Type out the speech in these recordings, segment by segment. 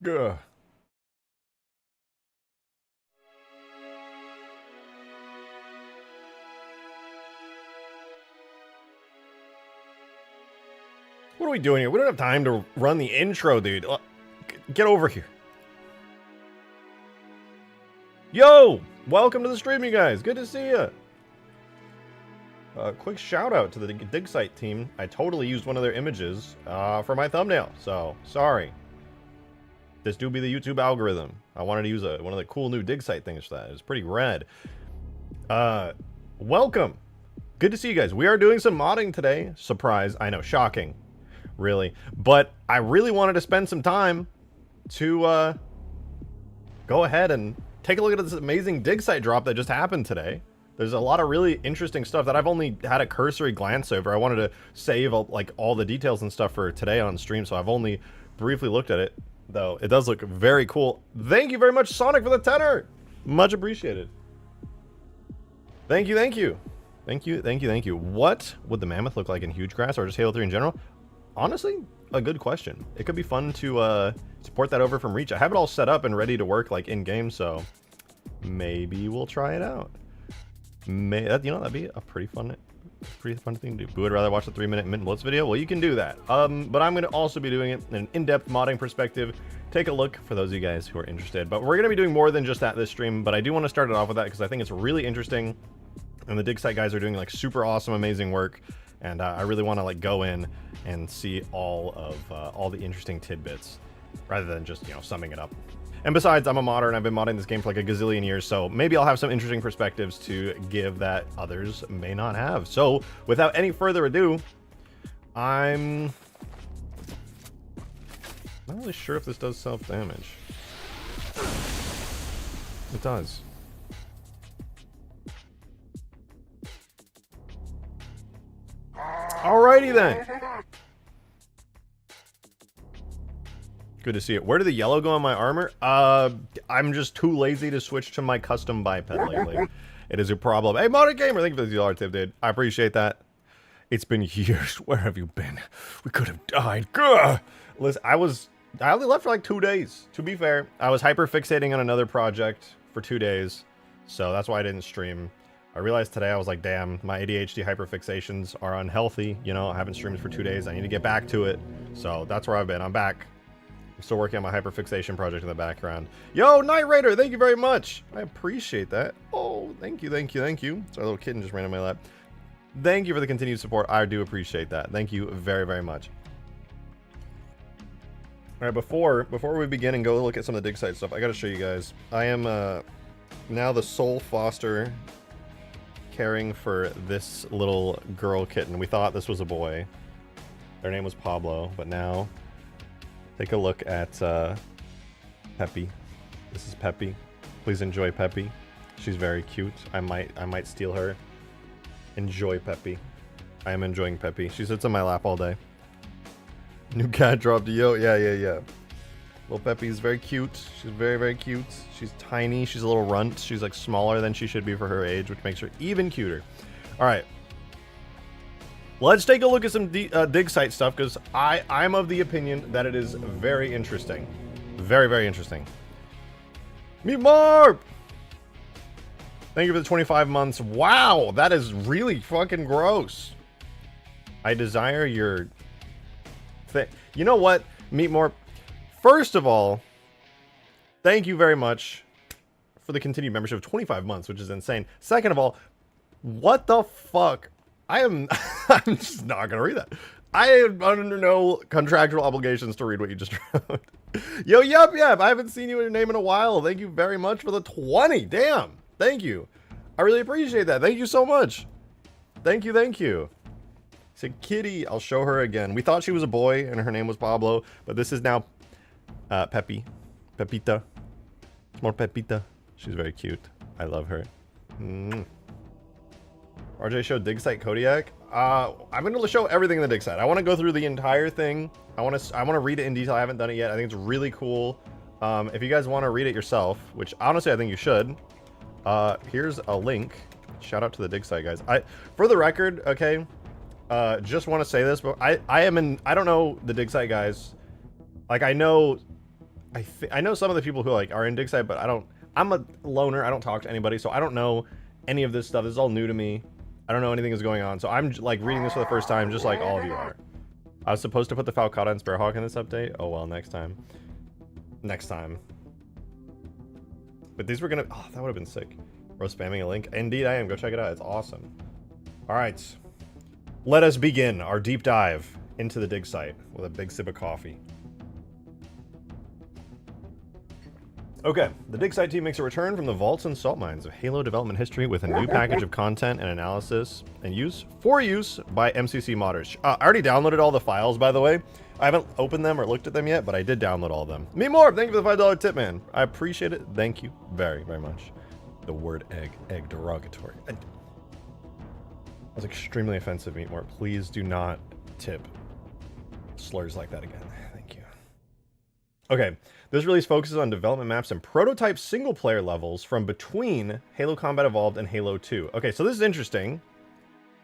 Gah. What are we doing here? We don't have time to run the intro, dude. Get over here. Yo! Welcome to the stream, you guys. Good to see you. Quick shout out to the Digsite team. I totally used one of their images for my thumbnail, so sorry. This do be the YouTube algorithm. I wanted to use one of the cool new Digsite things for that. It was pretty rad. Welcome. Good to see you guys. We are doing some modding today. Surprise. I know, shocking. Really. But I really wanted to spend some time to go ahead and take a look at this amazing Digsite drop that just happened today. There's a lot of really interesting stuff that I've only had a cursory glance over. I wanted to save like all the details and stuff for today on stream, so I've only briefly looked at it, though it does look very cool. Thank you very much, Sonic, for the tenor. Much appreciated. Thank you, thank you. Thank you, thank you, thank you. What would the mammoth look like in huge grass or just Halo 3 in general? Honestly, a good question. It could be fun to support that over from Reach. I have it all set up and ready to work like in game, so maybe we'll try it out. You know, that'd be a pretty fun thing to do. Who would rather watch the 3-minute Mint Blitz video? Well, you can do that. But I'm going to also be doing it in an in-depth modding perspective. Take a look for those of you guys who are interested. But we're going to be doing more than just that this stream. But I do want to start it off with that because I think it's really interesting. And the Digsite guys are doing like super awesome, amazing work. And I really want to like go in and see all the interesting tidbits rather than just, you know, summing it up. And besides, I'm a modder and I've been modding this game for like a gazillion years, so maybe I'll have some interesting perspectives to give that others may not have. So, without any further ado, I'm not really sure if this does self-damage. It does. Alrighty then. Good to see it. Where did the yellow go on my armor? I'm just too lazy to switch to my custom biped lately. It is a problem. Hey, Modern Gamer, thank you for the $2 tip, dude. I appreciate that. It's been years. Where have you been? We could have died. Gah! Listen, I only left for like 2 days. To be fair, I was hyper fixating on another project for 2 days, so that's why I didn't stream. I realized today, I was like, damn, my ADHD hyperfixations are unhealthy. You know, I haven't streamed for 2 days. I need to get back to it. So that's where I've been. I'm back. I'm still working on my hyperfixation project in the background. Yo, Night Raider, thank you very much. I appreciate that. Oh, thank you, thank you, thank you. So our little kitten just ran on my lap. Thank you for the continued support. I do appreciate that. Thank you very, very much. All right, before we begin and go look at some of the Digsite stuff, I got to show you guys. I am now the sole foster caring for this little girl kitten. We thought this was a boy. Their name was Pablo, but now take a look at Peppy. This is Peppy. Please enjoy Peppy. She's very cute. I might steal her. Enjoy Peppy. I am enjoying Peppy. She sits on my lap all day. New cat dropped. Yo, yeah. Well, Peppy's very cute. She's very, very cute. She's tiny. She's a little runt. She's like smaller than she should be for her age, which makes her even cuter. All right. Let's take a look at some Digsite stuff, because I'm of the opinion that it is very interesting. Very, very interesting. Meet Marp! Thank you for the 25 months. Wow, that is really fucking gross. I desire your thing. You know what, Meet Marp? First of all, thank you very much for the continued membership of 25 months, which is insane. Second of all, what the fuck? I'm just not gonna read that. I am under no contractual obligations to read what you just wrote. Yo, yup. I haven't seen you in your name in a while. Thank you very much for the 20. Damn. Thank you. I really appreciate that. Thank you so much. Thank you. It's a kitty. I'll show her again. We thought she was a boy and her name was Pablo, but this is now Peppy. Pepita. It's more Pepita. She's very cute. I love her. RJ showed Digsite Kodiak. I'm going to show everything in the Digsite. I want to go through the entire thing. I want to read it in detail. I haven't done it yet. I think it's really cool. If you guys want to read it yourself, which honestly I think you should, here's a link. Shout out to the Digsite guys. For the record, okay, just want to say this, but I don't know the Digsite guys. Like, I know I know some of the people who like are in Digsite, but I'm a loner. I don't talk to anybody, so I don't know any of this stuff. This is all new to me. I don't know anything is going on, so I'm like reading this for the first time, just like all of you are. I was supposed to put the Falcata and Sparrowhawk in this update. Oh well, next time. Next time. But these were gonna. Oh, that would have been sick. Bro, spamming a link. Indeed, I am. Go check it out. It's awesome. All right, let us begin our deep dive into the Digsite with a big sip of coffee. Okay, the Digsite team makes a return from the vaults and salt mines of Halo development history with a new package of content and analysis and use by MCC modders. I already downloaded all the files, by the way. I haven't opened them or looked at them yet, but I did download all of them. Me more! Thank you for the $5 tip, man. I appreciate it. Thank you very, very much. The word egg derogatory. That was extremely offensive, Meat more. Please do not tip slurs like that again. Thank you. Okay, this release focuses on development maps and prototype single-player levels from between Halo Combat Evolved and Halo 2. Okay, so this is interesting.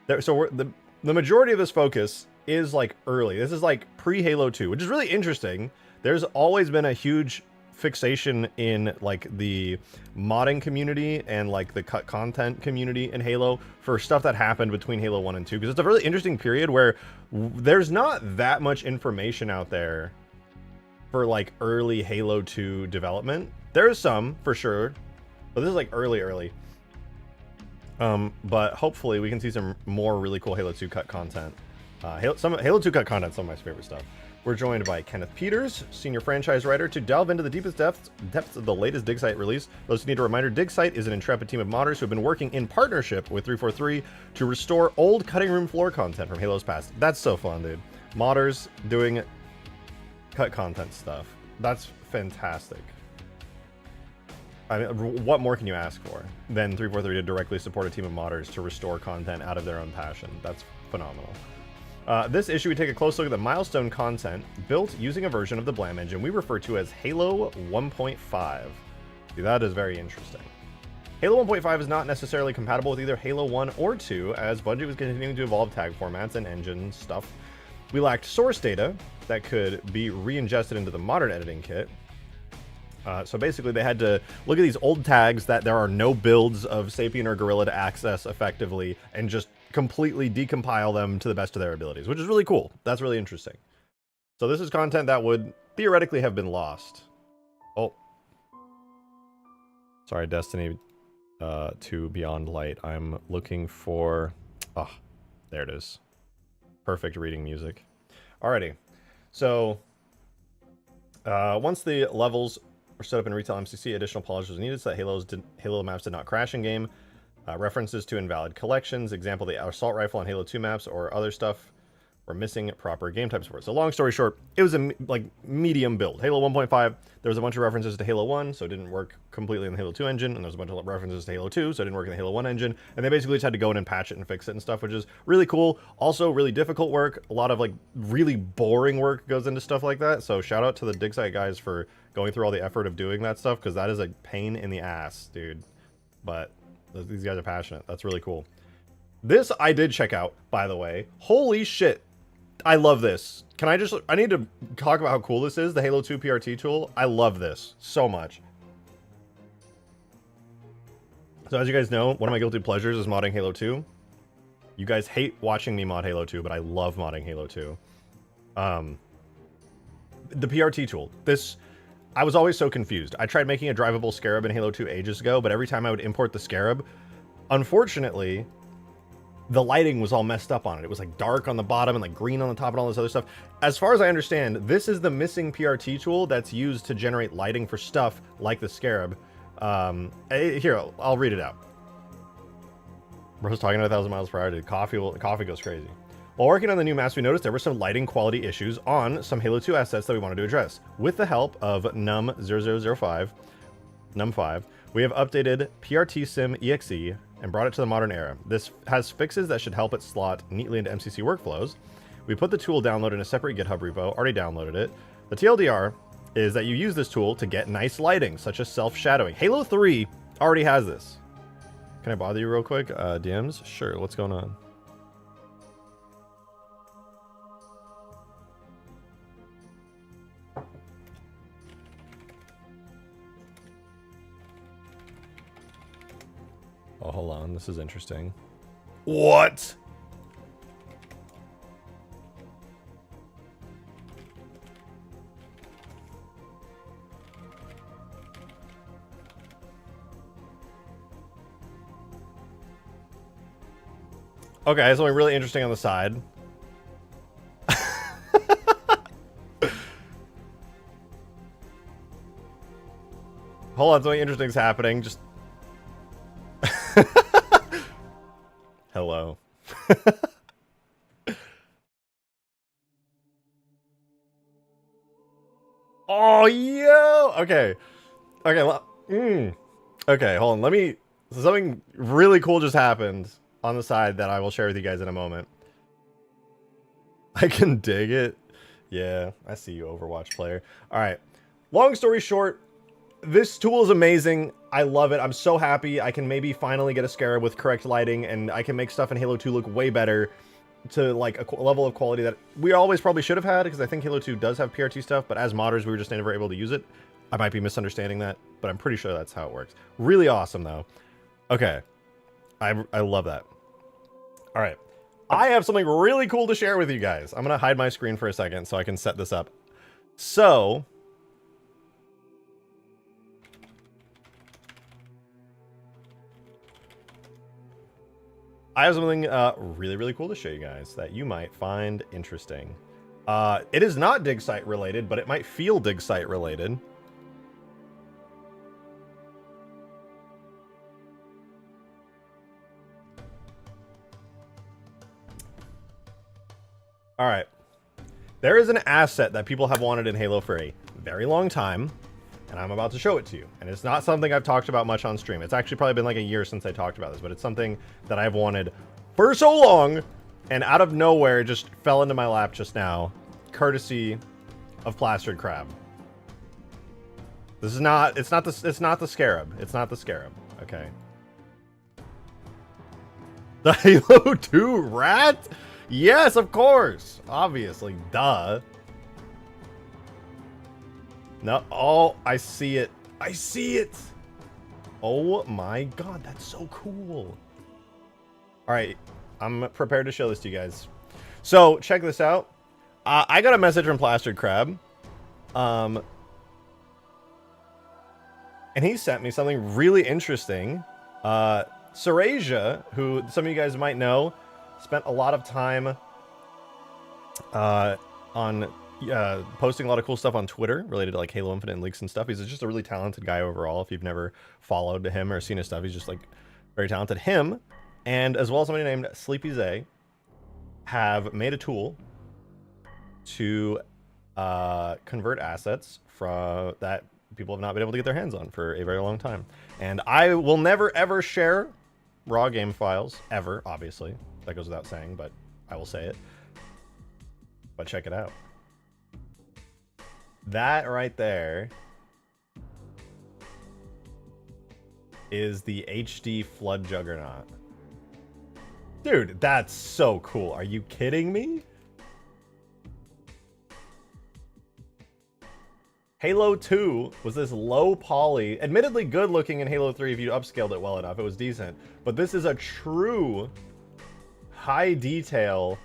The majority of this focus is like early. This is like pre-Halo 2, which is really interesting. There's always been a huge fixation in like the modding community and like the cut content community in Halo for stuff that happened between Halo 1 and 2, because it's a really interesting period where there's not that much information out there for like early Halo 2 development. There is some for sure, but this is like early. But hopefully we can see some more really cool Halo 2 cut content. Halo 2 cut content, some of my favorite stuff. We're joined by Kenneth Peters, senior franchise writer, to delve into the deepest depths of the latest Digsite release. Those who need a reminder, Digsite is an intrepid team of modders who have been working in partnership with 343 to restore old cutting room floor content from Halo's past. That's so fun, dude. Modders doing cut content stuff. That's fantastic. I mean, what more can you ask for than 343 to directly support a team of modders to restore content out of their own passion? That's phenomenal. This issue, we take a close look at the Milestone content built using a version of the Blam engine we refer to as Halo 1.5. See, that is very interesting. Halo 1.5 is not necessarily compatible with either Halo 1 or 2, as Bungie was continuing to evolve tag formats and engine stuff. We lacked source data that could be re-ingested into the modern editing kit. So basically they had to look at these old tags that there are no builds of Sapien or Gorilla to access effectively and just completely decompile them to the best of their abilities, which is really cool. That's really interesting. So this is content that would theoretically have been lost. Oh. Sorry, Destiny 2 Beyond Light. I'm looking for... Ah, there it is. Perfect reading music. Alrighty. So, once the levels were set up in retail MCC, additional polish was needed so that Halo maps did not crash in game. References to invalid collections, example the assault rifle on Halo 2 maps or other stuff, were missing proper game type support. So long story short, it was a medium build. Halo 1.5, there was a bunch of references to Halo 1, so it didn't work completely in the Halo 2 engine, and there's a bunch of references to Halo 2, so it didn't work in the Halo 1 engine, and they basically just had to go in and patch it and fix it and stuff, which is really cool. Also really difficult work. A lot of like really boring work goes into stuff like that, so shout out to the Digsite guys for going through all the effort of doing that stuff, because that is a pain in the ass, dude. But these guys are passionate. That's really cool. This I did check out, by the way. Holy shit. I love this. I need to talk about how cool this is, the Halo 2 PRT tool. I love this so much. So as you guys know, one of my guilty pleasures is modding Halo 2. You guys hate watching me mod Halo 2, but I love modding Halo 2. The PRT tool. I was always so confused. I tried making a drivable scarab in Halo 2 ages ago, but every time I would import the scarab, unfortunately, the lighting was all messed up on it. It was like dark on the bottom and like green on the top and all this other stuff. As far as I understand, this is the missing PRT tool that's used to generate lighting for stuff like the scarab. Here, I'll read it out. Bro's talking at 1,000 miles per hour, dude. Coffee goes crazy. While working on the new maps, we noticed there were some lighting quality issues on some Halo 2 assets that we wanted to address. With the help of Num0005, Num5, we have updated PRT Sim EXE and brought it to the modern era. This has fixes that should help it slot neatly into MCC workflows. We put the tool download in a separate GitHub repo, already downloaded it. The TLDR is that you use this tool to get nice lighting, such as self-shadowing. Halo 3 already has this. Can I bother you real quick? DMs? Sure, what's going on? hold on. This is interesting. What? Okay, something really interesting on the side. Hold on, something interesting's happening. Just hello. Oh, yo. Okay. Okay. Okay, hold on. Let me. So something really cool just happened on the side that I will share with you guys in a moment. I can dig it. Yeah, I see you, Overwatch player. All right. Long story short, this tool is amazing. I love it. I'm so happy I can maybe finally get a scarab with correct lighting, and I can make stuff in Halo 2 look way better to like a level of quality that we always probably should have had, because I think Halo 2 does have PRT stuff, but as modders, we were just never able to use it. I might be misunderstanding that, but I'm pretty sure that's how it works. Really awesome, though. Okay. I love that. All right. I have something really cool to share with you guys. I'm going to hide my screen for a second so I can set this up. So, I have something really, really cool to show you guys that you might find interesting. It is not Digsite related, but it might feel Digsite related. All right. There is an asset that people have wanted in Halo for a very long time, and I'm about to show it to you. And it's not something I've talked about much on stream. It's actually probably been like a year since I talked about this, but it's something that I've wanted for so long, and out of nowhere it just fell into my lap just now, courtesy of Plastered Crab. This is not, it's not the scarab. It's not the scarab, okay? The Halo 2 rat? Yes, of course. Obviously, duh. No, oh, I see it. I see it. Oh my god, that's so cool. All right, I'm prepared to show this to you guys. So, check this out. I got a message from Plastered Crab. And he sent me something really interesting. Sarasia, who some of you guys might know, spent a lot of time on posting a lot of cool stuff on Twitter related to like Halo Infinite and leaks and stuff. He's just a really talented guy overall. If you've never followed him or seen his stuff, he's just like very talented. Him, and as well as somebody named Sleepy Zay, have made a tool to convert assets from that people have not been able to get their hands on for a very long time. And I will never ever share raw game files ever, obviously. That goes without saying, but I will say it. But check it out. That right there is the HD Flood Juggernaut. Dude, that's so cool. Are you kidding me? Halo 2 was this low poly, admittedly good looking in Halo 3 if you upscaled it well enough. It was decent. But this is a true high detail,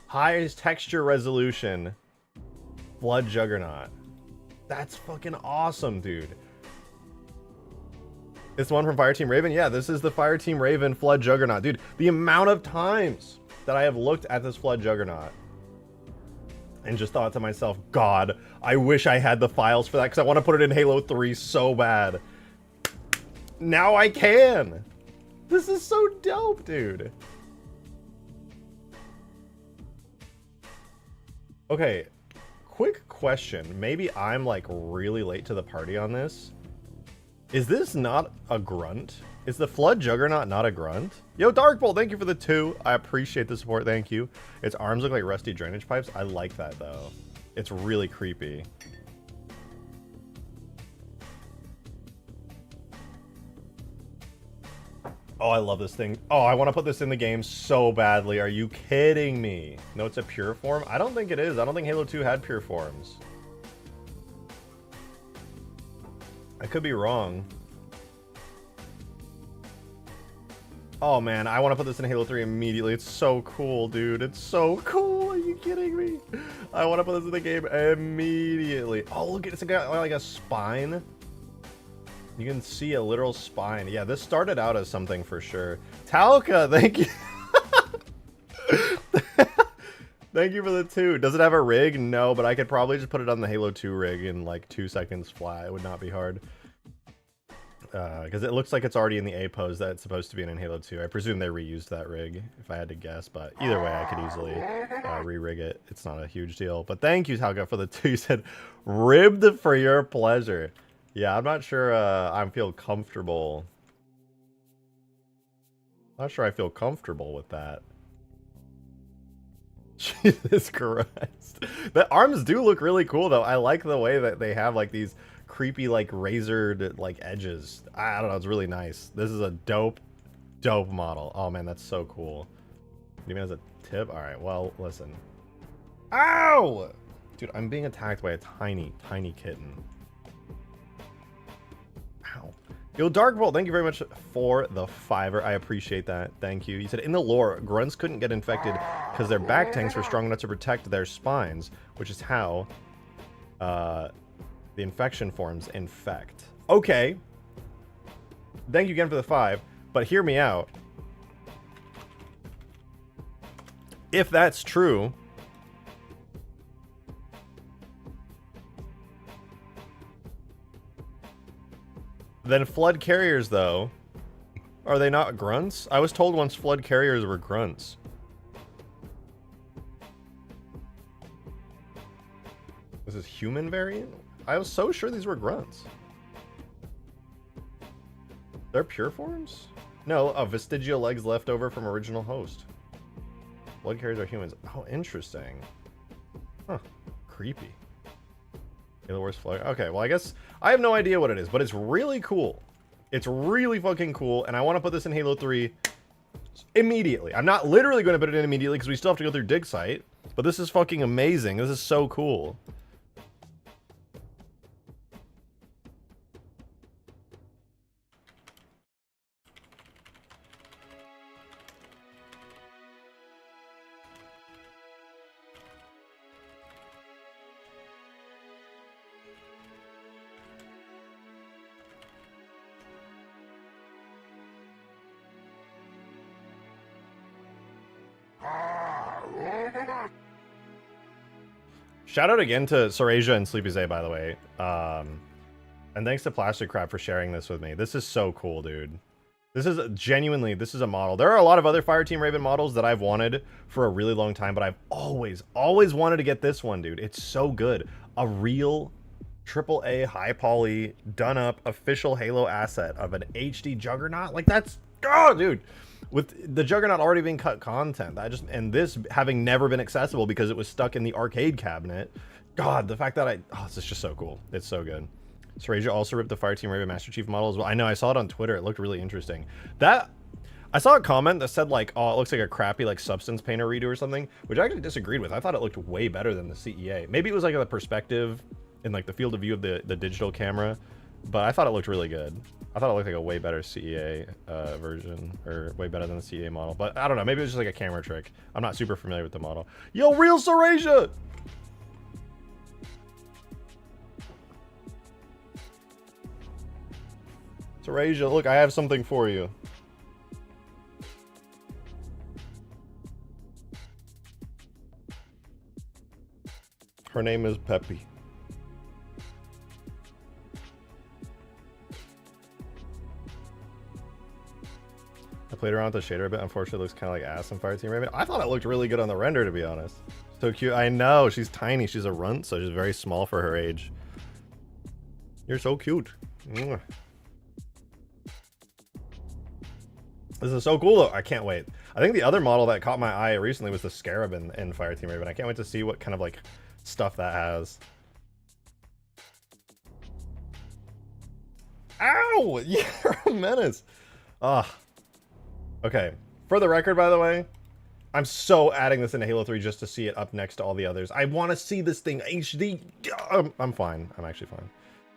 high texture resolution Flood Juggernaut. That's fucking awesome, dude. This one from Fireteam Raven? Yeah, this is the Fireteam Raven Flood Juggernaut. Dude, the amount of times that I have looked at this Flood Juggernaut and just thought to myself, God, I wish I had the files for that because I want to put it in Halo 3 so bad. Now I can. This is so dope, dude. Okay, quick question. Maybe I'm like really late to the party on this. Is this not a grunt? Is the Flood Juggernaut not a grunt? Yo, Darkbolt, thank you for the 2. I appreciate the support, thank you. Its arms look like rusty drainage pipes. I like that, though. It's really creepy. Oh, I love this thing. Oh, I want to put this in the game so badly. Are you kidding me? No, it's a pure form? I don't think it is. I don't think Halo 2 had pure forms. I could be wrong. Oh man, I want to put this in Halo 3 immediately. It's so cool, dude. It's so cool. Are you kidding me? I want to put this in the game immediately. Oh, look, it's got like a spine. You can see a literal spine. Yeah, this started out as something for sure. Talca, thank you. Thank you for the 2. Does it have a rig? No, but I could probably just put it on the Halo 2 rig in like 2 seconds flat. It would not be hard. Because it looks like it's already in the A pose that it's supposed to be in Halo 2. I presume they reused that rig, if I had to guess, but either way, I could easily re-rig it. It's not a huge deal. But thank you, Talca, for the 2. You said, ribbed for your pleasure. Yeah, I'm not sure I feel comfortable. Not sure I feel comfortable with that. Jesus Christ. The arms do look really cool, though. I like the way that they have, like, these creepy, like, razored, like, edges. I don't know, it's really nice. This is a dope model. Oh, man, that's so cool. Even as a tip? Alright, well, listen. Ow! Dude, I'm being attacked by a tiny, tiny kitten. Ow. Yo, Darkbolt, thank you very much for the 5er. I appreciate that. Thank you. You said, in the lore, grunts couldn't get infected because their back tanks were strong enough to protect their spines, which is how the infection forms infect. Okay. Thank you again for the 5, but hear me out. If that's true, then flood carriers, though, are they not grunts? I was told once flood carriers were grunts. This is human variant? I was so sure these were grunts. They're pure forms? No, vestigial legs left over from original host. Flood carriers are humans. Oh, interesting. Huh. Creepy. The worst flood. Okay, well, I guess I have no idea what it is, but it's really cool. It's really fucking cool, and I want to put this in Halo 3 immediately. I'm not literally going to put it in immediately because we still have to go through Digsite, but this is fucking amazing. This is so cool. Shout out again to Sorasia and Sleepyzay, by the way. And thanks to Plastic Crab for sharing this with me. This is so cool, dude. This is genuinely, this is a model. There are a lot of other Fireteam Raven models that I've wanted for a really long time, but I've always wanted to get this one, dude. It's so good. A real AAA high poly, done up, official Halo asset of an HD Juggernaut. Like, that's, oh, dude. With the Juggernaut already being cut content, and this having never been accessible because it was stuck in the arcade cabinet. God, the fact that this is just so cool. It's so good. Sorasia also ripped the Fireteam Raven Master Chief model as well. I know, I saw it on Twitter. It looked really interesting. I saw a comment that said, like, oh, it looks like a crappy, like, Substance Painter redo or something, which I actually disagreed with. I thought it looked way better than the CEA. Maybe it was, like, the perspective in, like, the field of view of the digital camera, but I thought it looked really good. I thought it looked like a way better CEA version, or way better than the CEA model. But I don't know, maybe it was just like a camera trick. I'm not super familiar with the model. Yo, real Sorasia! Sorasia, look, I have something for you. Her name is Peppy. I played around with the shader a bit. Unfortunately, it looks kind of like ass in Fireteam Raven. I thought it looked really good on the render, to be honest. So cute. I know. She's tiny. She's a runt, so she's very small for her age. You're so cute. Mwah. This is so cool, though. I can't wait. I think the other model that caught my eye recently was the Scarab in Fireteam Raven. I can't wait to see what kind of, like, stuff that has. Ow! You're a menace. Ah. Okay, for the record, by the way, I'm so adding this into Halo 3 just to see it up next to all the others. I want to see this thing HD. I'm fine. I'm actually fine.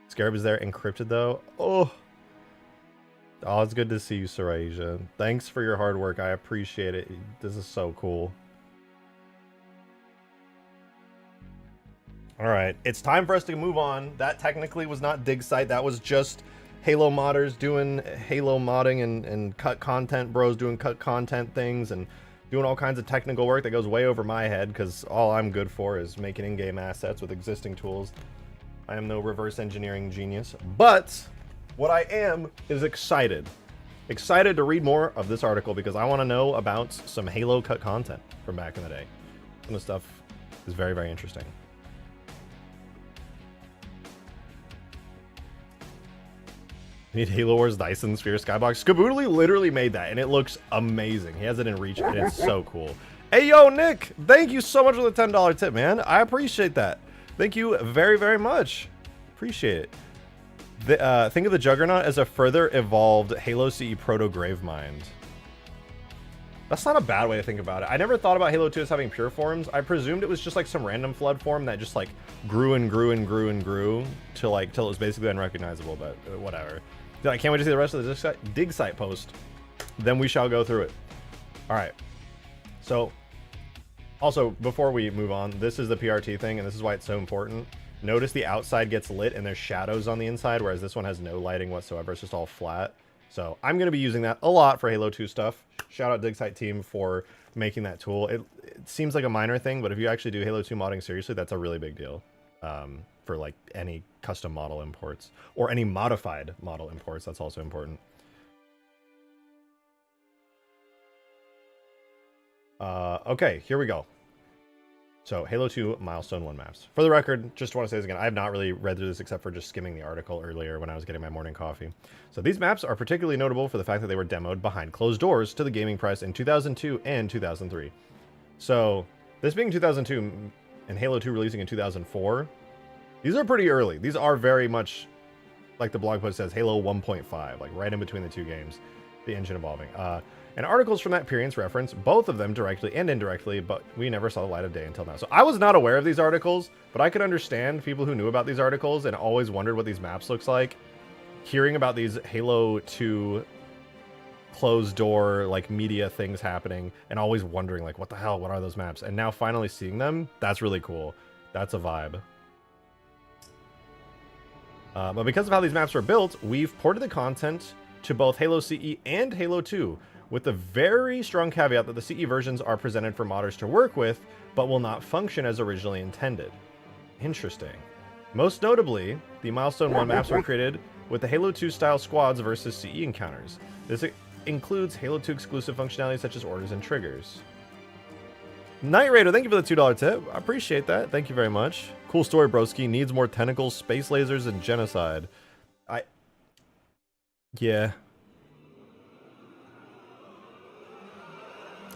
Scarab is there encrypted, though. Oh. Oh, it's good to see you, Sarasia. Thanks for your hard work. I appreciate it. This is so cool. All right, it's time for us to move on. That technically was not Digsite. That was just Halo modders doing Halo modding and cut content bros doing cut content things and doing all kinds of technical work that goes way over my head because all I'm good for is making in-game assets with existing tools. I am no reverse engineering genius, but what I am is excited. Excited to read more of this article because I want to know about some Halo cut content from back in the day. Some of the stuff is very, very interesting. Need Halo Wars Dyson Sphere Skybox. Skaboodly literally made that, and it looks amazing. He has it in reach, and it's so cool. Hey, yo, Nick! Thank you so much for the $10 tip, man. I appreciate that. Thank you very, very much. Appreciate it. Think of the Juggernaut as a further evolved Halo CE Proto Gravemind. That's not a bad way to think about it. I never thought about Halo 2 as having pure forms. I presumed it was just like some random flood form that just like grew and grew and grew and grew till it was basically unrecognizable, but whatever. I can't wait to see the rest of the Digsite post. Then we shall go through it. All right. So, also, before we move on, this is the PRT thing, and this is why it's so important. Notice the outside gets lit and there's shadows on the inside, whereas this one has no lighting whatsoever. It's just all flat. So I'm going to be using that a lot for Halo 2 stuff. Shout out Digsite team for making that tool. It seems like a minor thing, but if you actually do Halo 2 modding seriously, that's a really big deal. For like any custom model imports or any modified model imports. That's also important. Okay, here we go. So Halo 2 Milestone 1 maps. For the record, just want to say this again, I have not really read through this except for just skimming the article earlier when I was getting my morning coffee. So these maps are particularly notable for the fact that they were demoed behind closed doors to the gaming press in 2002 and 2003. So this being 2002 and Halo 2 releasing in 2004, these are pretty early. These are very much, like the blog post says, Halo 1.5, like right in between the two games, the engine evolving. And articles from that period reference both of them directly and indirectly, but we never saw the light of day until now. So I was not aware of these articles, but I could understand people who knew about these articles and always wondered what these maps looks like. Hearing about these Halo 2 closed door, like media things happening and always wondering like, what the hell, what are those maps? And now finally seeing them, that's really cool. That's a vibe. But because of how these maps were built, we've ported the content to both Halo CE and Halo 2, with the very strong caveat that the CE versions are presented for modders to work with, but will not function as originally intended. Interesting. Most notably, the Milestone 1 maps were created with the Halo 2 style squads versus CE encounters. This includes Halo 2 exclusive functionality such as orders and triggers. Night Raider, thank you for the $2 tip. I appreciate that. Thank you very much. Cool story, broski. Needs more tentacles, space lasers, and genocide. Yeah.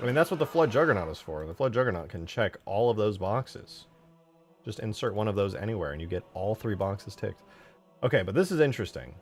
I mean, that's what the Flood Juggernaut is for. The Flood Juggernaut can check all of those boxes. Just insert one of those anywhere, and you get all 3 boxes ticked. Okay, but this is interesting.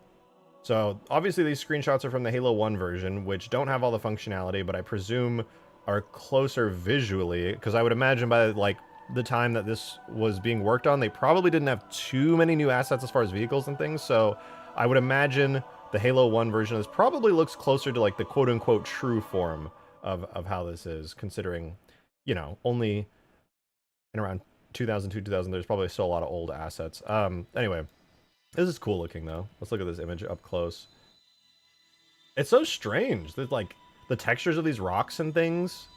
So, obviously these screenshots are from the Halo 1 version, which don't have all the functionality, but I presume are closer visually, because I would imagine by, like, the time that this was being worked on, they probably didn't have too many new assets as far as vehicles and things, so I would imagine the Halo 1 version of this probably looks closer to, like, the quote-unquote true form of how this is, considering, you know, only in around 2002, 2000, there's probably still a lot of old assets. Anyway, this is cool looking, though. Let's look at this image up close. It's so strange that, like, the textures of these rocks and things,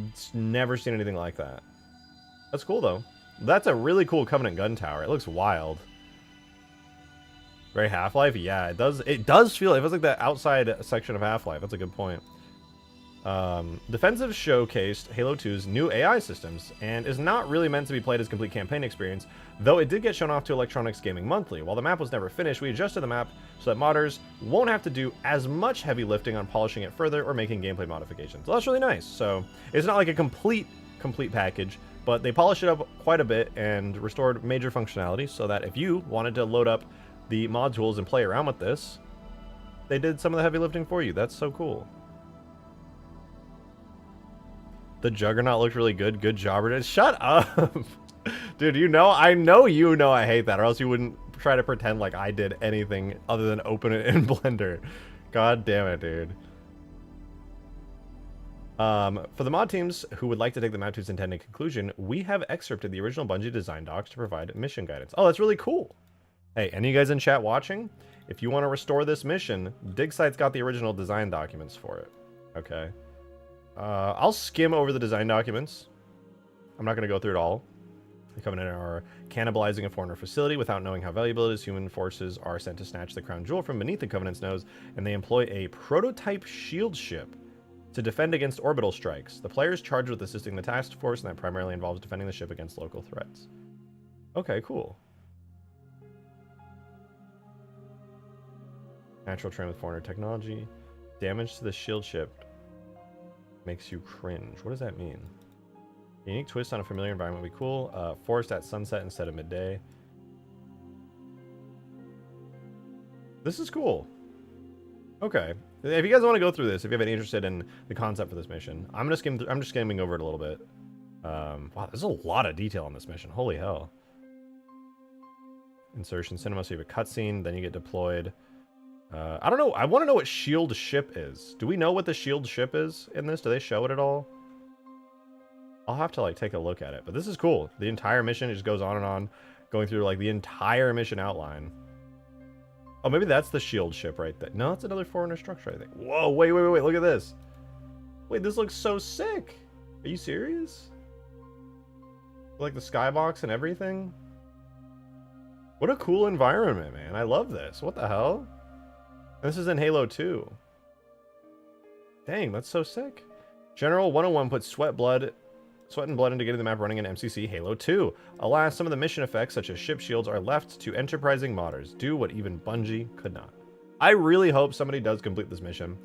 it's never seen anything like that. That's cool, though. That's a really cool Covenant gun tower. It looks wild. Very Half-Life? Yeah, it does. It does feel, it feels like the outside section of Half-Life. That's a good point. Defensive showcased Halo 2's new AI systems, and is not really meant to be played as a complete campaign experience, though it did get shown off to Electronics Gaming Monthly. While the map was never finished, we adjusted the map so that modders won't have to do as much heavy lifting on polishing it further or making gameplay modifications. So that's really nice. So it's not like a complete package, but they polished it up quite a bit and restored major functionality so that if you wanted to load up the mod tools and play around with this, they did some of the heavy lifting for you. That's so cool. The Juggernaut looked really good. Good job, Shut up! Dude, you know, I know you know I hate that, or else you wouldn't try to pretend like I did anything other than open it in Blender. God damn it, dude. For the mod teams who would like to take the map to its intended conclusion, we have excerpted the original Bungie design docs to provide mission guidance. Oh, that's really cool. Hey, any of you guys in chat watching? If you want to restore this mission, Digsite's got the original design documents for it. Okay. I'll skim over the design documents. I'm not going to go through it all. The Covenant are cannibalizing a foreigner facility without knowing how valuable it is. Human forces are sent to snatch the crown jewel from beneath the Covenant's nose, and they employ a prototype shield ship to defend against orbital strikes. The player is charged with assisting the task force, and that primarily involves defending the ship against local threats. Okay, cool. Natural terrain with foreigner technology. Damage to the shield ship makes you cringe. What does that mean? Unique twist on a familiar environment would be cool. Forest at sunset instead of midday. This is cool. Okay. If you guys want to go through this, if you have any interested in the concept for this mission, I'm just skimming over it a little bit. Wow, there's a lot of detail on this mission. Holy hell. Insertion cinema, so you have a cutscene, then you get deployed. I don't know. I want to know what shield ship is. Do we know what the shield ship is in this? Do they show it at all? I'll have to like take a look at it, but this is cool. The entire mission just goes on, going through like the entire mission outline. Oh, maybe that's the shield ship right there. No, it's another foreigner structure, I think. Whoa, wait, look at this. Wait, this looks so sick. Are you serious? Like the skybox and everything? What a cool environment, man. I love this. What the hell? This is in Halo 2. Dang, that's so sick. General 101 puts sweat and blood into getting the map running in MCC Halo 2. Alas, some of the mission effects, such as ship shields, are left to enterprising modders. Do what even Bungie could not. I really hope somebody does complete this mission.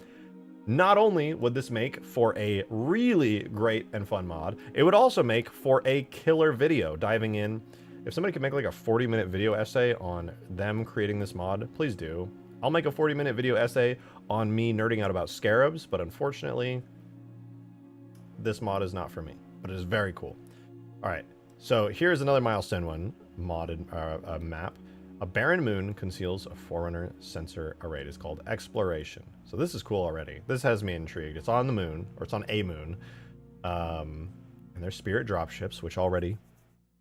Not only would this make for a really great and fun mod, it would also make for a killer video diving in. If somebody could make like a 40-minute video essay on them creating this mod, please do. I'll make a 40-minute video essay on me nerding out about scarabs, but unfortunately, this mod is not for me. But it is very cool. All right, so here's another Milestone one, modded map. A barren moon conceals a forerunner sensor array. It's called Exploration. So this is cool already. This has me intrigued. It's on the moon, or it's on a moon. And there's spirit dropships, which already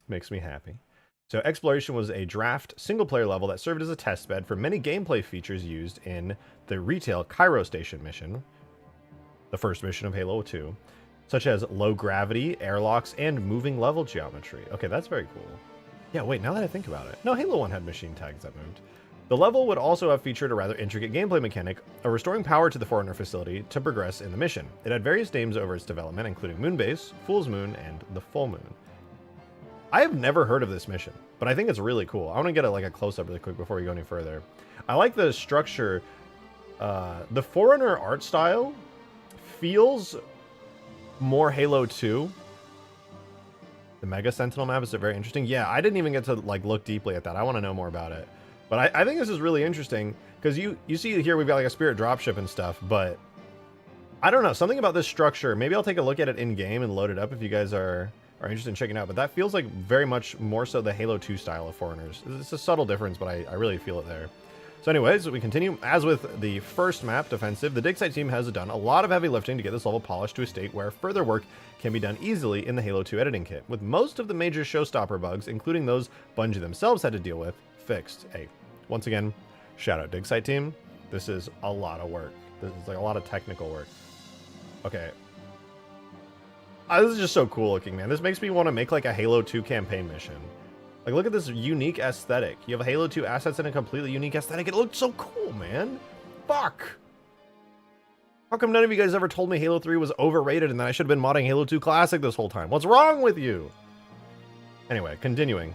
makes me happy. So Exploration was a draft single-player level that served as a testbed for many gameplay features used in the retail Cairo Station mission, the first mission of Halo 2. Such as low gravity, airlocks, and moving level geometry. Okay, that's very cool. Yeah, wait, now that I think about it. No, Halo 1 had machine tags that moved. The level would also have featured a rather intricate gameplay mechanic of restoring power to the Forerunner facility to progress in the mission. It had various names over its development, including Moonbase, Fool's Moon, and the Full Moon. I have never heard of this mission, but I think it's really cool. I want to get a close-up really quick before we go any further. I like the structure. The Forerunner art style feels more Halo 2. The Mega Sentinel map is very interesting. Yeah, I didn't even get to look deeply at that. I want to know more about it. But I think this is really interesting because you see here we've got like a spirit dropship and stuff, but I don't know, something about this structure. Maybe I'll take a look at it in game and load it up if you guys are interested in checking it out. But that feels like very much more so the Halo 2 style of Foreigners. It's a subtle difference, but I really feel it there. So anyways, we continue. As with the first map, Defensive, the Digsite team has done a lot of heavy lifting to get this level polished to a state where further work can be done easily in the Halo 2 editing kit, with most of the major showstopper bugs, including those Bungie themselves had to deal with, fixed. Hey, once again, shout out Digsite team. This is a lot of work. This is like a lot of technical work. Okay. This is just so cool looking, man. This makes me want to make like a Halo 2 campaign mission. Like, look at this unique aesthetic. You have Halo 2 assets in a completely unique aesthetic. It looked so cool, man. Fuck. How come none of you guys ever told me Halo 3 was overrated and that I should have been modding Halo 2 Classic this whole time? What's wrong with you? Anyway, continuing.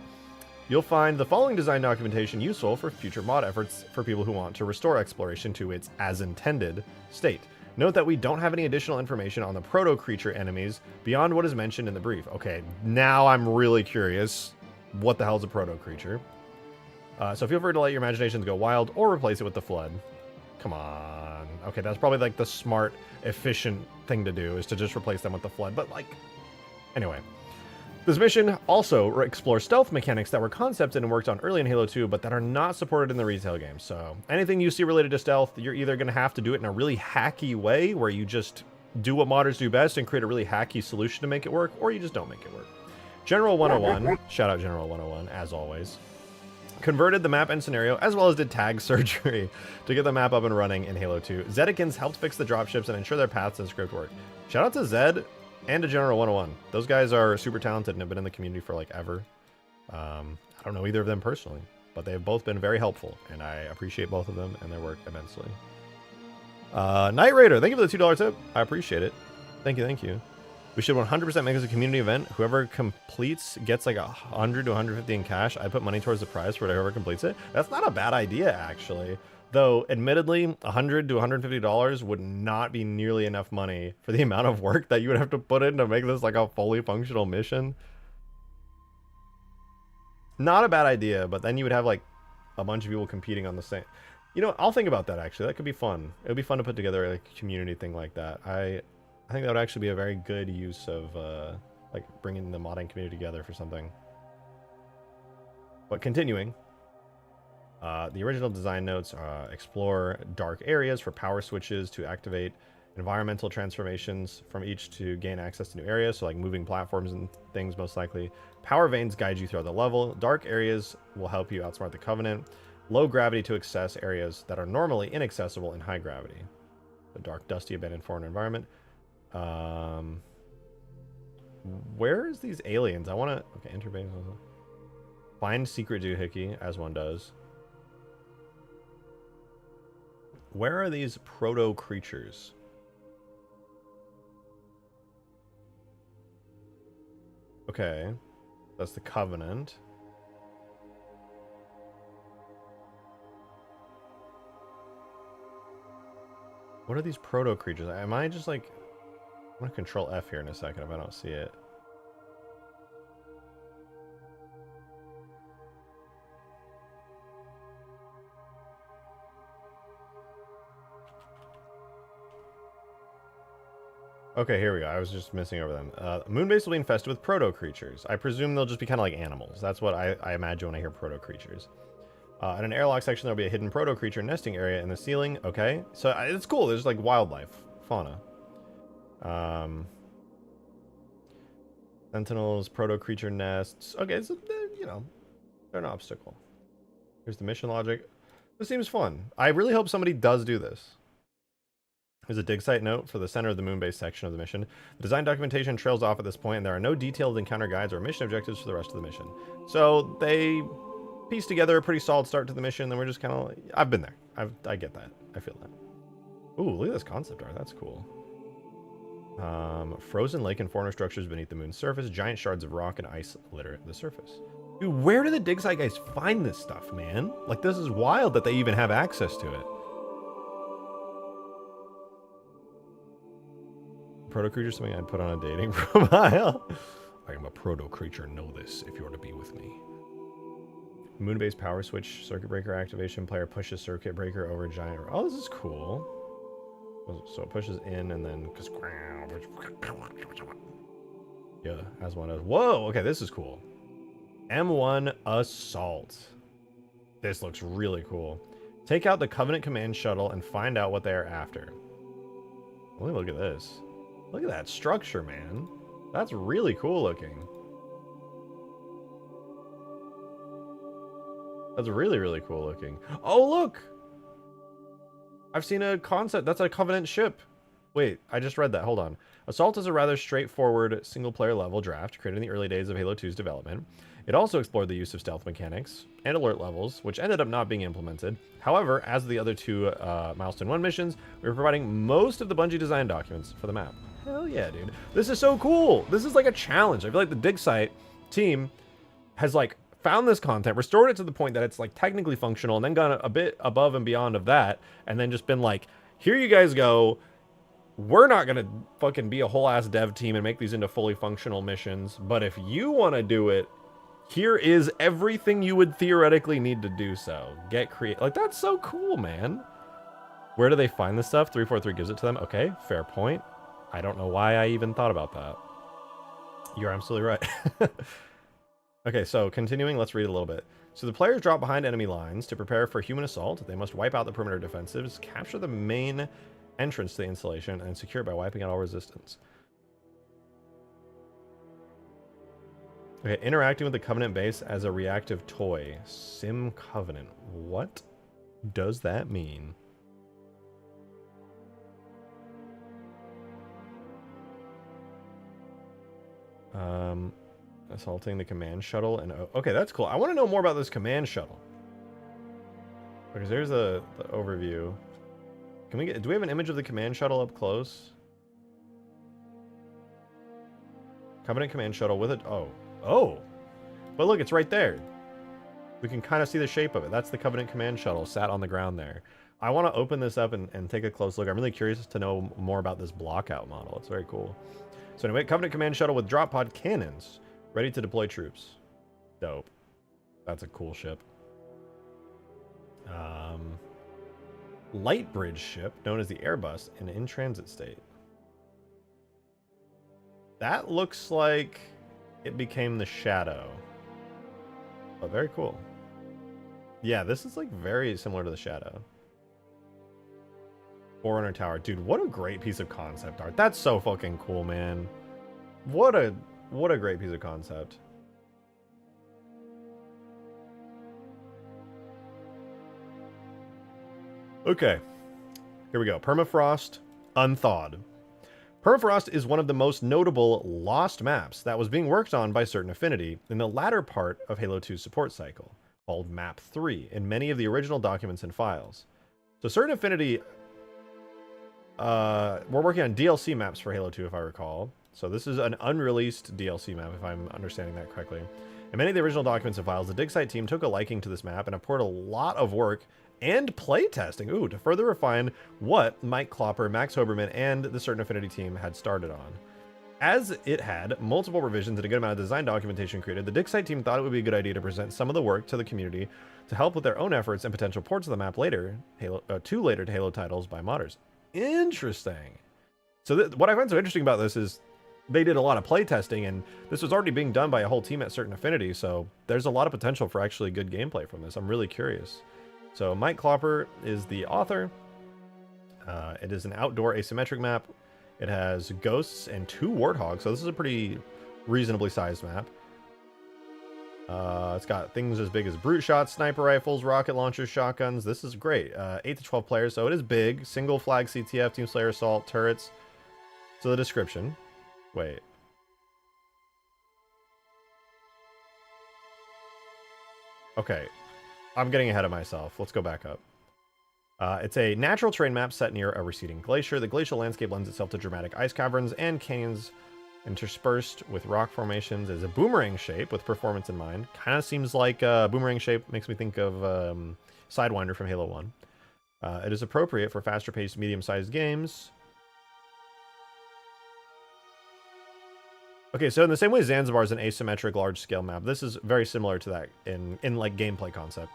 You'll find the following design documentation useful for future mod efforts for people who want to restore Exploration to its as-intended state. Note that we don't have any additional information on the proto-creature enemies beyond what is mentioned in the brief. Okay, now I'm really curious. What the hell is a proto-creature? So feel free to let your imaginations go wild or replace it with the Flood. Come on. Okay, that's probably like the smart, efficient thing to do is to just replace them with the Flood. But like, anyway. This mission also explores stealth mechanics that were concepted and worked on early in Halo 2, but that are not supported in the retail game. So anything you see related to stealth, you're either going to have to do it in a really hacky way, where you just do what modders do best and create a really hacky solution to make it work, or you just don't make it work. General 101, shout out General 101, as always, converted the map and scenario, as well as did tag surgery to get the map up and running in Halo 2. Zedekins helped fix the dropships and ensure their paths and script work. Shout out to Zed and to General 101. Those guys are super talented and have been in the community for like ever. I don't know either of them personally, but they've both been very helpful, and I appreciate both of them and their work immensely. Night Raider, thank you for the $2 tip. I appreciate it. Thank you, thank you. We should 100% make this a community event. Whoever completes gets like 100 to 150 in cash. I put money towards the prize for whoever completes it. That's not a bad idea, actually. Though, admittedly, $100 to $150 would not be nearly enough money for the amount of work that you would have to put in to make this like a fully functional mission. Not a bad idea, but then you would have like a bunch of people competing on the same... You know, I'll think about that, actually. That could be fun. It would be fun to put together like a community thing like that. I think that would actually be a very good use of like bringing the modding community together for something. But continuing, the original design notes explore dark areas for power switches to activate environmental transformations from each to gain access to new areas, so like moving platforms and things most likely. Power veins guide you throughout the level. Dark areas will help you outsmart the Covenant. Low gravity to access areas that are normally inaccessible in high gravity. The dark, dusty, abandoned foreign environment. Where is these aliens? I want to... Okay, enter base. Find secret doohickey, as one does. Where are these proto creatures? Okay, that's the Covenant. What are these proto creatures? Am I just like... I'm gonna control F here in a second if I don't see it. Okay, here we go. I was just missing over them. Moonbase will be infested with proto creatures. I presume they'll just be kind of like animals. That's what I imagine when I hear proto creatures. In an airlock section, there'll be a hidden proto creature nesting area in the ceiling. Okay, so it's cool. There's like wildlife, fauna. Sentinels, proto creature nests. Okay, so you know, they're an obstacle. Here's the mission logic. This seems fun. I really hope somebody does do this. Here's a Digsite note for the center of the moonbase section of the mission. The design documentation trails off at this point, and there are no detailed encounter guides or mission objectives for the rest of the mission. So they piece together a pretty solid start to the mission, then we're just kind of... I've been there. I get that. I feel that. Ooh, look at this concept art. That's cool. Frozen lake and foreigner structures beneath the moon's surface. Giant shards of rock and ice litter the surface. Dude, where do the Digsite guys find this stuff, man? Like, this is wild that they even have access to it. Proto creature, something I'd put on a dating profile. I am a proto creature. Know this if you are to be with me. Moonbase power switch circuit breaker activation. Player pushes circuit breaker over a giant... Oh, this is cool. So it pushes in and then... Yeah, as one does. Whoa, okay, this is cool. M1 Assault. This looks really cool. Take out the Covenant Command Shuttle and find out what they are after. Let me look at this. Look at that structure, man. That's really cool looking. That's really, really cool looking. Oh, look! I've seen a concept. That's a Covenant ship. Wait, I just read that. Hold on. Assault is a rather straightforward single-player level draft created in the early days of Halo 2's development. It also explored the use of stealth mechanics and alert levels, which ended up not being implemented. However, as the other two Milestone 1 missions, we were providing most of the Bungie design documents for the map. Hell yeah, dude. This is so cool. This is like a challenge. I feel like the Digsite team has like found this content, restored it to the point that it's like technically functional, and then gone a bit above and beyond of that, and then just been like, here you guys go. We're not gonna fucking be a whole ass dev team and make these into fully functional missions, but if you want to do it, here is everything you would theoretically need to do so. Get creative. Like, that's so cool, man. Where do they find this stuff? 343 gives it to them. Okay, fair point. I don't know why I even thought about that. You're absolutely right. Okay, so continuing, let's read a little bit. So the players drop behind enemy lines to prepare for human assault. They must wipe out the perimeter defensives, capture the main entrance to the installation, and secure it by wiping out all resistance. Okay, interacting with the Covenant base as a reactive toy. Sim Covenant. What does that mean? Assaulting the command shuttle and okay, that's cool. I want to know more about this command shuttle because there's the overview. Can we get? Do we have an image of the command shuttle up close? Covenant command shuttle with it. Oh, but look, it's right there. We can kind of see the shape of it. That's the Covenant command shuttle sat on the ground there. I want to open this up and take a close look. I'm really curious to know more about this blockout model. It's very cool. So anyway, Covenant command shuttle with drop pod cannons, ready to deploy troops. Dope. That's a cool ship. Light bridge ship, known as the Airbus, in in-transit state. That looks like it became the Shadow. But very cool. Yeah, this is like very similar to the Shadow. Forerunner Tower. Dude, what a great piece of concept art. That's so fucking cool, man. What a great piece of concept. Okay. Here we go. Permafrost Unthawed. Permafrost is one of the most notable lost maps that was being worked on by Certain Affinity in the latter part of Halo 2's support cycle, called Map 3 in many of the original documents and files. So Certain Affinity, we're working on DLC maps for Halo 2, if I recall. So this is an unreleased DLC map, if I'm understanding that correctly. In many of the original documents and files, the Digsite team took a liking to this map and have poured a lot of work and playtesting, to further refine what Mike Klopper, Max Hoberman, and the Certain Affinity team had started on. As it had multiple revisions and a good amount of design documentation created, the Digsite team thought it would be a good idea to present some of the work to the community to help with their own efforts and potential ports of the map later, to later Halo titles by modders. Interesting. So what I find so interesting about this is they did a lot of playtesting, and this was already being done by a whole team at Certain Affinity, so there's a lot of potential for actually good gameplay from this. I'm really curious. So Mike Klopper is the author. It is an outdoor asymmetric map. It has ghosts and 2 warthogs, so this is a pretty reasonably sized map. It's got things as big as brute shots, sniper rifles, rocket launchers, shotguns. This is great. 8 to 12 players, so it is big. Single flag CTF, Team Slayer assault, turrets. So the description. Wait. Okay. I'm getting ahead of myself. Let's go back up. It's a natural terrain map set near a receding glacier. The glacial landscape lends itself to dramatic ice caverns and canyons interspersed with rock formations. It is a boomerang shape with performance in mind. Kind of seems like boomerang shape makes me think of Sidewinder from Halo 1. It is appropriate for faster paced, medium-sized games. Okay, so in the same way Zanzibar is an asymmetric large-scale map, this is very similar to that in like gameplay concept.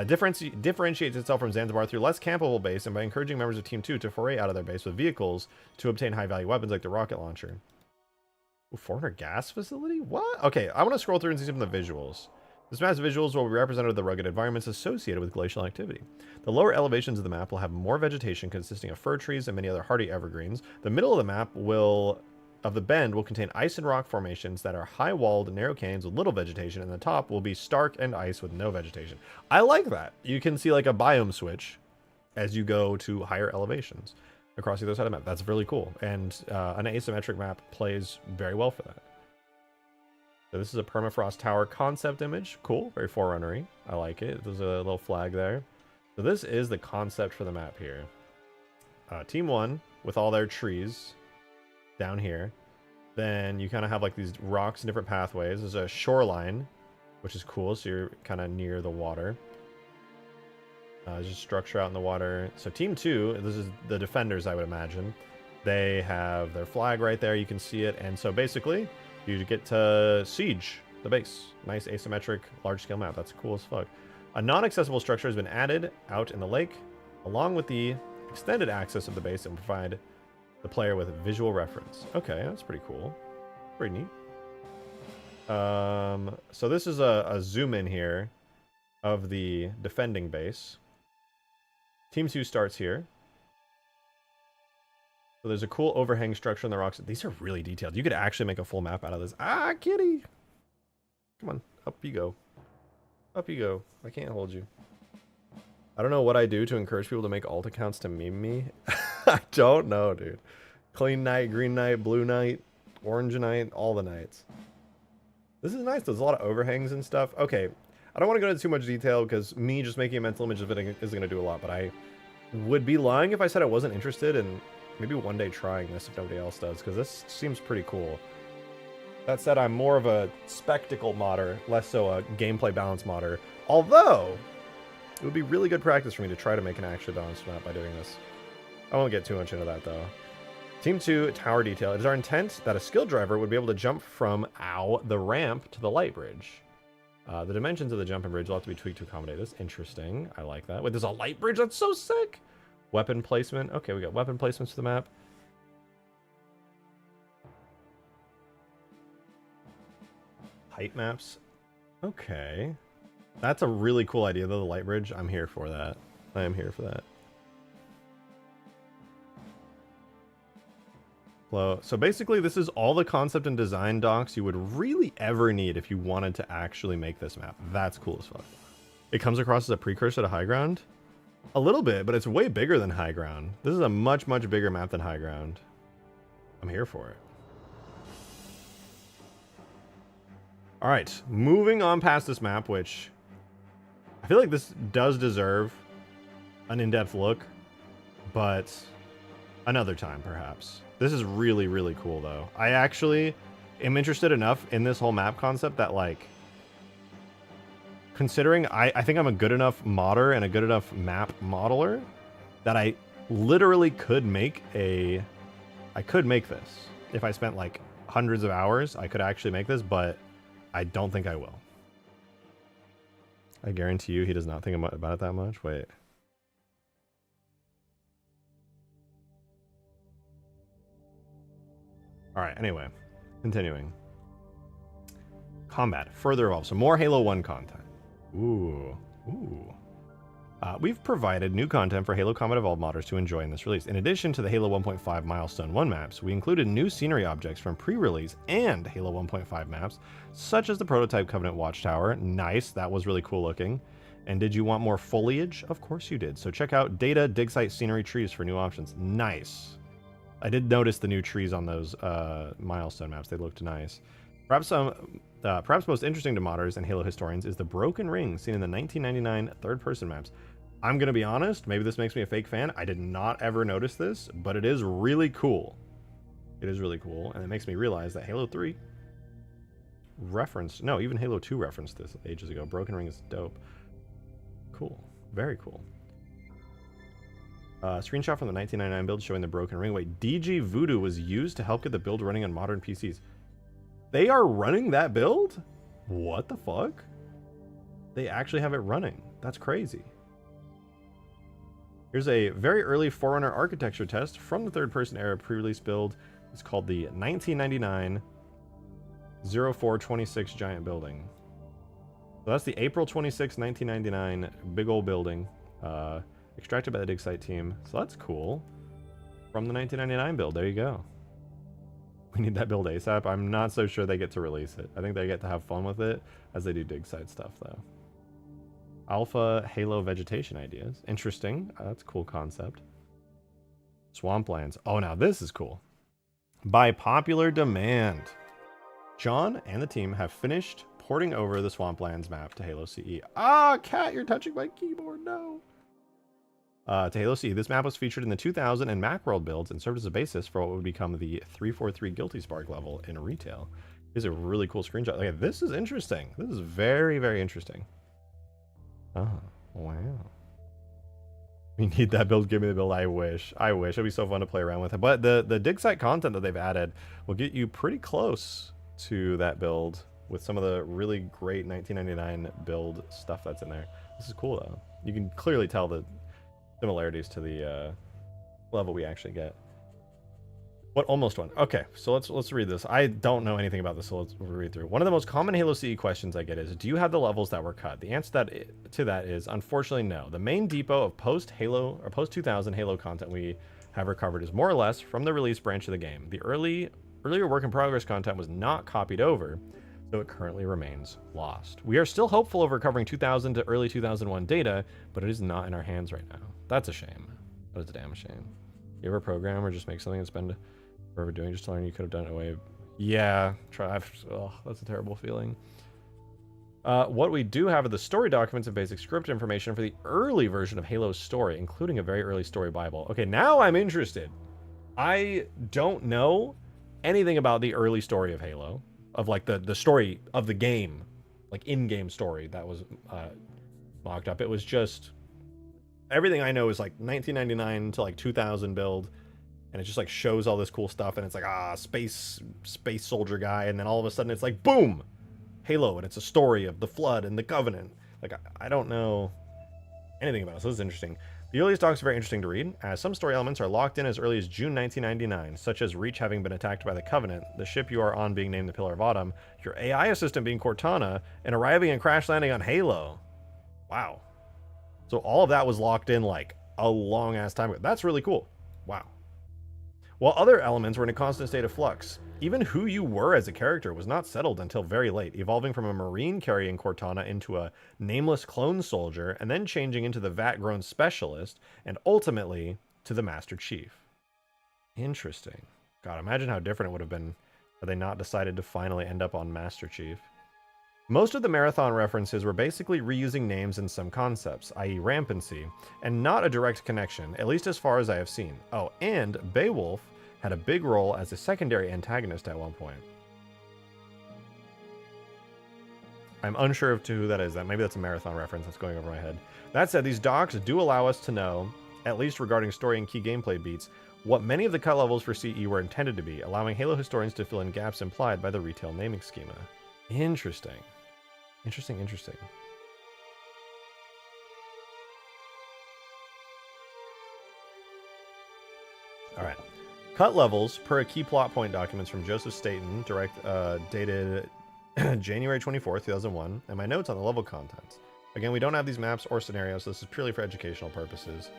Differentiates itself from Zanzibar through less campable base and by encouraging members of Team 2 to foray out of their base with vehicles to obtain high-value weapons like the rocket launcher. Ooh, 400 gas facility? What? Okay, I want to scroll through and see some of the visuals. This map's visuals will be represented the rugged environments associated with glacial activity. The lower elevations of the map will have more vegetation consisting of fir trees and many other hardy evergreens. The middle of the map of the bend will contain ice and rock formations that are high-walled, narrow canyons with little vegetation, and the top will be stark and ice with no vegetation. I like that. You can see like a biome switch as you go to higher elevations across the other side of the map. That's really cool, and an asymmetric map plays very well for that. So this is a Permafrost Tower concept image. Cool, very Forerunner-y. I like it. There's a little flag there. So this is the concept for the map here. Team 1 with all their trees down here. Then you kind of have like these rocks and different pathways. There's a shoreline, which is cool, so you're kind of near the water. There's just structure out in the water. So Team 2, this is the defenders, I would imagine. They have their flag right there. You can see it. And so basically, you get to siege the base. Nice asymmetric, large-scale map. That's cool as fuck. A non-accessible structure has been added out in the lake, along with the extended access of the base, and provide the player with a visual reference. Okay, that's pretty cool. Pretty neat. So this is a zoom in here of the defending base. Team 2 starts here. So there's a cool overhang structure in the rocks. These are really detailed. You could actually make a full map out of this. Ah, kitty! Come on, up you go. Up you go. I can't hold you. I don't know what I do to encourage people to make alt accounts to meme me. I don't know, dude. Clean night, green night, blue night, orange night, all the nights. This is nice. There's a lot of overhangs and stuff. Okay, I don't want to go into too much detail because me just making a mental image of it isn't going to do a lot, but I would be lying if I said I wasn't interested in maybe one day trying this if nobody else does, because this seems pretty cool. That said, I'm more of a spectacle modder, less so a gameplay balance modder. Although, it would be really good practice for me to try to make an actually balanced map by doing this. I won't get too much into that, though. Team 2, tower detail. It is our intent that a skill driver would be able to jump from, the ramp to the light bridge. The dimensions of the jumping bridge will have to be tweaked to accommodate this. Interesting. I like that. Wait, there's a light bridge? That's so sick! Weapon placement. Okay, we got weapon placements for the map. Height maps. Okay. That's a really cool idea, though, the light bridge. I'm here for that. I am here for that. So basically, this is all the concept and design docs you would really ever need if you wanted to actually make this map. That's cool as fuck. It comes across as a precursor to High Ground. A little bit, but it's way bigger than High Ground. This is a much, much bigger map than High Ground. I'm here for it. All right, moving on past this map, which I feel like this does deserve an in-depth look, but another time, perhaps. This is really, really cool, though. I actually am interested enough in this whole map concept that, like, considering I think I'm a good enough modder and a good enough map modeler that I literally could make this. If I spent, like, hundreds of hours, I could actually make this, but I don't think I will. I guarantee you he does not think about it that much. Wait. Alright, anyway. Continuing. Combat. Further evolved. So more Halo 1 content. Ooh. Ooh. We've provided new content for Halo Combat Evolved modders to enjoy in this release. In addition to the Halo 1.5 Milestone 1 maps, we included new scenery objects from pre-release and Halo 1.5 maps, such as the prototype Covenant Watchtower. Nice, that was really cool looking. And did you want more foliage? Of course you did. So check out Data, Digsite, Scenery, Trees for new options. Nice. I did notice the new trees on those Milestone maps. They looked nice. Perhaps most interesting to modders and Halo historians is the broken ring seen in the 1999 third-person maps. I'm going to be honest, maybe this makes me a fake fan. I did not ever notice this, but it is really cool. It is really cool, and it makes me realize that Halo 3 referenced... No, even Halo 2 referenced this ages ago. Broken ring is dope. Cool. Very cool. Screenshot from the 1999 build showing the broken ring. Wait, DG Voodoo was used to help get the build running on modern PCs. They are running that build? What the fuck? They actually have it running. That's crazy. Here's a very early Forerunner architecture test from the third-person era pre-release build. It's called the 1999 0426 Giant Building. So that's the April 26, 1999 big old building. Extracted by the Digsite team. So that's cool. From the 1999 build. There you go. We need that build ASAP. I'm not so sure they get to release it. I think they get to have fun with it as they do Digsite stuff, though. Alpha Halo vegetation ideas. Interesting. That's a cool concept. Swamplands. Oh, now this is cool. By popular demand, John and the team have finished porting over the Swamplands map to Halo CE. Ah, cat, you're touching my keyboard. No. To Halo CE, this map was featured in the 2000 and Macworld builds and served as a basis for what would become the 343 Guilty Spark level in retail. Here's a really cool screenshot. Okay, this is interesting. This is very, very interesting. Oh, wow. We need that build. Give me the build. I wish. I wish. It'd be so fun to play around with it. But the Digsite content that they've added will get you pretty close to that build with some of the really great 1999 build stuff that's in there. This is cool, though. You can clearly tell the similarities to the level we actually get. What almost one? Okay, so let's read this. I don't know anything about this, so let's read through. One of the most common Halo CE questions I get is, do you have the levels that were cut? The answer to that is, unfortunately, no. The main depot of post-Halo or post-2000 Halo content we have recovered is more or less from the release branch of the game. The earlier work in progress content was not copied over, so it currently remains lost. We are still hopeful of recovering 2000 to early 2001 data, but it is not in our hands right now. That's a shame. That is a damn shame. You ever program or just make something and spend forever doing just to learn you could have done it away? Yeah, oh, that's a terrible feeling. What we do have are the story documents and basic script information for the early version of Halo's story, including a very early story Bible. Okay, now I'm interested. I don't know anything about the early story of Halo, of like the story of the game, like in-game story that was mocked up. It was just, everything I know is like 1999 to like 2000 build, and it just like shows all this cool stuff, and it's like, space soldier guy, and then all of a sudden it's like, boom, Halo, and it's a story of the Flood and the Covenant. Like, I don't know anything about it, so this is interesting. The earliest docs are very interesting to read, as some story elements are locked in as early as June 1999, such as Reach having been attacked by the Covenant, the ship you are on being named the Pillar of Autumn, your AI assistant being Cortana, and arriving and crash landing on Halo. Wow. So all of that was locked in like a long ass time ago. That's really cool. Wow. While other elements were in a constant state of flux, even who you were as a character was not settled until very late, evolving from a Marine carrying Cortana into a nameless clone soldier, and then changing into the vat-grown specialist, and ultimately to the Master Chief. Interesting. God, imagine how different it would have been had they not decided to finally end up on Master Chief. Most of the Marathon references were basically reusing names and some concepts, i.e. rampancy, and not a direct connection, at least as far as I have seen. Oh, and Beowulf had a big role as a secondary antagonist at one point. I'm unsure of to who that is. Maybe that's a Marathon reference that's going over my head. That said, these docs do allow us to know, at least regarding story and key gameplay beats, what many of the cut levels for CE were intended to be, allowing Halo historians to fill in gaps implied by the retail naming schema. Interesting. Interesting. All right. Cut levels per key plot point documents from Joseph Staten, dated January 24th, 2001, and my notes on the level contents. Again, we don't have these maps or scenarios, so this is purely for educational purposes.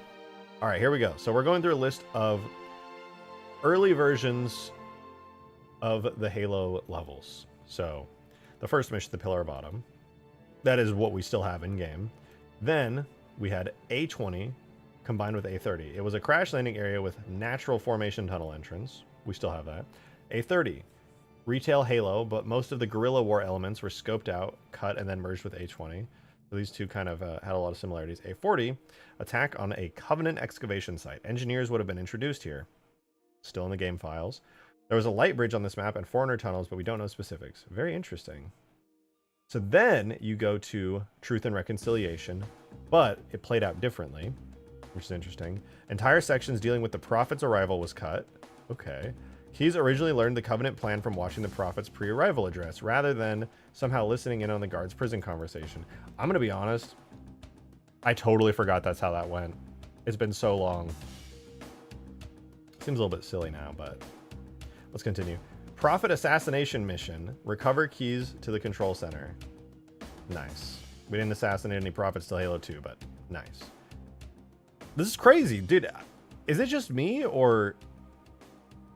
All right, here we go. So we're going through a list of early versions of the Halo levels. So the first mission, the Pillar of Autumn. That is what we still have in game. Then we had A20 combined with A30. It was a crash landing area with natural formation tunnel entrance. We still have that. A30, retail Halo, but most of the guerrilla war elements were scoped out, cut, and then merged with A20. So these two kind of had a lot of similarities. A40, attack on a Covenant excavation site. Engineers would have been introduced here. Still in the game files. There was a light bridge on this map and Foreigner tunnels, but we don't know specifics. Very interesting. So then you go to Truth and Reconciliation, but it played out differently, which is interesting. Entire sections dealing with the Prophet's arrival was cut. Okay. Keyes originally learned the Covenant plan from watching the Prophet's pre-arrival address, rather than somehow listening in on the guard's prison conversation. I'm going to be honest. I totally forgot that's how that went. It's been so long. Seems a little bit silly now, but let's continue. Prophet assassination mission. Recover keys to the control center. Nice. We didn't assassinate any prophets till Halo 2, but nice. This is crazy, dude. Is it just me, or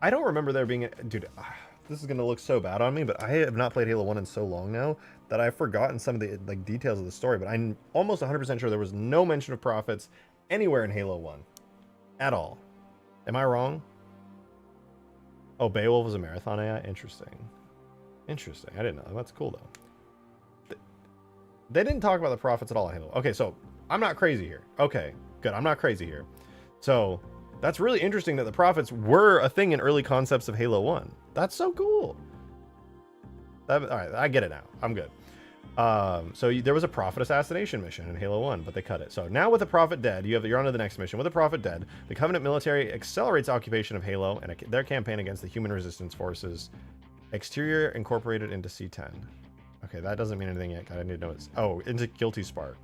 I don't remember there being dude, this is gonna look so bad on me, but I have not played Halo 1 in so long now that I've forgotten some of the like details of the story, but I'm almost 100% sure there was no mention of prophets anywhere in Halo 1 at all. Am I wrong? Oh, Beowulf was a Marathon AI? Interesting. Interesting. I didn't know. That's cool, though. They didn't talk about the prophets at all in Halo. Okay, so I'm not crazy here. Okay, good. I'm not crazy here. So that's really interesting that the prophets were a thing in early concepts of Halo 1. That's so cool. All right, I get it now. I'm good. There was a prophet assassination mission in Halo 1, but they cut it. So now with the prophet dead, you're on to the next mission. With the prophet dead, the Covenant military accelerates occupation of Halo and their campaign against the human resistance forces. Exterior incorporated into C10. Okay, that doesn't mean anything yet. I need to know it's... Oh, into Guilty Spark.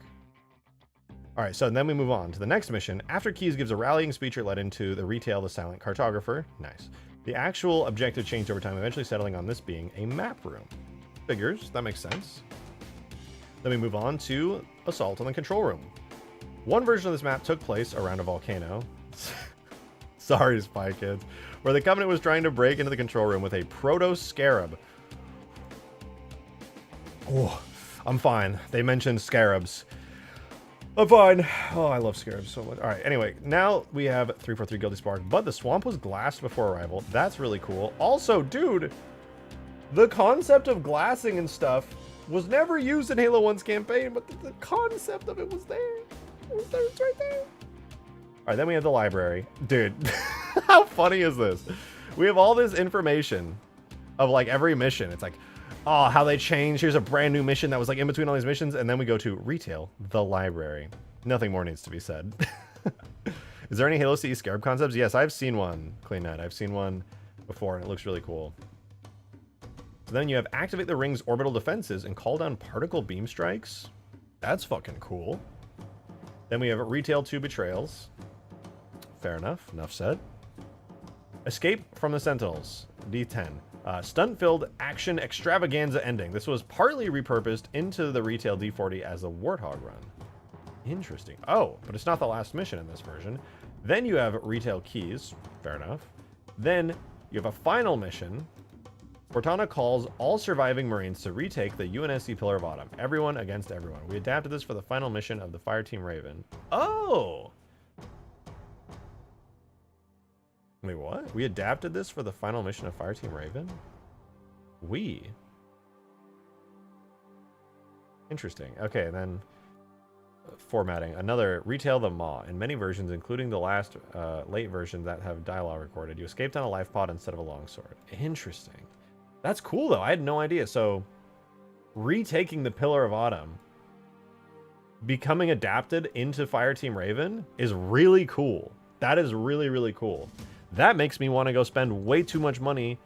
All right, so then we move on to the next mission. After Keyes gives a rallying speech, you're led into the retail, the silent cartographer. Nice. The actual objective changed over time, eventually settling on this being a map room. Figures, that makes sense. Then we move on to Assault on the Control Room. One version of this map took place around a volcano. Sorry, Spy Kids. Where the Covenant was trying to break into the control room with a proto-scarab. Oh, I'm fine. They mentioned scarabs. I'm fine. Oh, I love scarabs so much. All right, anyway, now we have 343 Guilty Spark, but the swamp was glassed before arrival. That's really cool. Also, dude, the concept of glassing and stuff was never used in Halo 1's campaign, but the concept of it was there. It was there, it's right there. All right, then we have the library. Dude, how funny is this? We have all this information of like every mission. It's like, oh, how they changed. Here's a brand new mission that was like in between all these missions. And then we go to retail, the library. Nothing more needs to be said. Is there any Halo CE scarab concepts? Yes, I've seen one, CleanNet. I've seen one before and it looks really cool. So then you have activate the ring's orbital defenses and call down particle beam strikes. That's fucking cool. Then we have retail 2 betrayals. Fair enough. Enough said. Escape from the Sentinels. D10. Stunt-filled action extravaganza ending. This was partly repurposed into the retail D40 as a Warthog run. Interesting. Oh, but it's not the last mission in this version. Then you have retail keys. Fair enough. Then you have a final mission. Cortana calls all surviving Marines to retake the UNSC Pillar of Autumn. Everyone against everyone. We adapted this for the final mission of the Fireteam Raven. Oh! Wait, what? We adapted this for the final mission of Fireteam Raven? Interesting. Okay, then formatting. Another retail the Maw. In many versions, including the last late version that have dialogue recorded, you escaped on a life pod instead of a longsword. Interesting. That's cool, though. I had no idea. So, retaking the Pillar of Autumn, becoming adapted into Fireteam Raven is really cool. That is really, really cool. That makes me want to go spend way too much money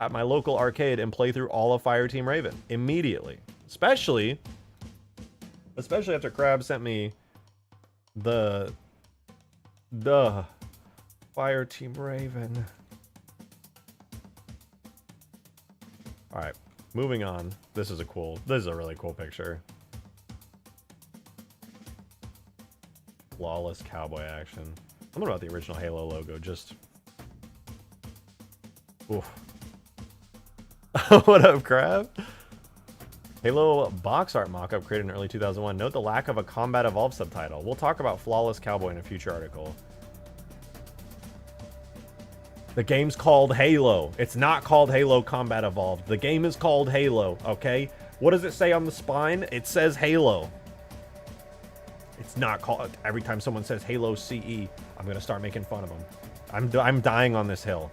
at my local arcade and play through all of Fireteam Raven immediately. Especially after Crab sent me the Fireteam Raven. All right, moving on. This is a really cool picture. Flawless cowboy action. Something about the original Halo logo, just... Oof. What up, Crab? Halo box art mockup created in early 2001. Note the lack of a Combat Evolved subtitle. We'll talk about Flawless Cowboy in a future article. The game's called Halo. It's not called Halo Combat Evolved. The game is called Halo, okay? What does it say on the spine? It says Halo. It's not called... Every time someone says Halo CE, I'm going to start making fun of them. I'm dying on this hill.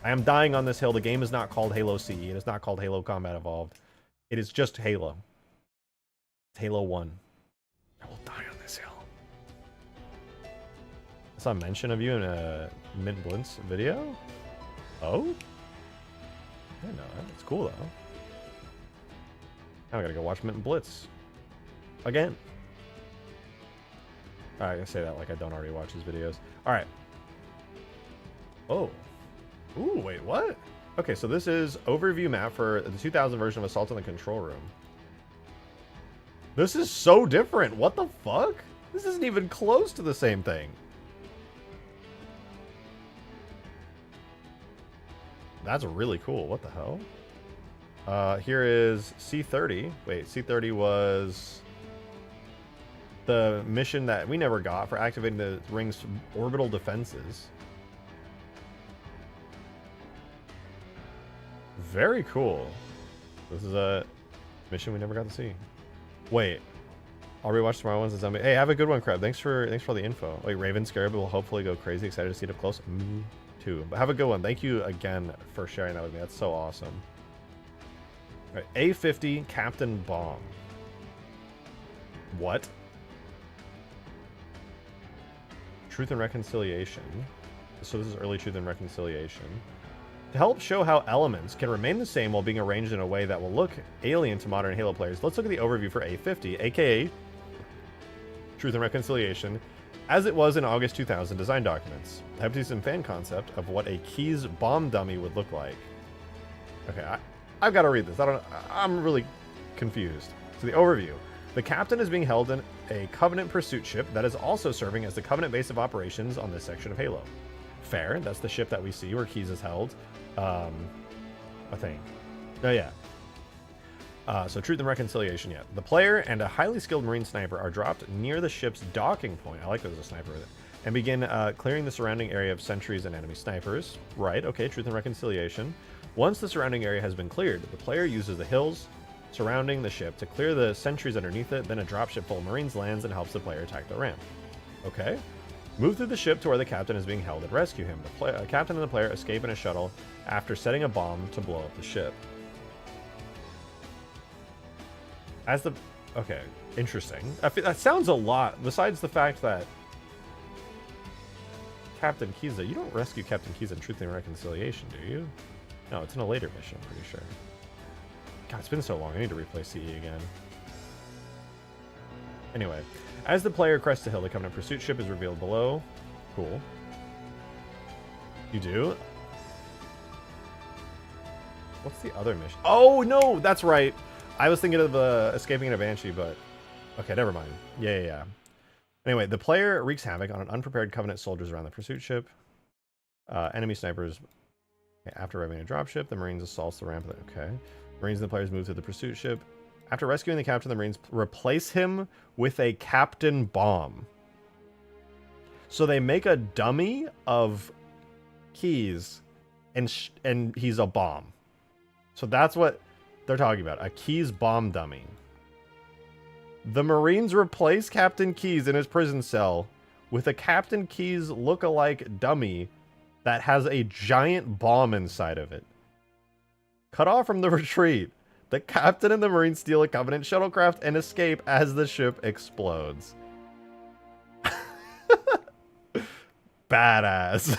I am dying on this hill. The game is not called Halo CE. It is not called Halo Combat Evolved. It is just Halo. It's Halo 1. I will die on this hill. I saw a mention of you in a Mint Blintz video? Oh? I didn't know that. It's cool, though. Now I gotta go watch Mint Blitz. Again. Alright, I say that like I don't already watch his videos. Alright. Oh. Ooh, wait, what? Okay, so this is overview map for the 2000 version of Assault on the Control Room. This is so different. What the fuck? This isn't even close to the same thing. That's really cool. What the hell? Here is C30. Wait, C30 was the mission that we never got for activating the ring's orbital defenses. Very cool. This is a mission we never got to see. Wait, I'll rewatch tomorrow once it's on. Hey, have a good one, Crab. Thanks for all the info. Wait, Raven Scarab will hopefully go crazy. Excited to see it up close. Me too. But have a good one. Thank you again for sharing that with me. That's so awesome. All right, A50 Captain Bomb. What? Truth and Reconciliation. So this is early Truth and Reconciliation. To help show how elements can remain the same while being arranged in a way that will look alien to modern Halo players, let's look at the overview for A50, aka Truth and Reconciliation. as it was in August 2000 design documents. Have you some fan concept of what a Keys bomb dummy would look like? Okay, I've got to read this. I'm really confused. So the overview. The captain is being held in a Covenant pursuit ship that is also serving as the Covenant base of operations on this section of Halo. Fair. That's the ship that we see where Keys is held. I think. Oh, yeah. So Truth and Reconciliation, yeah. The player and a highly skilled Marine sniper are dropped near the ship's docking point. I like there's a sniper with it. And begin clearing the surrounding area of sentries and enemy snipers. Right, okay, Truth and Reconciliation. Once the surrounding area has been cleared, the player uses the hills surrounding the ship to clear the sentries underneath it, then a dropship full of Marines lands and helps the player attack the ramp. Okay. Move through the ship to where the captain is being held and rescue him. The captain and the player escape in a shuttle after setting a bomb to blow up the ship. Okay, interesting. That sounds a lot, besides the fact that Captain Kiza, you don't rescue Captain Kiza in Truth and Reconciliation, do you? No, it's in a later mission, I'm pretty sure. God, it's been so long, I need to replay CE again. Anyway, as the player crests the hill, the Covenant pursuit ship is revealed below. Cool. You do? What's the other mission? Oh, no, that's right. I was thinking of escaping in a Banshee, but... Okay, never mind. Yeah. Anyway, the player wreaks havoc on an unprepared Covenant soldiers around the pursuit ship. Enemy snipers... Okay, after revving a dropship, the Marines assaults the ramp. Okay. Marines and the players move to the pursuit ship. After rescuing the captain, the Marines replace him with a captain bomb. So they make a dummy of Keys, and he's a bomb. So that's what they're talking about. A Keys bomb dummy. The Marines replace Captain Keys in his prison cell with a Captain Keys look-alike dummy that has a giant bomb inside of it. Cut off from the retreat, the captain and the Marines steal a Covenant shuttlecraft and escape as the ship explodes. Badass.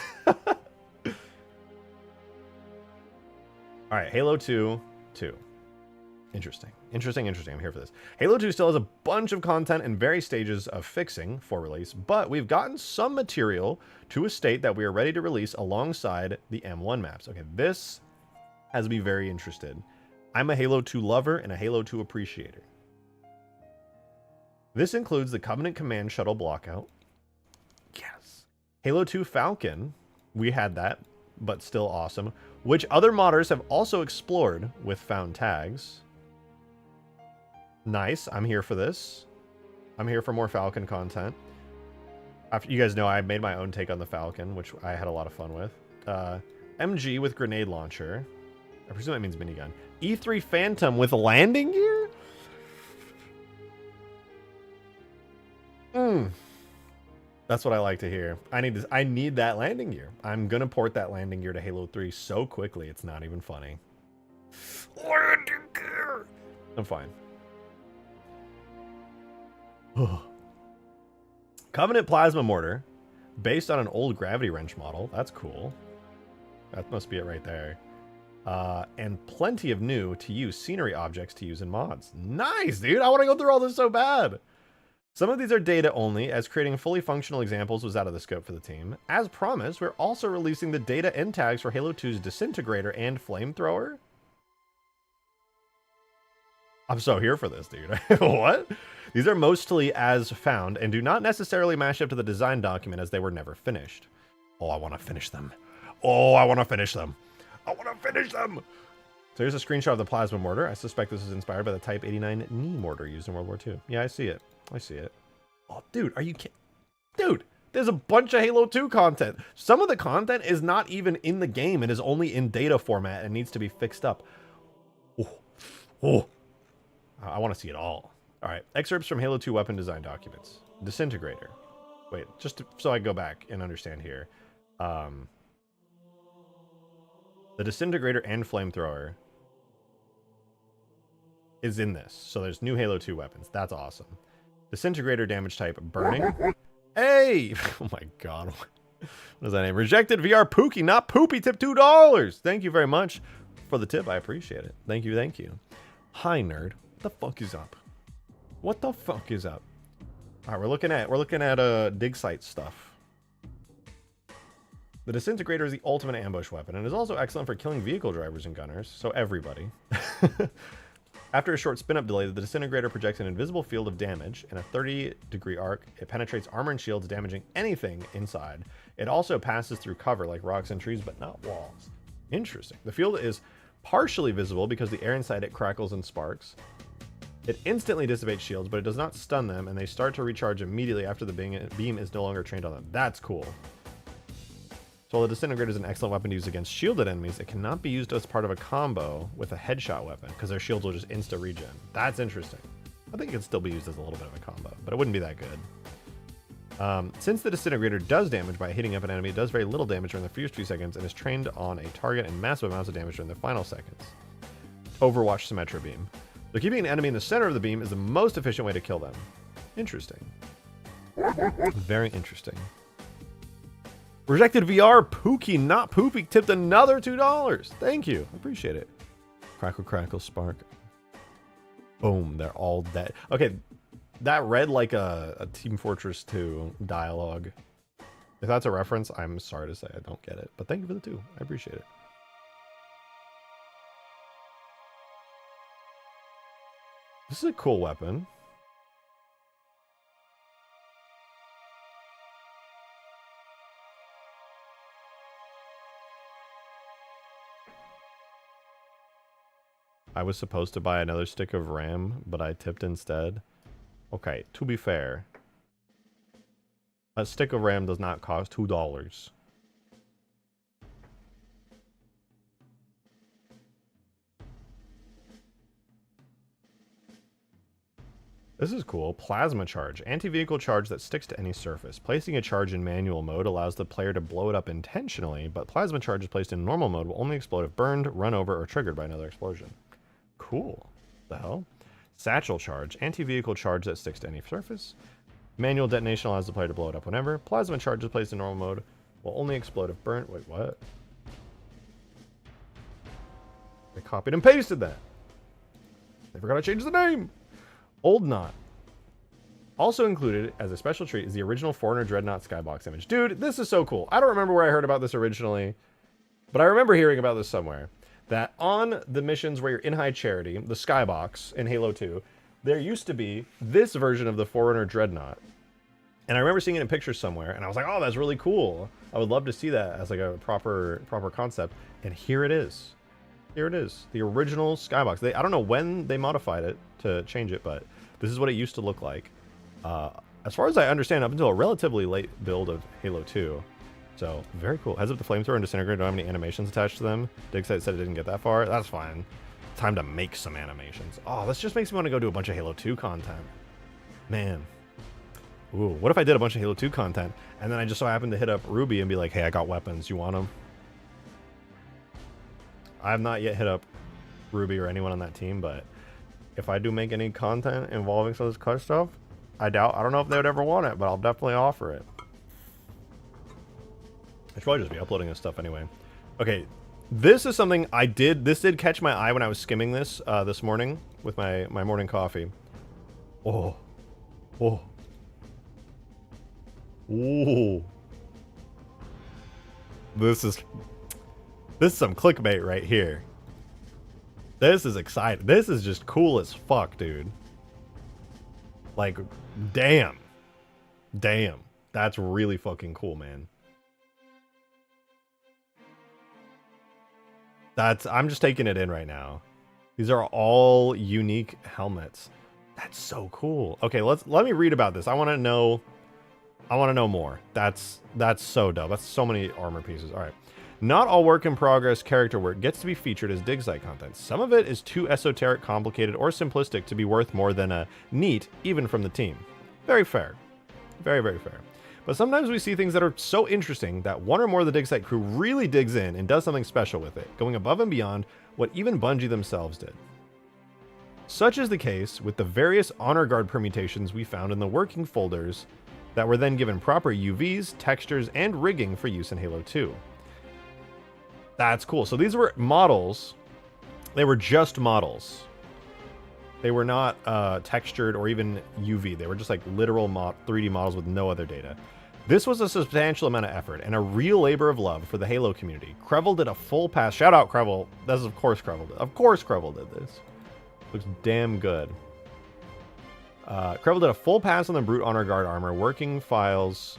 Alright, Halo 2. Interesting. I'm here for this. Halo 2 still has a bunch of content in various stages of fixing for release, but we've gotten some material to a state that we are ready to release alongside the M1 maps. Okay, this has me very interested. I'm a Halo 2 lover and a Halo 2 appreciator. This includes the Covenant Command Shuttle blockout. Yes. Halo 2 Falcon, we had that, but still awesome, which other modders have also explored with found tags. Nice, I'm here for this. I'm here for more Falcon content. After, you guys know I made my own take on the Falcon, which I had a lot of fun with. MG with grenade launcher. I presume that means minigun. E3 Phantom with landing gear? That's what I like to hear. I need that landing gear. I'm gonna port that landing gear to Halo 3 so quickly, it's not even funny. Landing gear! I'm fine. Covenant Plasma Mortar, based on an old Gravity Wrench model. That's cool. That must be it right there. And plenty of new to use scenery objects to use in mods. Nice, dude! I want to go through all this so bad! Some of these are data only, as creating fully functional examples was out of the scope for the team. As promised, we're also releasing the data end tags for Halo 2's Disintegrator and Flamethrower. I'm so here for this, dude. What? These are mostly as found and do not necessarily match up to the design document as they were never finished. Oh, I want to finish them. Oh, I want to finish them. I want to finish them. So here's a screenshot of the plasma mortar. I suspect this is inspired by the Type 89 knee mortar used in World War II. Yeah, I see it. I see it. Oh, dude, are you kidding? Dude, there's a bunch of Halo 2 content. Some of the content is not even in the game and is only in data format and needs to be fixed up. Oh. I want to see it all. All right, excerpts from Halo 2 weapon design documents. Disintegrator. Wait, so I go back and understand here. The Disintegrator and Flamethrower is in this. So there's new Halo 2 weapons. That's awesome. Disintegrator damage type burning. Hey! Oh my god. What is that name? Rejected VR Pookie, not Poopy. Tip $2. Thank you very much for the tip. I appreciate it. Thank you. Hi, nerd. What the fuck is up? What the fuck is up? All right, we're looking at Digsite stuff. The Disintegrator is the ultimate ambush weapon and is also excellent for killing vehicle drivers and gunners, so everybody. After a short spin-up delay, the Disintegrator projects an invisible field of damage in a 30-degree arc. It penetrates armor and shields, damaging anything inside. It also passes through cover like rocks and trees, but not walls. Interesting. The field is partially visible because the air inside it crackles and sparks. It instantly dissipates shields, but it does not stun them, and they start to recharge immediately after the beam is no longer trained on them. That's cool. So while the Disintegrator is an excellent weapon to use against shielded enemies, it cannot be used as part of a combo with a headshot weapon, because their shields will just insta-regen. That's interesting. I think it could still be used as a little bit of a combo, but it wouldn't be that good. Since the Disintegrator does damage by hitting up an enemy, it does very little damage during the first few seconds, and is trained on a target and massive amounts of damage during the final seconds. Overwatch Symmetra Beam. So keeping an enemy in the center of the beam is the most efficient way to kill them. Interesting. Very interesting. Rejected VR, Pookie, not Poopy, tipped another $2. Thank you. I appreciate it. Crackle, crackle, spark. Boom, they're all dead. Okay, that read like a Team Fortress 2 dialogue. If that's a reference, I'm sorry to say I don't get it. But thank you for the 2. I appreciate it. This is a cool weapon. I was supposed to buy another stick of RAM, but I tipped instead. Okay, to be fair, a stick of RAM does not cost $2. This is cool. Plasma charge. Anti-vehicle charge that sticks to any surface. Placing a charge in manual mode allows the player to blow it up intentionally, but plasma charge is placed in normal mode will only explode if burned, run over, or triggered by another explosion. Cool. The hell? Satchel charge. Anti-vehicle charge that sticks to any surface. Manual detonation allows the player to blow it up whenever. Plasma charge is placed in normal mode will only explode if burnt. Wait, what? They copied and pasted that. They forgot to change the name. Old Knot. Also included as a special treat is the original Foreigner Dreadnought skybox image. Dude, this is so cool. I don't remember where I heard about this originally, but I remember hearing about this somewhere. That on the missions where you're in High Charity, the skybox in Halo 2, there used to be this version of the Foreigner Dreadnought. And I remember seeing it in pictures somewhere, and I was like, oh, that's really cool. I would love to see that as like a proper concept. And here it is. Here it is. The original skybox. I don't know when they modified it to change it, but this is what it used to look like. As far as I understand, up until a relatively late build of Halo 2. So, very cool. Heads up, the flamethrower and disintegrator don't have any animations attached to them. Digsite said it didn't get that far. That's fine. Time to make some animations. Oh, this just makes me want to go do a bunch of Halo 2 content. Man. Ooh, what if I did a bunch of Halo 2 content, and then I just so happened to hit up Ruby and be like, hey, I got weapons. You want them? I have not yet hit up Ruby or anyone on that team, but if I do make any content involving some of this cut stuff, I don't know if they would ever want it, but I'll definitely offer it. I should probably just be uploading this stuff anyway. Okay, this is something this did catch my eye when I was skimming this this morning with my morning coffee. Oh. Oh. Ooh. This is some clickbait right here. This is exciting. This is just cool as fuck, dude. Like, damn. Damn. That's really fucking cool, man. I'm just taking it in right now. These are all unique helmets. That's so cool. Okay, let me read about this. I want to know more. That's so dope. That's so many armor pieces. All right. Not all work in progress character work gets to be featured as Digsite content. Some of it is too esoteric, complicated, or simplistic to be worth more than a neat, even from the team. Very fair. Very, very fair. But sometimes we see things that are so interesting that one or more of the Digsite crew really digs in and does something special with it, going above and beyond what even Bungie themselves did. Such is the case with the various honor guard permutations we found in the working folders that were then given proper UVs, textures, and rigging for use in Halo 2. That's cool. So these were models. They were just models. They were not textured or even UV. They were just like literal 3D models with no other data. This was a substantial amount of effort and a real labor of love for the Halo community. Krevel did a full pass. Shout out Krevel. That's of course Krevel did. Of course Krevel did this. Looks damn good. Krevel did a full pass on the Brute Honor Guard armor, working files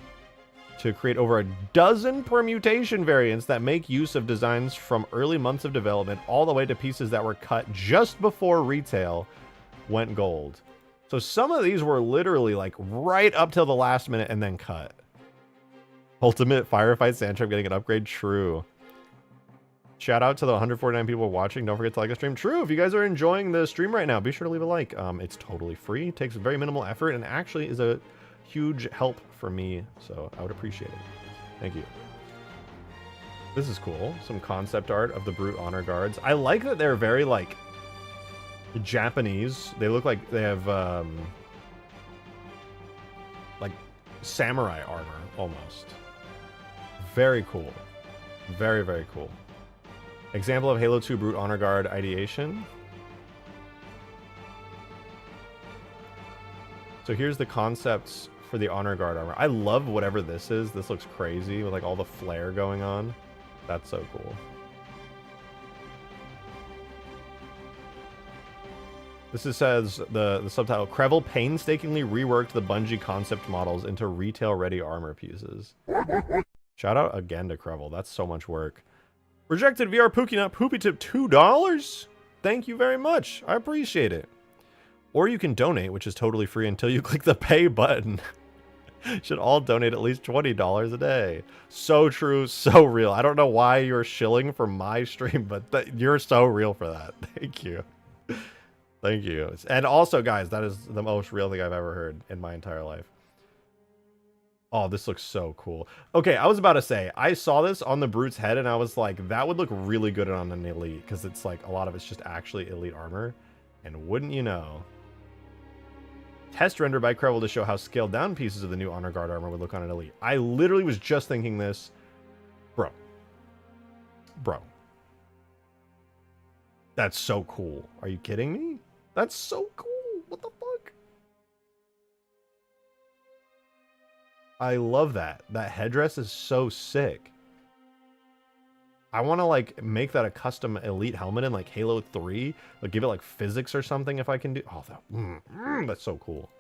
to create over a dozen permutation variants that make use of designs from early months of development all the way to pieces that were cut just before retail went gold. So some of these were literally like right up till the last minute and then cut. Ultimate Firefight Sandtrap getting an upgrade. True. Shout out to the 149 people watching. Don't forget to like the stream. True. If you guys are enjoying the stream right now, be sure to leave a like. It's totally free. It takes very minimal effort and actually is a huge help for me. So I would appreciate it. Thank you. This is cool. Some concept art of the Brute Honor Guards. I like that they're very like Japanese. They look like they have like samurai armor almost. Very cool. Very, very cool. Example of Halo 2 Brute Honor Guard ideation. So here's the concepts for the Honor Guard armor. I love whatever this is. This looks crazy with like all the flare going on. That's so cool. Says the subtitle, Krevel painstakingly reworked the Bungie concept models into retail-ready armor pieces. Shout out again to Krevel. That's so much work. Rejected VR Pookie Nut Poopy Tip $2. Thank you very much. I appreciate it. Or you can donate, which is totally free until you click the pay button. Should all donate at least $20 a day. So true, so real. I don't know why you're shilling for my stream, but you're so real for that. Thank you. Thank you. And also, guys, that is the most real thing I've ever heard in my entire life. Oh, this looks so cool. Okay, I was about to say, I saw this on the Brute's head, and I was like, that would look really good on an Elite, because it's like, a lot of it's just actually Elite armor. And wouldn't you know, test render by Krevel to show how scaled down pieces of the new Honor Guard armor would look on an Elite. I literally was just thinking this. Bro. That's so cool. Are you kidding me? That's so cool. What the fuck? I love that. That headdress is so sick. I want to like make that a custom Elite helmet in like Halo 3. Like give it like physics or something if I can do. Oh, that's so cool.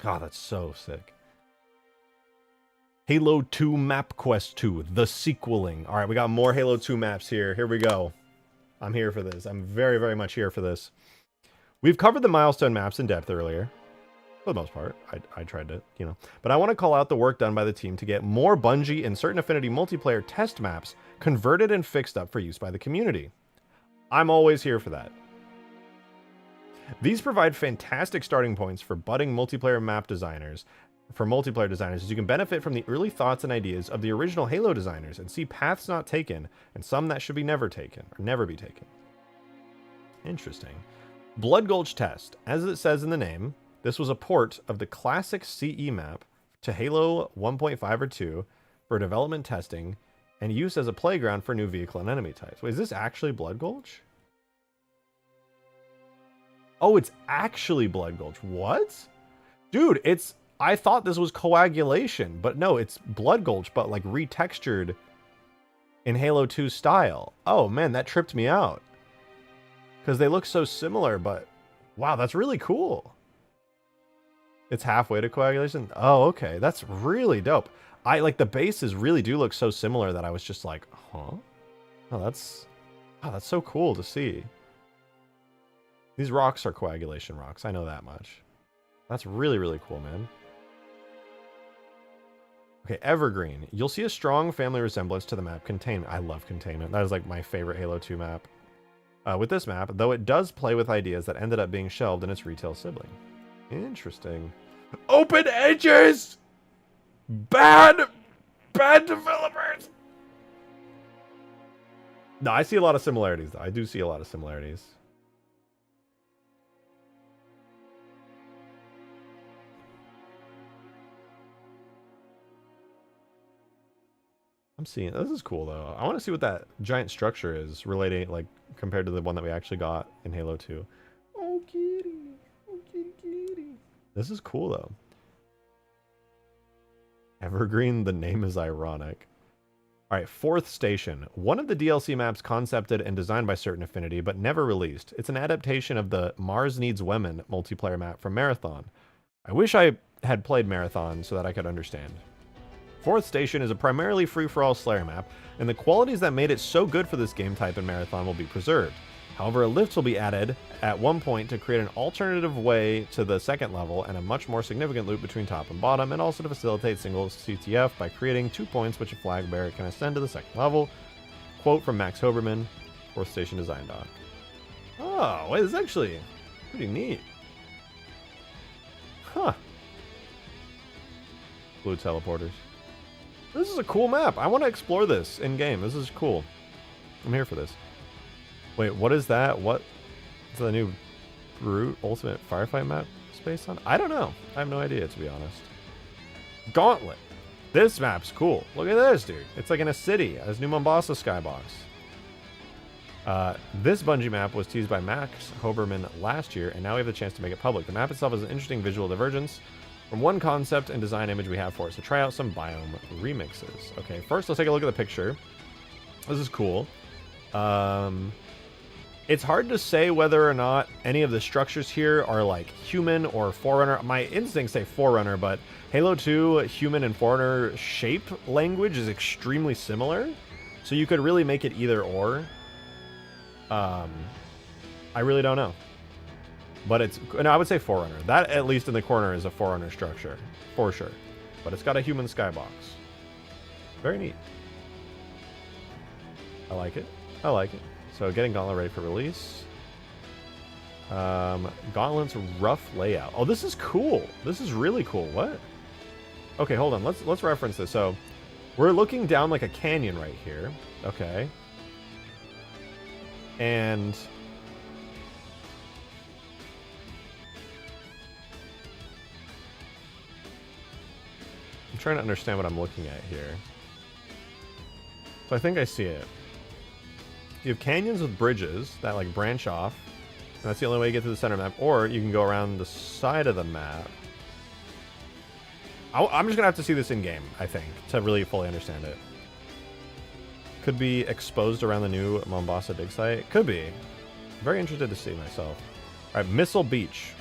God, that's so sick. Halo 2 Map Quest 2, the sequeling. All right, we got more Halo 2 maps here. Here we go. I'm here for this. I'm very, very much here for this. We've covered the Milestone maps in depth earlier. For the most part. I tried to, you know. But I want to call out the work done by the team to get more Bungie and certain Affinity multiplayer test maps converted and fixed up for use by the community. I'm always here for that. These provide fantastic starting points for budding multiplayer map designers. For multiplayer designers, as you can benefit from the early thoughts and ideas of the original Halo designers and see paths not taken and some that should be never taken or never be taken. Interesting. Blood Gulch Test. As it says in the name, this was a port of the classic CE map to Halo 1.5 or 2 for development testing and use as a playground for new vehicle and enemy types. Wait, is this actually Blood Gulch? Oh, it's actually Blood Gulch. What? Dude, I thought this was coagulation, but no, it's Blood Gulch, but like retextured in Halo 2 style. Oh man, that tripped me out. Because they look so similar, but wow, that's really cool. It's halfway to coagulation. Oh, okay. That's really dope. Like the bases really do look so similar that I was just like, huh? Oh, that's so cool to see. These rocks are coagulation rocks. I know that much. That's really, really cool, man. Okay, Evergreen. You'll see a strong family resemblance to the map Containment. I love Containment. That is like my favorite Halo 2 map. With this map, though it does play with ideas that ended up being shelved in its retail sibling. Interesting. Open edges! Bad developers! No, I see a lot of similarities, though. I do see a lot of similarities. I'm seeing, this is cool though. I want to see what that giant structure is relating, like, compared to the one that we actually got in Halo 2. Oh, kitty. Oh, kitty, kitty. This is cool though. Evergreen, the name is ironic. All right, fourth station. One of the DLC maps concepted and designed by Certain Affinity, but never released. It's an adaptation of the Mars Needs Women multiplayer map from Marathon. I wish I had played Marathon so that I could understand. Fourth station is a primarily free-for-all Slayer map, and the qualities that made it so good for this game type in Marathon will be preserved. However, a lift will be added at one point to create an alternative way to the second level and a much more significant loop between top and bottom, and also to facilitate single CTF by creating 2 points which a flag bearer can ascend to the second level. Quote from Max Hoberman, fourth station design doc. Oh, wait, this is actually pretty neat. Huh. Blue teleporters. This is a cool map. I want to explore this in-game. This is cool. I'm here for this. Wait, what is that? What is the new Brute Ultimate Firefight map based on? I don't know. I have no idea, to be honest. Gauntlet. This map's cool. Look at this, dude. It's like in a city. This new Mombasa skybox. This Bungie map was teased by Max Hoberman last year, and now we have the chance to make it public. The map itself is an interesting visual divergence from one concept and design image we have for it. So try out some biome remixes. Okay, first let's take a look at the picture. This is cool. It's hard to say whether or not any of the structures here are like human or Forerunner. My instincts say Forerunner, but Halo 2 human and Forerunner shape language is extremely similar. So you could really make it either or. I really don't know. But it's, and I would say Forerunner. That, at least in the corner, is a Forerunner structure, for sure. But it's got a human skybox. Very neat. I like it. I like it. So getting Gauntlet ready for release. Gauntlet's rough layout. Oh, this is cool. This is really cool. What? Okay, hold on. Let's reference this. So we're looking down like a canyon right here. Okay. And I'm trying to understand what I'm looking at here. So I think I see it. You have canyons with bridges that like branch off. And that's the only way you get to the center map. Or you can go around the side of the map. I'm just going to have to see this in game, I think, to really fully understand it. Could be exposed around the new Mombasa Digsite. Could be. Very interested to see myself. All right, Missile Beach.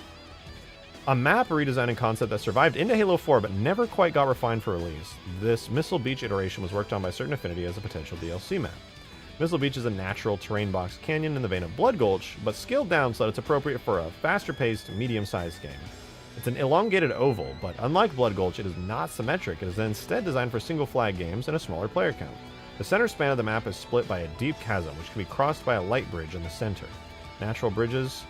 A map redesign and concept that survived into Halo 4 but never quite got refined for release. This Missile Beach iteration was worked on by Certain Affinity as a potential DLC map. Missile Beach is a natural terrain box canyon in the vein of Blood Gulch, but scaled down so that it's appropriate for a faster-paced, medium-sized game. It's an elongated oval, but unlike Blood Gulch, it is not symmetric. It is instead designed for single-flag games and a smaller player count. The center span of the map is split by a deep chasm, which can be crossed by a light bridge in the center. Natural bridges,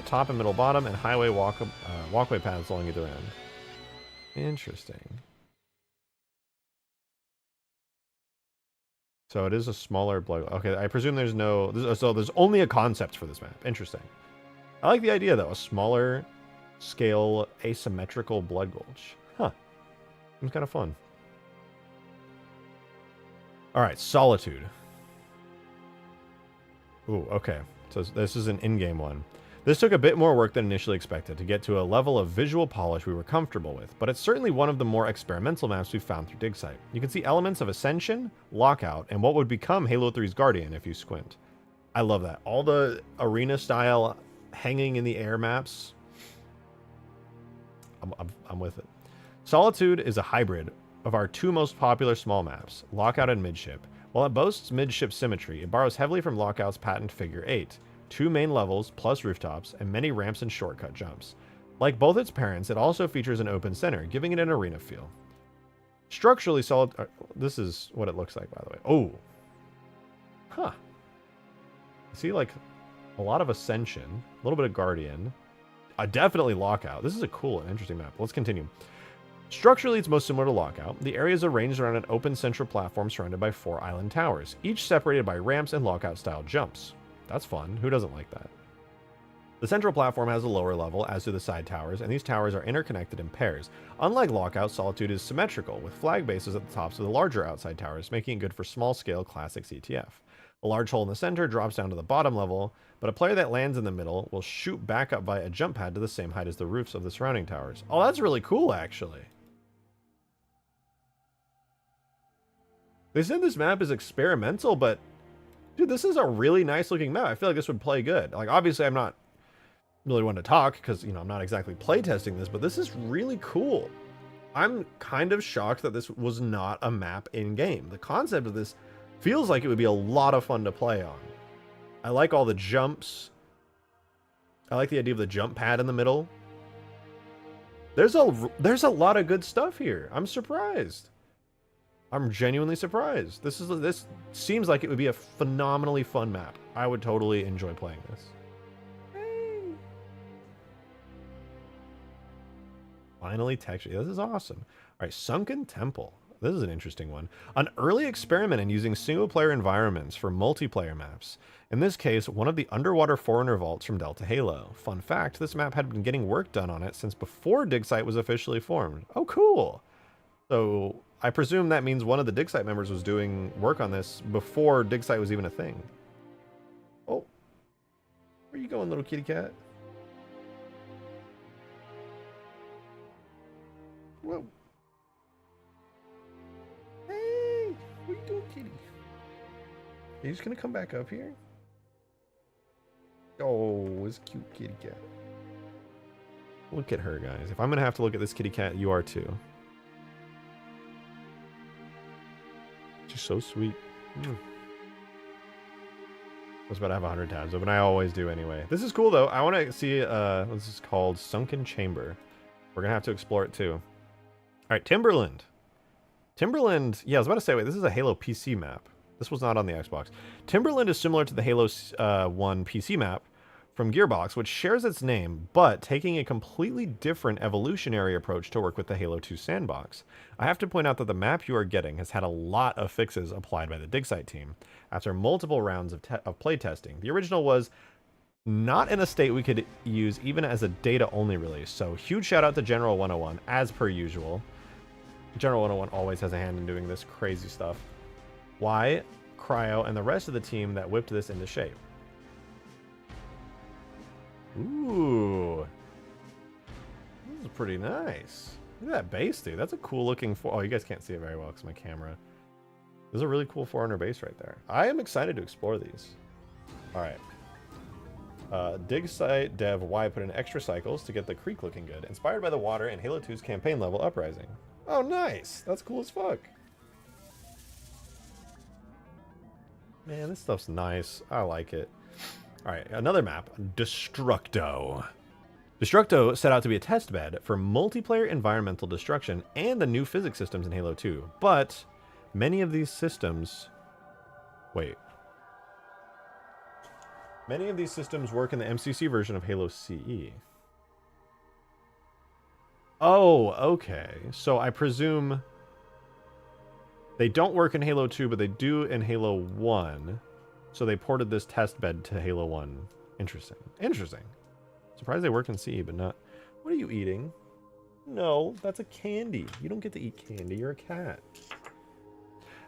top and middle bottom, and highway walkway paths along either end. Interesting. So it is a smaller blood. Okay, I presume there's no... So there's only a concept for this map. Interesting. I like the idea, though. A smaller scale asymmetrical Blood Gulch. Huh. Seems kind of fun. Alright, Solitude. Ooh, okay. So this is an in-game one. This took a bit more work than initially expected to get to a level of visual polish we were comfortable with, but it's certainly one of the more experimental maps we've found through Digsite. You can see elements of Ascension, Lockout, and what would become Halo 3's Guardian if you squint. I love that. All the arena-style hanging in the air maps. I'm with it. Solitude is a hybrid of our two most popular small maps, Lockout and Midship. While it boasts midship symmetry, it borrows heavily from Lockout's patent Figure 8. 2 main levels, plus rooftops, and many ramps and shortcut jumps. Like both its parents, it also features an open center, giving it an arena feel. Structurally solid... this is what it looks like, by the way. Oh! Huh. See, like, a lot of Ascension, a little bit of Guardian. Definitely Lockout. This is a cool and interesting map. Let's continue. Structurally, it's most similar to Lockout. The area is arranged around an open central platform surrounded by 4 island towers, each separated by ramps and Lockout-style jumps. That's fun. Who doesn't like that? The central platform has a lower level, as do the side towers, and these towers are interconnected in pairs. Unlike Lockout, Solitude is symmetrical, with flag bases at the tops of the larger outside towers, making it good for small-scale classic CTF. A large hole in the center drops down to the bottom level, but a player that lands in the middle will shoot back up by a jump pad to the same height as the roofs of the surrounding towers. Oh, that's really cool, actually. They said this map is experimental, but dude, this is a really nice looking map. I feel like this would play good. Like, obviously I'm not really want to talk because, you know, I'm not exactly playtesting this, but this is really cool. I'm kind of shocked that this was not a map in game. The concept of this feels like it would be a lot of fun to play on. I like all the jumps. I like the idea of the jump pad in the middle. There's a lot of good stuff here. I'm surprised. I'm genuinely surprised. This seems like it would be a phenomenally fun map. I would totally enjoy playing this. Finally, texture. This is awesome. All right, Sunken Temple. This is an interesting one. An early experiment in using single-player environments for multiplayer maps. In this case, one of the underwater Forerunner vaults from Delta Halo. Fun fact, this map had been getting work done on it since before Digsite was officially formed. Oh, cool. So I presume that means one of the Digsite members was doing work on this before Digsite was even a thing. Oh, where you going, little kitty cat? Whoa. Hey, what are you doing, kitty? Are you just gonna come back up here? Oh, it's cute kitty cat. Look at her, guys. If I'm gonna have to look at this kitty cat, you are too. She's so sweet. I was about to have 100 tabs open. I always do anyway. This is cool though. I want to see this is called Sunken Chamber. We're gonna have to explore it too. All right, Timberland. Timberland, yeah, I was about to say, wait, this is a Halo PC map. This was not on the Xbox. Timberland is similar to the Halo 1 PC map from Gearbox, which shares its name, but taking a completely different evolutionary approach to work with the Halo 2 sandbox. I have to point out that the map you are getting has had a lot of fixes applied by the Digsite team after multiple rounds of playtesting. The original was not in a state we could use even as a data-only release, so huge shout out to General 101, as per usual. General 101 always has a hand in doing this crazy stuff. Why? Cryo and the rest of the team that whipped this into shape. Ooh. This is pretty nice. Look at that base, dude. That's a cool looking... Oh, you guys can't see it very well because my camera... There's a really cool Forerunner base right there. I am excited to explore these. All right. Digsite dev Y put in extra cycles to get the creek looking good, inspired by the water in Halo 2's campaign level Uprising. Oh, nice. That's cool as fuck. Man, this stuff's nice. I like it. All right, another map, Destructo. Destructo set out to be a test bed for multiplayer environmental destruction and the new physics systems in Halo 2. But many of these systems... Wait. Many of these systems work in the MCC version of Halo CE. Oh, okay. So I presume they don't work in Halo 2, but they do in Halo 1. So they ported this test bed to Halo 1. Interesting. Interesting. Surprised they worked in CE, but not... What are you eating? No, that's a candy. You don't get to eat candy. You're a cat.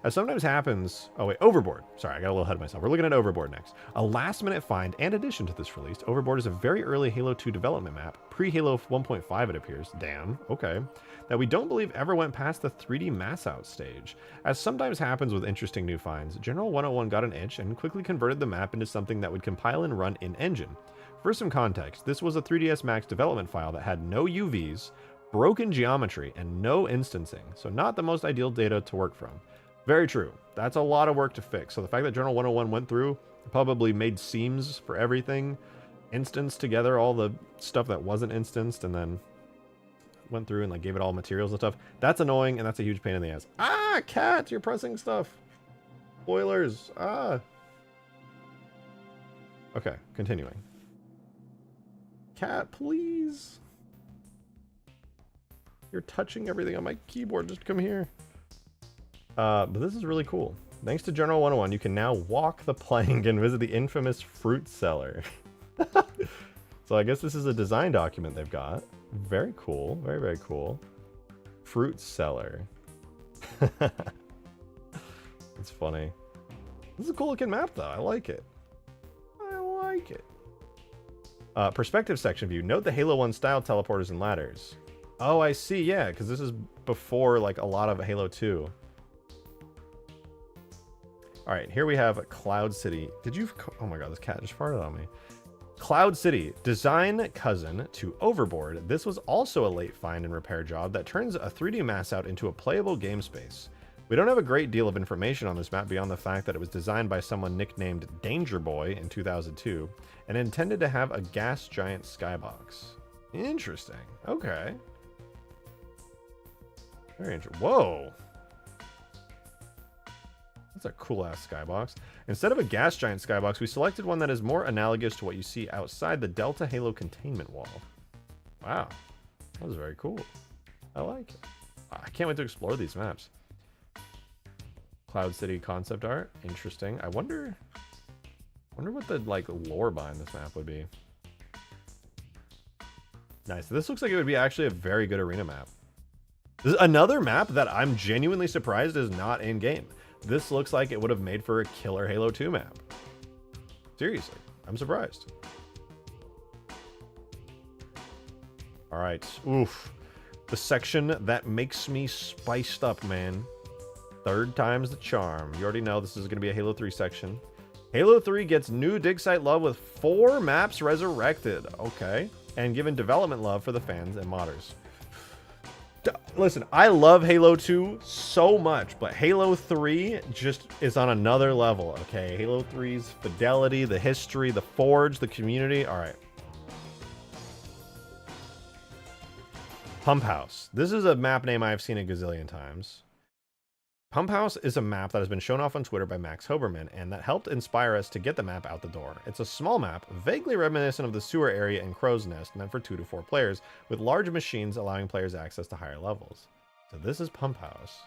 As sometimes happens... Oh, wait. Overboard. Sorry, I got a little ahead of myself. We're looking at Overboard next. A last-minute find and addition to this release, Overboard is a very early Halo 2 development map. Pre-Halo 1.5, it appears. Damn. Okay. That we don't believe ever went past the 3D mass-out stage. As sometimes happens with interesting new finds, General 101 got an itch and quickly converted the map into something that would compile and run in-engine. For some context, this was a 3ds Max development file that had no UVs, broken geometry, and no instancing, so not the most ideal data to work from. Very true. That's a lot of work to fix. So the fact that Journal 101 went through, probably made seams for everything, instanced together all the stuff that wasn't instanced, and then went through and like gave it all materials and stuff. That's annoying, and that's a huge pain in the ass. Ah, cat, you're pressing stuff. Spoilers. Ah. Okay, continuing. Cat, please. You're touching everything on my keyboard. Just come here. But this is really cool. Thanks to General 101, you can now walk the plank and visit the infamous fruit cellar. So I guess this is a design document they've got. Very cool. Very, very cool. Fruit cellar. It's funny. This is a cool looking map though. I like it. I like it. Perspective section view. Note the Halo 1 style teleporters and ladders. Oh, I see. Yeah, because this is before like a lot of Halo 2. All right, here we have Cloud City. Did you... Oh my god, this cat just farted on me. Cloud City, design cousin to Overboard. This was also a late find and repair job that turns a 3D mass out into a playable game space. We don't have a great deal of information on this map beyond the fact that it was designed by someone nicknamed Danger Boy in 2002 and intended to have a gas giant skybox. Interesting. Okay. Very interesting. Whoa. That's a cool ass skybox. Instead of a gas giant skybox, we selected one that is more analogous to what you see outside the Delta Halo containment wall. Wow. That was very cool. I like it. I can't wait to explore these maps. Cloud City concept art. Interesting. I wonder what the like lore behind this map would be. Nice. This looks like it would be actually a very good arena map. This is another map that I'm genuinely surprised is not in game. This looks like it would have made for a killer Halo 2 map. Seriously, I'm surprised. All right, oof. The section that makes me spiced up, man. Third time's the charm. You already know this is gonna be a Halo 3 section. Halo 3 gets new Digsite love with 4 maps resurrected. Okay, and given development love for the fans and modders. Listen, I love Halo 2 so much, but Halo 3 just is on another level, okay? Halo 3's fidelity, the history, the forge, the community. All right. Pump House. This is a map name I've seen a gazillion times. Pump House is a map that has been shown off on Twitter by Max Hoberman, and that helped inspire us to get the map out the door. It's a small map, vaguely reminiscent of the sewer area in Crow's Nest, meant for 2 to 4 players, with large machines allowing players access to higher levels. So this is Pump House.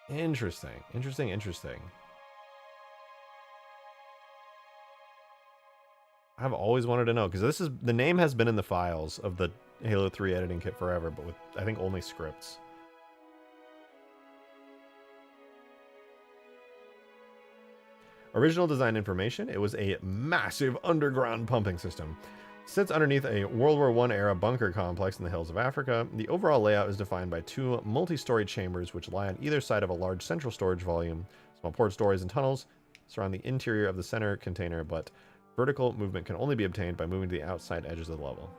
Interesting, interesting, interesting. I've always wanted to know, because this is the name has been in the files of the Halo 3 editing kit forever, but with, I think, only scripts. Original design information, it was a massive underground pumping system. Sits underneath a World War I era bunker complex in the hills of Africa. The overall layout is defined by 2 multi-story chambers which lie on either side of a large central storage volume. Small port stories and tunnels surround the interior of the center container, but vertical movement can only be obtained by moving to the outside edges of the level.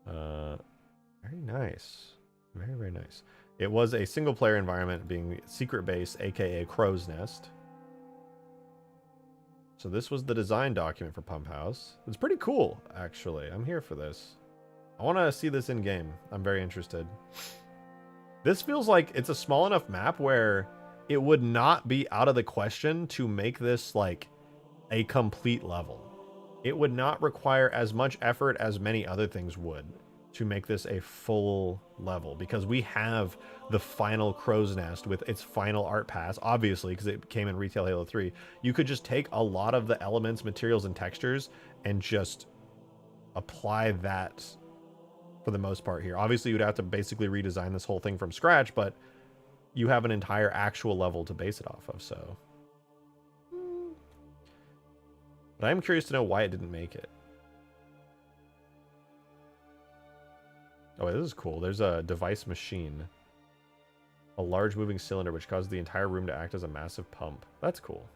Very nice. Very, very nice. It was a single-player environment, being Secret Base, aka Crow's Nest. So this was the design document for Pump House. It's pretty cool, actually. I'm here for this. I want to see this in-game. I'm very interested. This feels like it's a small enough map where it would not be out of the question to make this, like, a complete level. It would not require as much effort as many other things would to make this a full level, because we have the final Crow's Nest with its final art pass, obviously, because it came in Retail Halo 3. You could just take a lot of the elements, materials, and textures and just apply that for the most part here. Obviously, you'd have to basically redesign this whole thing from scratch, but you have an entire actual level to base it off of, so. But I'm curious to know why it didn't make it. Oh, this is cool. There's a device machine. A large moving cylinder which causes the entire room to act as a massive pump. That's cool.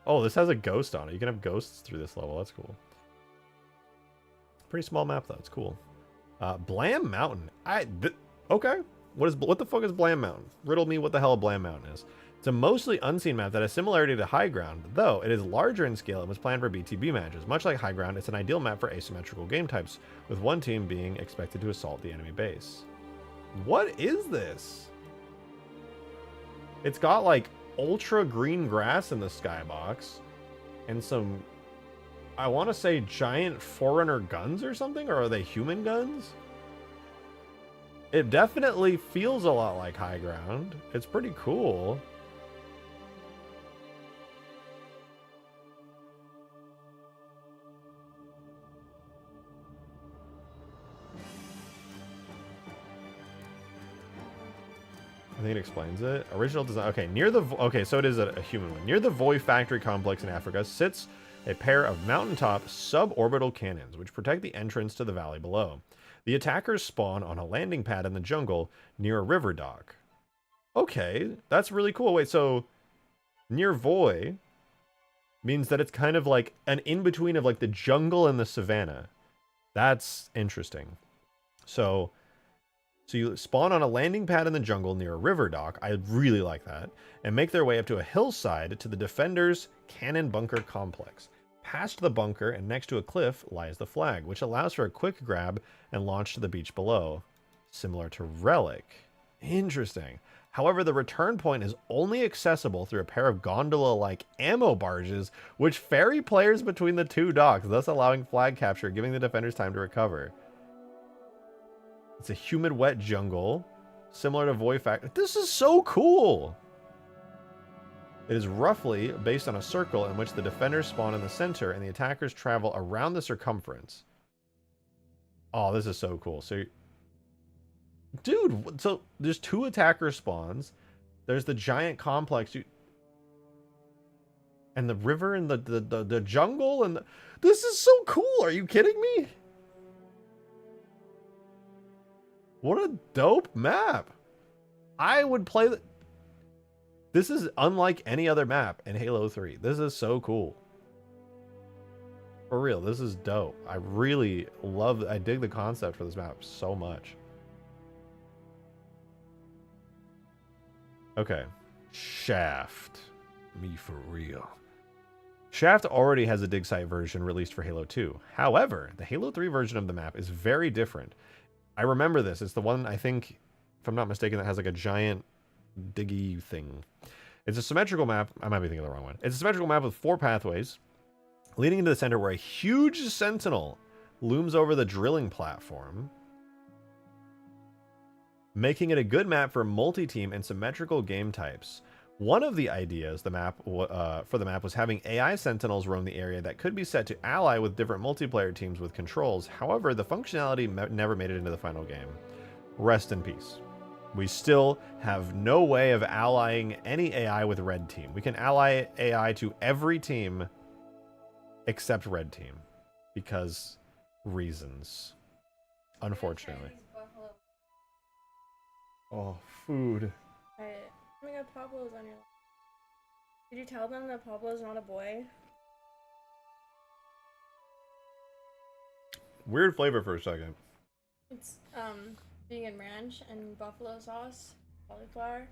Oh, this has a ghost on it. You can have ghosts through this level. That's cool. Pretty small map, though. It's cool. Blam Mountain. Okay. What the fuck is Blam Mountain? Riddle me what the hell Blam Mountain is. It's a mostly unseen map that has similarity to High Ground, though it is larger in scale and was planned for BTB matches. Much like High Ground, it's an ideal map for asymmetrical game types, with one team being expected to assault the enemy base. What is this? It's got like ultra green grass in the skybox and some, I want to say, giant Forerunner guns or something, or are they human guns? It definitely feels a lot like High Ground. It's pretty cool. think it explains it. Original design. Okay, okay, so it is a human one. Near the Voi factory complex in Africa sits a pair of mountaintop suborbital cannons, which protect the entrance to the valley below. The attackers spawn on a landing pad in the jungle near a river dock. Okay, that's really cool. Wait, so near Voi means that it's kind of like an in-between of like the jungle and the savannah. That's interesting. So you spawn on a landing pad in the jungle near a river dock. I really like that. And make their way up to a hillside to the defenders' cannon bunker complex. Past the bunker and next to a cliff lies the flag, which allows for a quick grab and launch to the beach below. Similar to Relic. Interesting. However, the return point is only accessible through a pair of gondola-like ammo barges, which ferry players between the two docks, thus allowing flag capture, giving the defenders time to recover. It's a humid, wet jungle, similar to Void Factory. This is so cool! It is roughly based on a circle in which the defenders spawn in the center and the attackers travel around the circumference. Oh, this is so cool. So, dude, so there's 2 attacker spawns. There's the giant complex. And the river and the jungle. And this is so cool. Are you kidding me? What a dope map. I would play that. This is unlike any other map in Halo 3. This is so cool. For real, this is dope. I really love, I dig the concept for this map so much. Okay. Shaft. Me for real. Shaft already has a Digsite version released for Halo 2. However, the Halo 3 version of the map is very different. I remember this. It's the one, I think, if I'm not mistaken, that has like a giant diggy thing. It's a symmetrical map. I might be thinking of the wrong one. It's a symmetrical map with 4 pathways leading into the center where a huge sentinel looms over the drilling platform, making it a good map for multi-team and symmetrical game types. One of the ideas for the map was having AI sentinels roam the area that could be set to ally with different multiplayer teams with controls. However, the functionality never made it into the final game. Rest in peace. We still have no way of allying any AI with red team. We can ally AI to every team except red team because reasons, unfortunately. Oh, food. Alright. Oh my god, Pablo's on your lap. Did you tell them that Pablo's not a boy? Weird flavor for a second. It's vegan ranch and buffalo sauce, cauliflower.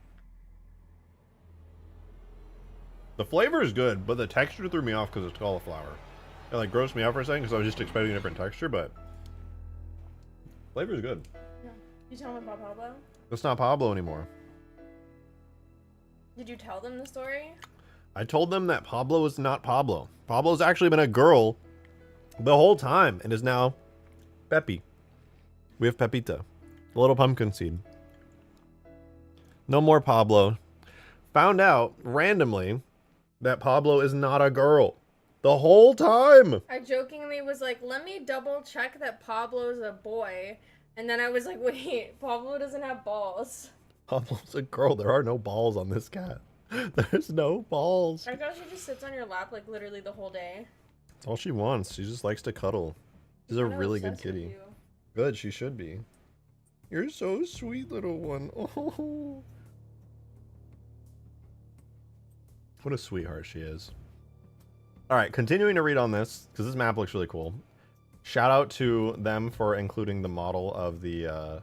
The flavor is good, but the texture threw me off because it's cauliflower. It like grossed me out for a second because I was just expecting a different texture, but flavor is good. Yeah. You tell them about Pablo? It's not Pablo anymore. Did you tell them the story? I told them that Pablo is not Pablo. Pablo's actually been a girl the whole time and is now Peppy. We have Pepita, the little pumpkin seed. No more Pablo. Found out randomly that Pablo is not a girl the whole time. I jokingly was like, let me double check that Pablo's a boy. And then I was like, wait, Pablo doesn't have balls. Pablo's a girl. There are no balls on this cat. There's no balls. I thought she just sits on your lap like literally the whole day. That's all she wants. She just likes to cuddle. She's a really good kitty. Good, she should be. You're so sweet, little one. Oh. What a sweetheart she is. Alright, continuing to read on this, because this map looks really cool. Shout out to them for including the model of the,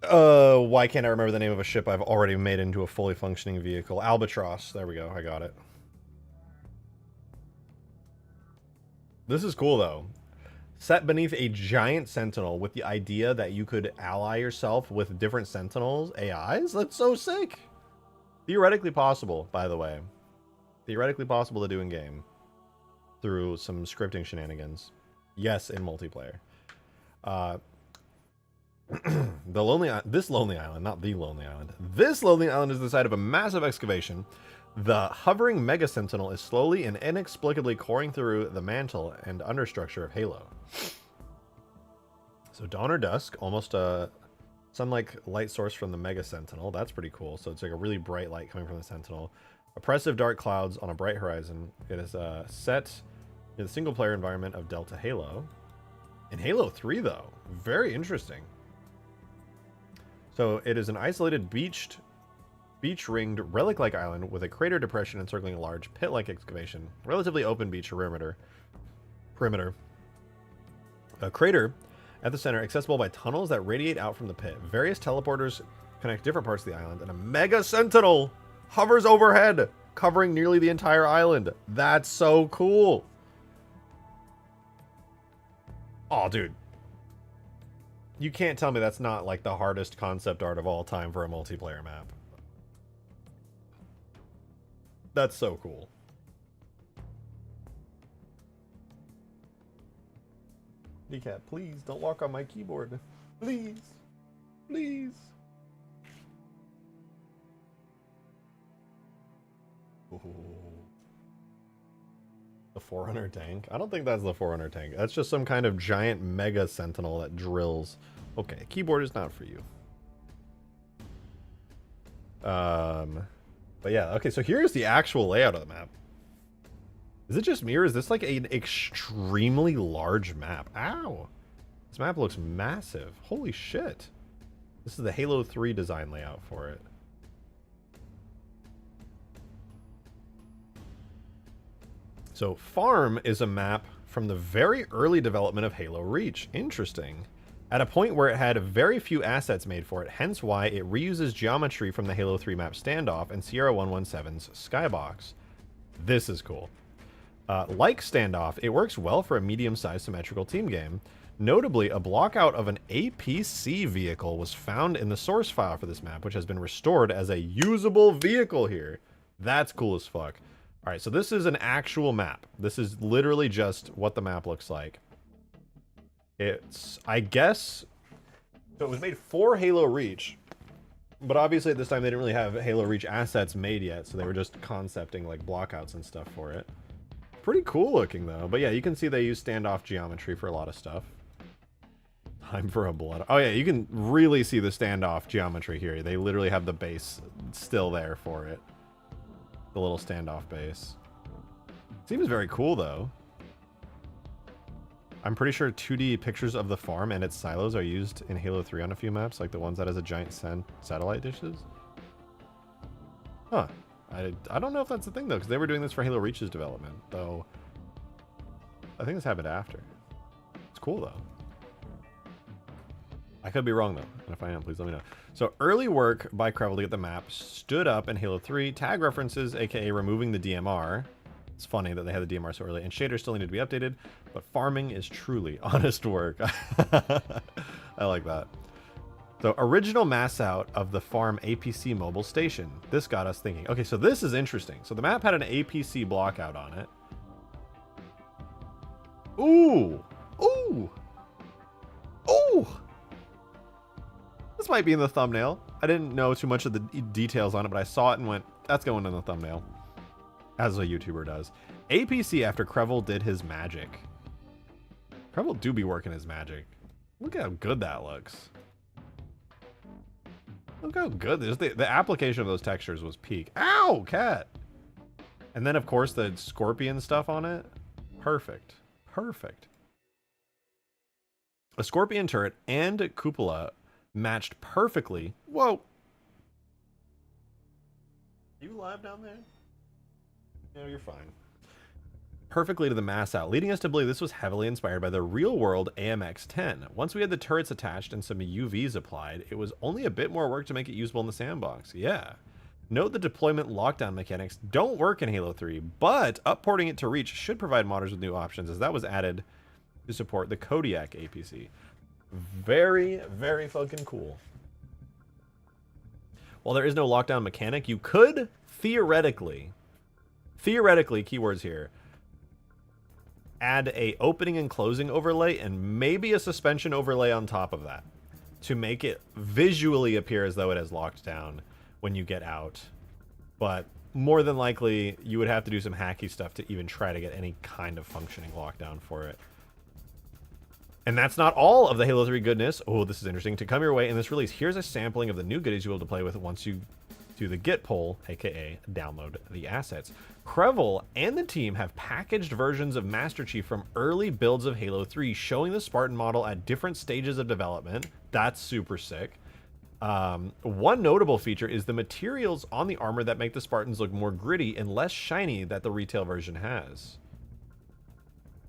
why can't I remember the name of a ship I've already made into a fully functioning vehicle? Albatross. There we go. I got it. This is cool, though. Set beneath a giant sentinel with the idea that you could ally yourself with different sentinels, AIs? That's so sick. Theoretically possible, by the way. Theoretically possible to do in game through some scripting shenanigans. Yes, in multiplayer. This lonely island, not the lonely island. This lonely island is the site of a massive excavation. The hovering Mega Sentinel is slowly and inexplicably coring through the mantle and understructure of Halo. So dawn or dusk, almost Sunlight light source from the Mega Sentinel. That's pretty cool. So it's like a really bright light coming from the Sentinel. Oppressive dark clouds on a bright horizon. It is set in the single-player environment of Delta Halo. In Halo 3, though. Very interesting. So it is an isolated beach-ringed relic-like island with a crater depression encircling a large pit-like excavation. Relatively open beach perimeter. A crater at the center, accessible by tunnels that radiate out from the pit. Various teleporters connect different parts of the island, and a Mega Sentinel hovers overhead, covering nearly the entire island. That's so cool. Oh, dude. You can't tell me that's not like the hardest concept art of all time for a multiplayer map. That's so cool. Decap, please don't walk on my keyboard. Please. Please. Ooh. The Forerunner tank? I don't think that's the Forerunner tank. That's just some kind of giant Mega Sentinel that drills. Okay, keyboard is not for you. But yeah, okay, so here's the actual layout of the map. Is it just me, or is this like an extremely large map? Ow! This map looks massive. Holy shit. This is the Halo 3 design layout for it. So Farm is a map from the very early development of Halo Reach. Interesting. At a point where it had very few assets made for it, hence why it reuses geometry from the Halo 3 map Standoff and Sierra 117's Skybox. This is cool. Like Standoff, it works well for a medium-sized symmetrical team game. Notably, a blockout of an APC vehicle was found in the source file for this map, which has been restored as a usable vehicle here. That's cool as fuck. Alright, so this is an actual map. This is literally just what the map looks like. It's, I guess, so it was made for Halo Reach, but obviously at this time they didn't really have Halo Reach assets made yet, so they were just concepting like blockouts and stuff for it. Pretty cool looking though, but yeah, you can see they use standoff geometry for a lot of stuff. Time for a blood. Oh yeah, you can really see the standoff geometry here. They literally have the base still there for it. The little standoff base. Seems very cool though. I'm pretty sure 2D pictures of the farm and its silos are used in Halo 3 on a few maps, like the ones that has a giant satellite dishes. Huh. I don't know if that's the thing though, because they were doing this for Halo Reach's development, though. I think this happened after. It's cool though. I could be wrong though, and if I am, please let me know. So early work by Krevel to get the map stood up in Halo 3. Tag references, aka removing the DMR. It's funny that they had the DMR so early, and shaders still need to be updated, but farming is truly honest work. I like that. So original mass out of the farm APC mobile station. This got us thinking. Okay, so this is interesting. So the map had an APC block out on it. Ooh! Ooh! Ooh! This might be in the thumbnail. I didn't know too much of the details on it, but I saw it and went, that's going in the thumbnail. As a YouTuber does. APC after Krevel did his magic. Krevel do be working his magic. Look how good that looks. Look how good this. The application of those textures was peak. Ow, cat! And then, of course, the scorpion stuff on it. Perfect. Perfect. A scorpion turret and cupola matched perfectly. Whoa! You live down there? No, you're fine. Perfectly to the mass out, leading us to believe this was heavily inspired by the real-world AMX-10. Once we had the turrets attached and some UVs applied, it was only a bit more work to make it usable in the sandbox. Yeah. Note the deployment lockdown mechanics don't work in Halo 3, but upporting it to Reach should provide modders with new options, as that was added to support the Kodiak APC. Very, very fucking cool. While there is no lockdown mechanic, you could theoretically, keywords here, add a opening and closing overlay and maybe a suspension overlay on top of that to make it visually appear as though it has locked down when you get out. But more than likely, you would have to do some hacky stuff to even try to get any kind of functioning lockdown for it. And that's not all of the Halo 3 goodness. Oh, this is interesting. To come your way in this release, here's a sampling of the new goodies you'll be able to play with once you do the Git pull, aka download the assets. Crevel and the team have packaged versions of Master Chief from early builds of Halo 3, showing the Spartan model at different stages of development. That's super sick. One notable feature is the materials on the armor that make the Spartans look more gritty and less shiny that the retail version has.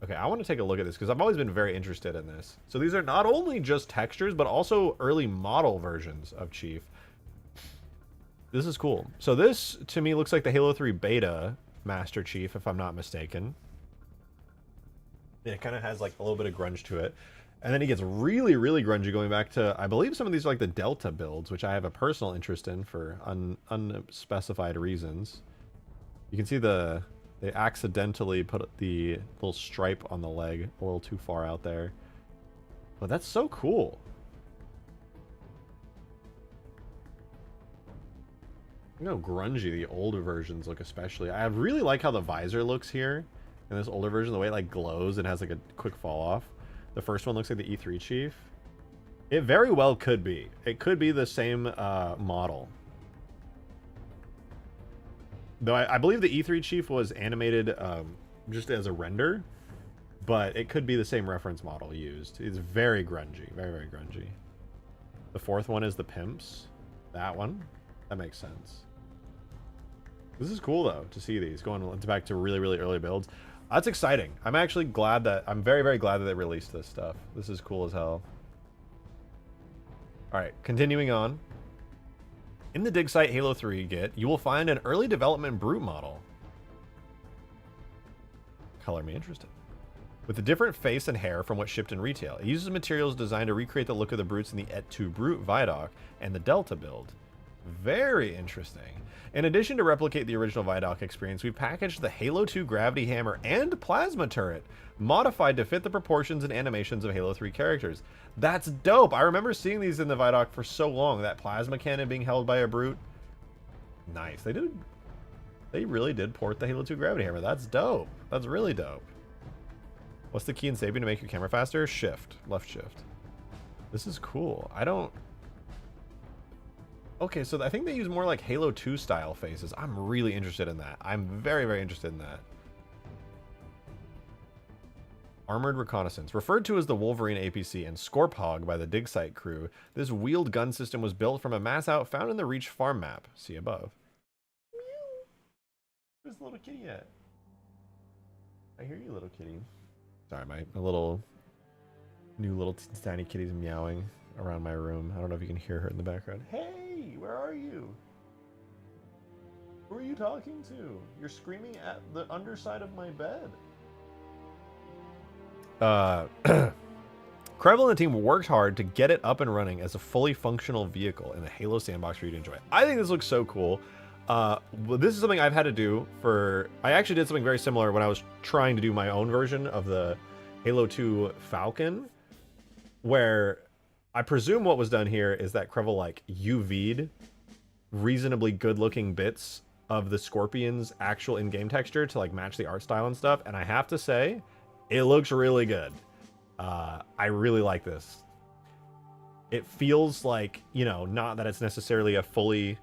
Okay, I want to take a look at this because I've always been very interested in this. So these are not only just textures, but also early model versions of Chief. This is cool. So this, to me, looks like the Halo 3 beta Master Chief, if I'm not mistaken. It kind of has like a little bit of grunge to it. And then he gets really, really grungy going back to, I believe some of these are like the Delta builds, which I have a personal interest in for unspecified reasons. You can see they accidentally put the little stripe on the leg a little too far out there. But that's so cool. You know, grungy the older versions look especially. I really like how the visor looks here in this older version, the way it like glows and has like a quick fall off. The first one looks like the E3 Chief. It very well could be. It could be the same model. Though I believe the E3 Chief was animated just as a render, but it could be the same reference model used. It's very grungy, very, very grungy. The fourth one is the Pimps. That one. That makes sense. This is cool, though, to see these going back to really, really early builds. That's exciting. I'm actually glad that... I'm very, very glad that they released this stuff. This is cool as hell. Alright, continuing on. In the Digsite Halo 3 Git, you will find an early development brute model. Color me interested. With a different face and hair from what shipped in retail. It uses materials designed to recreate the look of the brutes in the Et2 Brute Vidoc and the Delta build. Very interesting. In addition to replicate the original Vidoc experience, we packaged the Halo 2 Gravity Hammer and Plasma Turret, modified to fit the proportions and animations of Halo 3 characters. That's dope. I remember seeing these in the Vidoc for so long. That plasma cannon being held by a brute. Nice. They really did port the Halo 2 Gravity Hammer. That's dope. That's really dope. What's the key in saving to make your camera faster? Shift. Left shift. This is cool. Okay, so I think they use more like Halo 2 style faces. I'm really interested in that. I'm very, very interested in that. Armored Reconnaissance. Referred to as the Wolverine APC and Scorphog by the Digsite crew, this wheeled gun system was built from a mass out found in the Reach farm map. See above. Where's the little kitty at? I hear you, little kitty. Sorry, my new little tiny kitty's meowing around my room. I don't know if you can hear her in the background. Hey, where are you? Who are you talking to? You're screaming at the underside of my bed. Crevel and the team worked hard to get it up and running as a fully functional vehicle in the Halo sandbox for you to enjoy. I think this looks so cool. Well, this is something I've had to do for... I actually did something very similar when I was trying to do my own version of the Halo 2 Falcon, where I presume what was done here is that Crevel like UV'd reasonably good-looking bits of the Scorpion's actual in-game texture to like match the art style and stuff, and I have to say, it looks really good. I really like this. It feels like, you know, not that it's necessarily a fully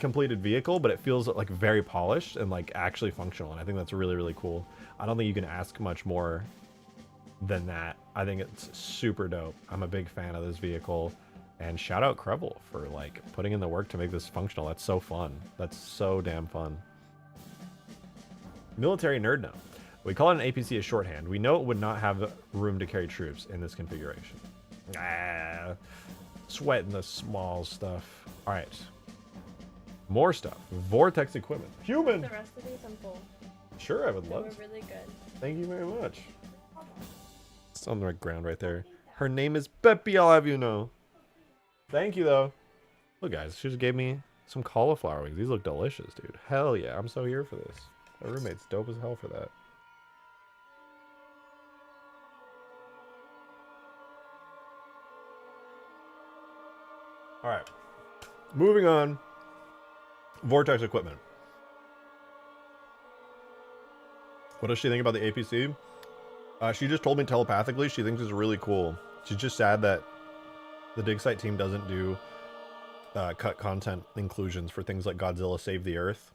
completed vehicle, but it feels like very polished and like actually functional, and I think that's really, really cool. I don't think you can ask much more than that. I think it's super dope. I'm a big fan of this vehicle, and shout out Crevel for like putting in the work to make this functional. That's so fun. That's so damn fun. Military nerd note. We call it an APC as shorthand. We know it would not have room to carry troops in this configuration. Sweating the small stuff. All right. More stuff. Vortex equipment. Human! The rest of these I'm full. Sure, I would They love were to. really good. Thank you very much. It's on the right ground right there. Her name is Peppy, I'll have you know. Thank you, though. Look, guys, she just gave me some cauliflower wings. These look delicious, dude. Hell yeah, I'm so here for this. My roommate's dope as hell for that. All right. Moving on. Vortex equipment. What does she think about the APC? She just told me telepathically she thinks it's really cool. She's just sad that the Digsite team doesn't do cut content inclusions for things like Godzilla Save the Earth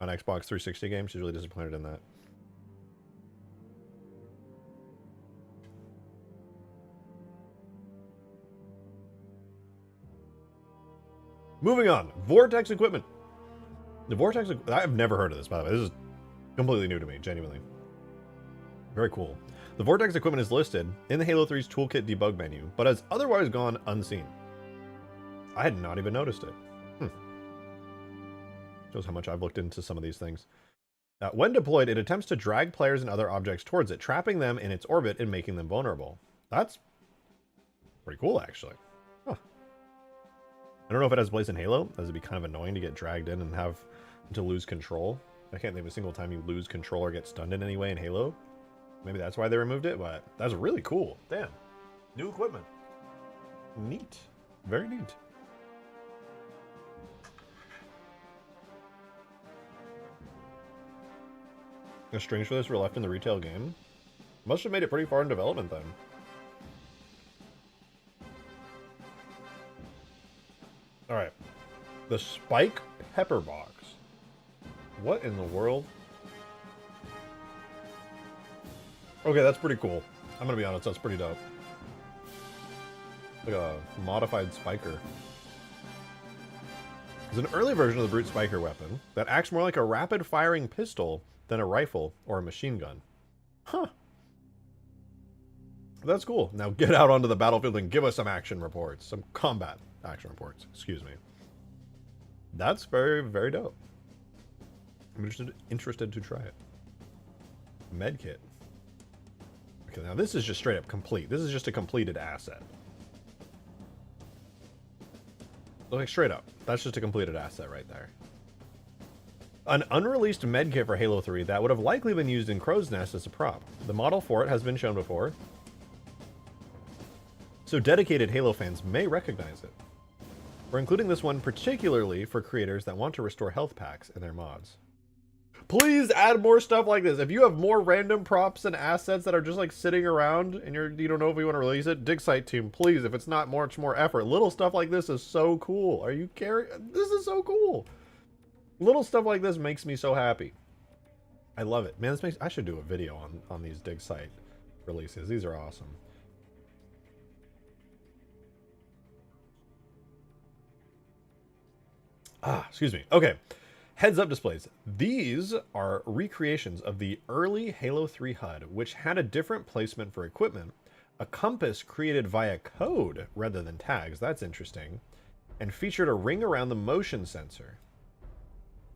on Xbox 360 games. She's really disappointed in that. Moving on, Vortex equipment. The Vortex, I've never heard of this, by the way. This is completely new to me, genuinely. Very cool. The Vortex equipment is listed in the Halo 3's toolkit debug menu, but has otherwise gone unseen. I had not even noticed it. Shows how much I've looked into some of these things. When deployed, it attempts to drag players and other objects towards it, trapping them in its orbit and making them vulnerable. That's pretty cool, actually. Huh. I don't know if it has place in Halo, as it'd be kind of annoying to get dragged in and have to lose control. I can't think of a single time you lose control or get stunned in any way in Halo. Maybe that's why they removed it, but that's really cool. Damn. New equipment. Neat. Very neat. The strings for this were left in the retail game. Must have made it pretty far in development then. Alright. The Spike Pepper Box. What in the world? Okay, that's pretty cool. I'm gonna be honest, that's pretty dope. Like a modified spiker. It's an early version of the Brute Spiker weapon that acts more like a rapid-firing pistol than a rifle or a machine gun. Huh. That's cool. Now get out onto the battlefield and give us some action reports. Some combat action reports, excuse me. That's very, very dope. I'm interested to try it. Medkit. Okay, now this is just straight up complete. This is just a completed asset. Like straight up. That's just a completed asset right there. An unreleased medkit for Halo 3 that would have likely been used in Crow's Nest as a prop. The model for it has been shown before, so dedicated Halo fans may recognize it. We're including this one particularly for creators that want to restore health packs in their mods. Please add more stuff like this. If you have more random props and assets that are just like sitting around and you don't know if you want to release it, Digsite team, please, if it's not much more effort. Little stuff like this is so cool. Are you caring? This is so cool. Little stuff like this makes me so happy. I love it. Man, I should do a video on these Digsite releases. These are awesome. Excuse me. Okay. Heads up displays. These are recreations of the early Halo 3 HUD, which had a different placement for equipment, a compass created via code rather than tags. That's interesting. And featured a ring around the motion sensor.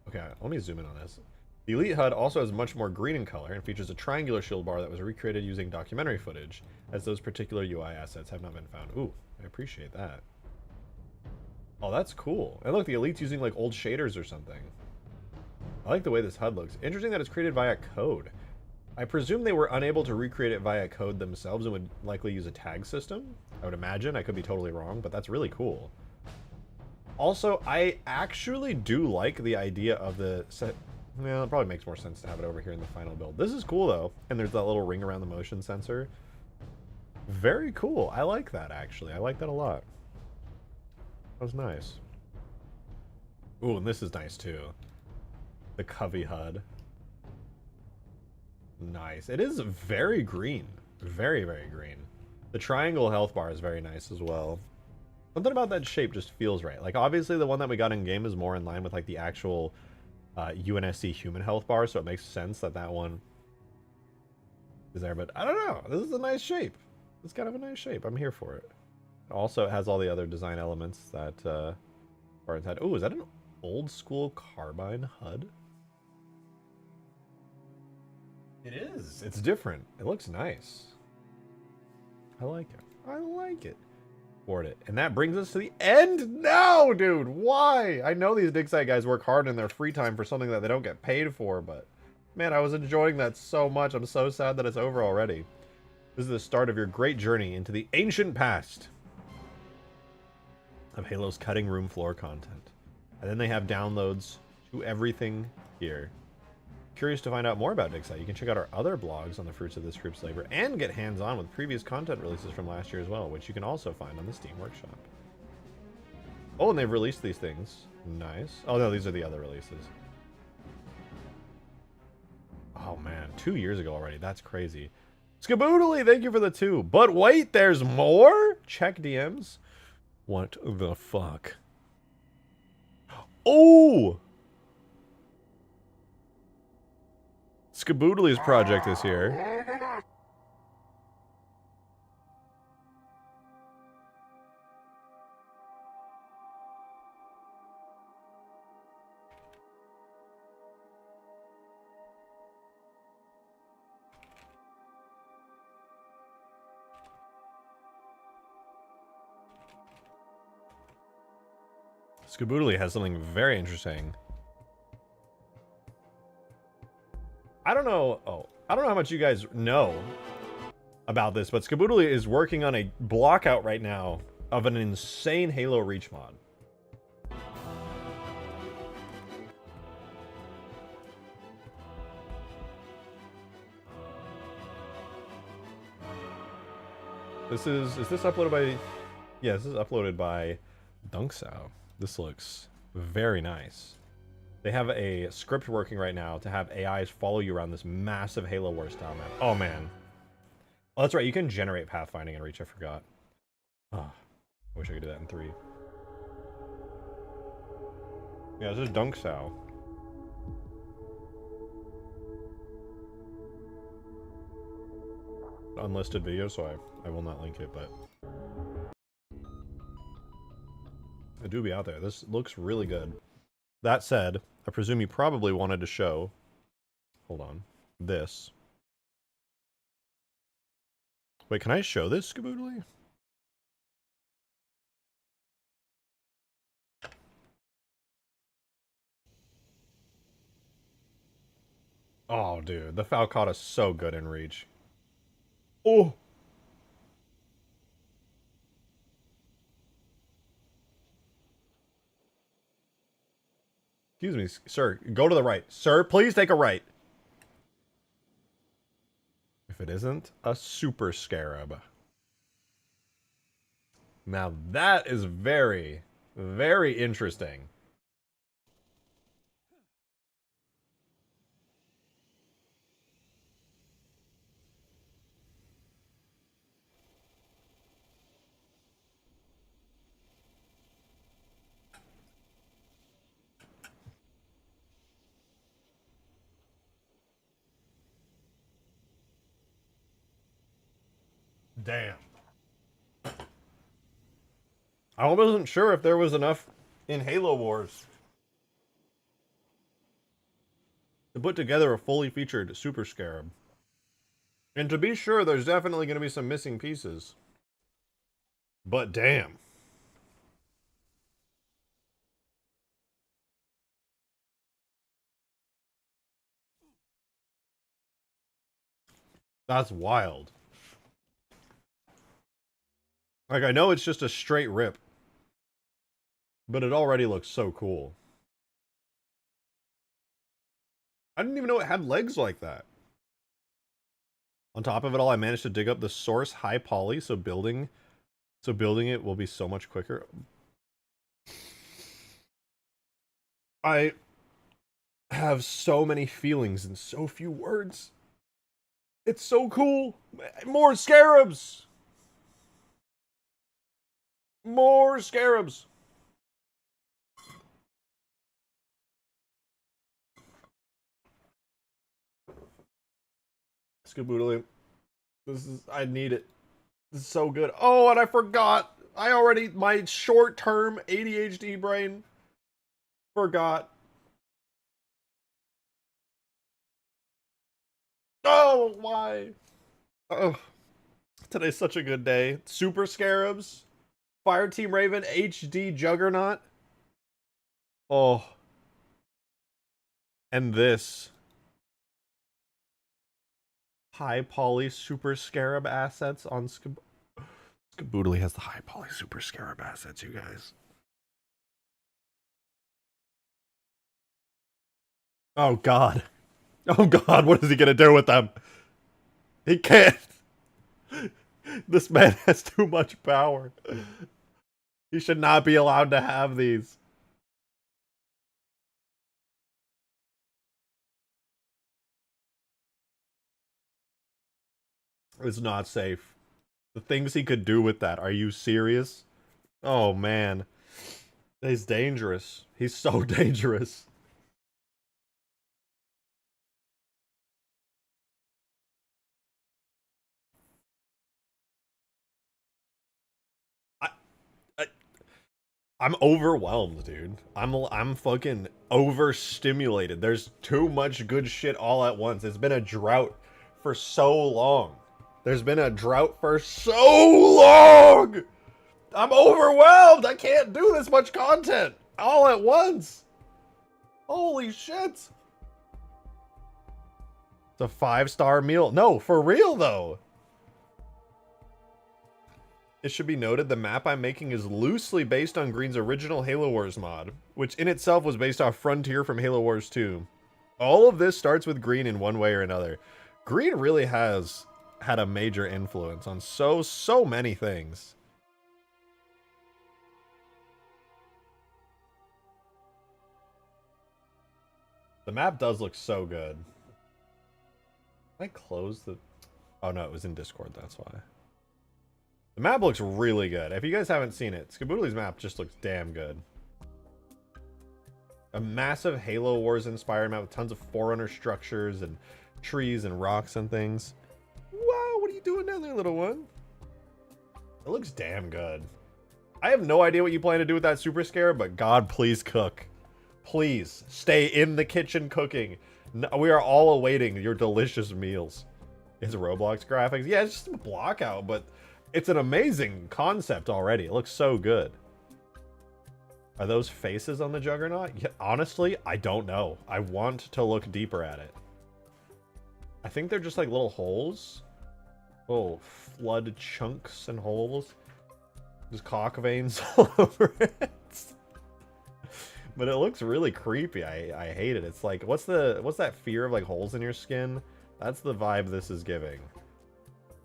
Okay, let me zoom in on this. The Elite HUD also has much more green in color and features a triangular shield bar that was recreated using documentary footage, as those particular UI assets have not been found. Ooh, I appreciate that. Oh, that's cool. And look, the Elite's using like old shaders or something. I like the way this HUD looks. Interesting that it's created via code. I presume they were unable to recreate it via code themselves and would likely use a tag system. I would imagine. I could be totally wrong, but that's really cool. Also, I actually do like the idea of the set. Well, it probably makes more sense to have it over here in the final build. This is cool, though. And there's that little ring around the motion sensor. Very cool. I like that, actually. I like that a lot. That was nice. Ooh, and this is nice, too. The Covey HUD. Nice. It is very green. Very, very green. The triangle health bar is very nice as well. Something about that shape just feels right. Like, obviously, the one that we got in game is more in line with, like, the actual UNSC human health bar, so it makes sense that that one is there. But I don't know. This is a nice shape. It's kind of a nice shape. I'm here for it. Also, it has all the other design elements that Barnes had. Oh, is that an old school carbine HUD? It is. It's different. It looks nice. I like it. I like it. Board it. And that brings us to the end now, dude. Why? I know these Digsite guys work hard in their free time for something that they don't get paid for, but man, I was enjoying that so much. I'm so sad that it's over already. This is the start of your great journey into the ancient past of Halo's cutting room floor content. And then they have downloads to everything here. Curious to find out more about Digsite? You can check out our other blogs on the fruits of this group's labor and get hands-on with previous content releases from last year as well, which you can also find on the Steam Workshop. Oh, and they've released these things. Nice. Oh, no, these are the other releases. Oh, man. 2 years ago already. That's crazy. Skaboodly, thank you for the 2. But wait, there's more? Check DMs. What the fuck? Oh! Skaboodly's project is here. Skaboodly has something very interesting. I don't know. Oh, I don't know how much you guys know about this, but Skaboodly is working on a block out right now of an insane Halo Reach mod. Is this uploaded by? Yeah, this is uploaded by Dunksao. This looks very nice. They have a script working right now to have AIs follow you around this massive Halo War style map. Oh, man. Oh, that's right. You can generate pathfinding in Reach. I forgot. Oh, I wish I could do that in 3. Yeah, this is Dunksao. Unlisted video, so I will not link it, but it do be out there. This looks really good. That said, I presume you probably wanted to show, hold on, this. Wait, can I show this, Skaboodly? Oh, dude, the Falcata's so good in Reach. Oh! Excuse me, sir. Go to the right. Sir, please take a right. If it isn't a super scarab. Now that is very, very interesting. Damn. I wasn't sure if there was enough in Halo Wars to put together a fully featured Super Scarab. And to be sure, there's definitely going to be some missing pieces. But damn. That's wild. Like, I know it's just a straight rip, but it already looks so cool. I didn't even know it had legs like that. On top of it all, I managed to dig up the source high poly, so building it will be so much quicker. I have so many feelings in so few words. It's so cool. More scarabs. More scarabs. Skaboodly. I need it. This is so good. Oh, and I forgot. My short-term ADHD brain forgot. Oh, why? Oh, today's such a good day. Super Scarabs. Fireteam Raven HD Juggernaut. Oh. And this. High poly Super Scarab assets on Skaboodly has the high poly Super Scarab assets, you guys. Oh, God. Oh god, what is he gonna do with them? He can't. This man has too much power. He should not be allowed to have these. It's not safe. The things he could do with that. Are you serious? Oh man. He's dangerous. He's so dangerous. I, I I'm overwhelmed, dude. I'm fucking overstimulated. There's too much good shit all at once. It's been a drought for so long. There's been a drought for so long. I'm overwhelmed. I can't do this much content all at once. Holy shit. It's a 5-star meal. No, for real though. It should be noted the map I'm making is loosely based on Green's original Halo Wars mod, which in itself was based off Frontier from Halo Wars 2. All of this starts with Green in one way or another. Green really has had a major influence on so many things. The map does look so good. Can I close the... Oh no, it was in Discord, that's why. The map looks really good. If you guys haven't seen it, Skaboodly's map just looks damn good. A massive Halo Wars inspired map with tons of Forerunner structures and trees and rocks and things. Wow, what are you doing down there, little one? It looks damn good. I have no idea what you plan to do with that Super Scarab, but God, please cook. Please, stay in the kitchen cooking. No, we are all awaiting your delicious meals. It's Roblox graphics. Yeah, it's just a block out, but it's an amazing concept already. It looks so good. Are those faces on the Juggernaut? Yeah, honestly, I don't know. I want to look deeper at it. I think they're just like little holes. Little flood chunks and holes. Just cock veins all over it. But it looks really creepy. I hate it. It's like, what's that fear of like holes in your skin? That's the vibe this is giving.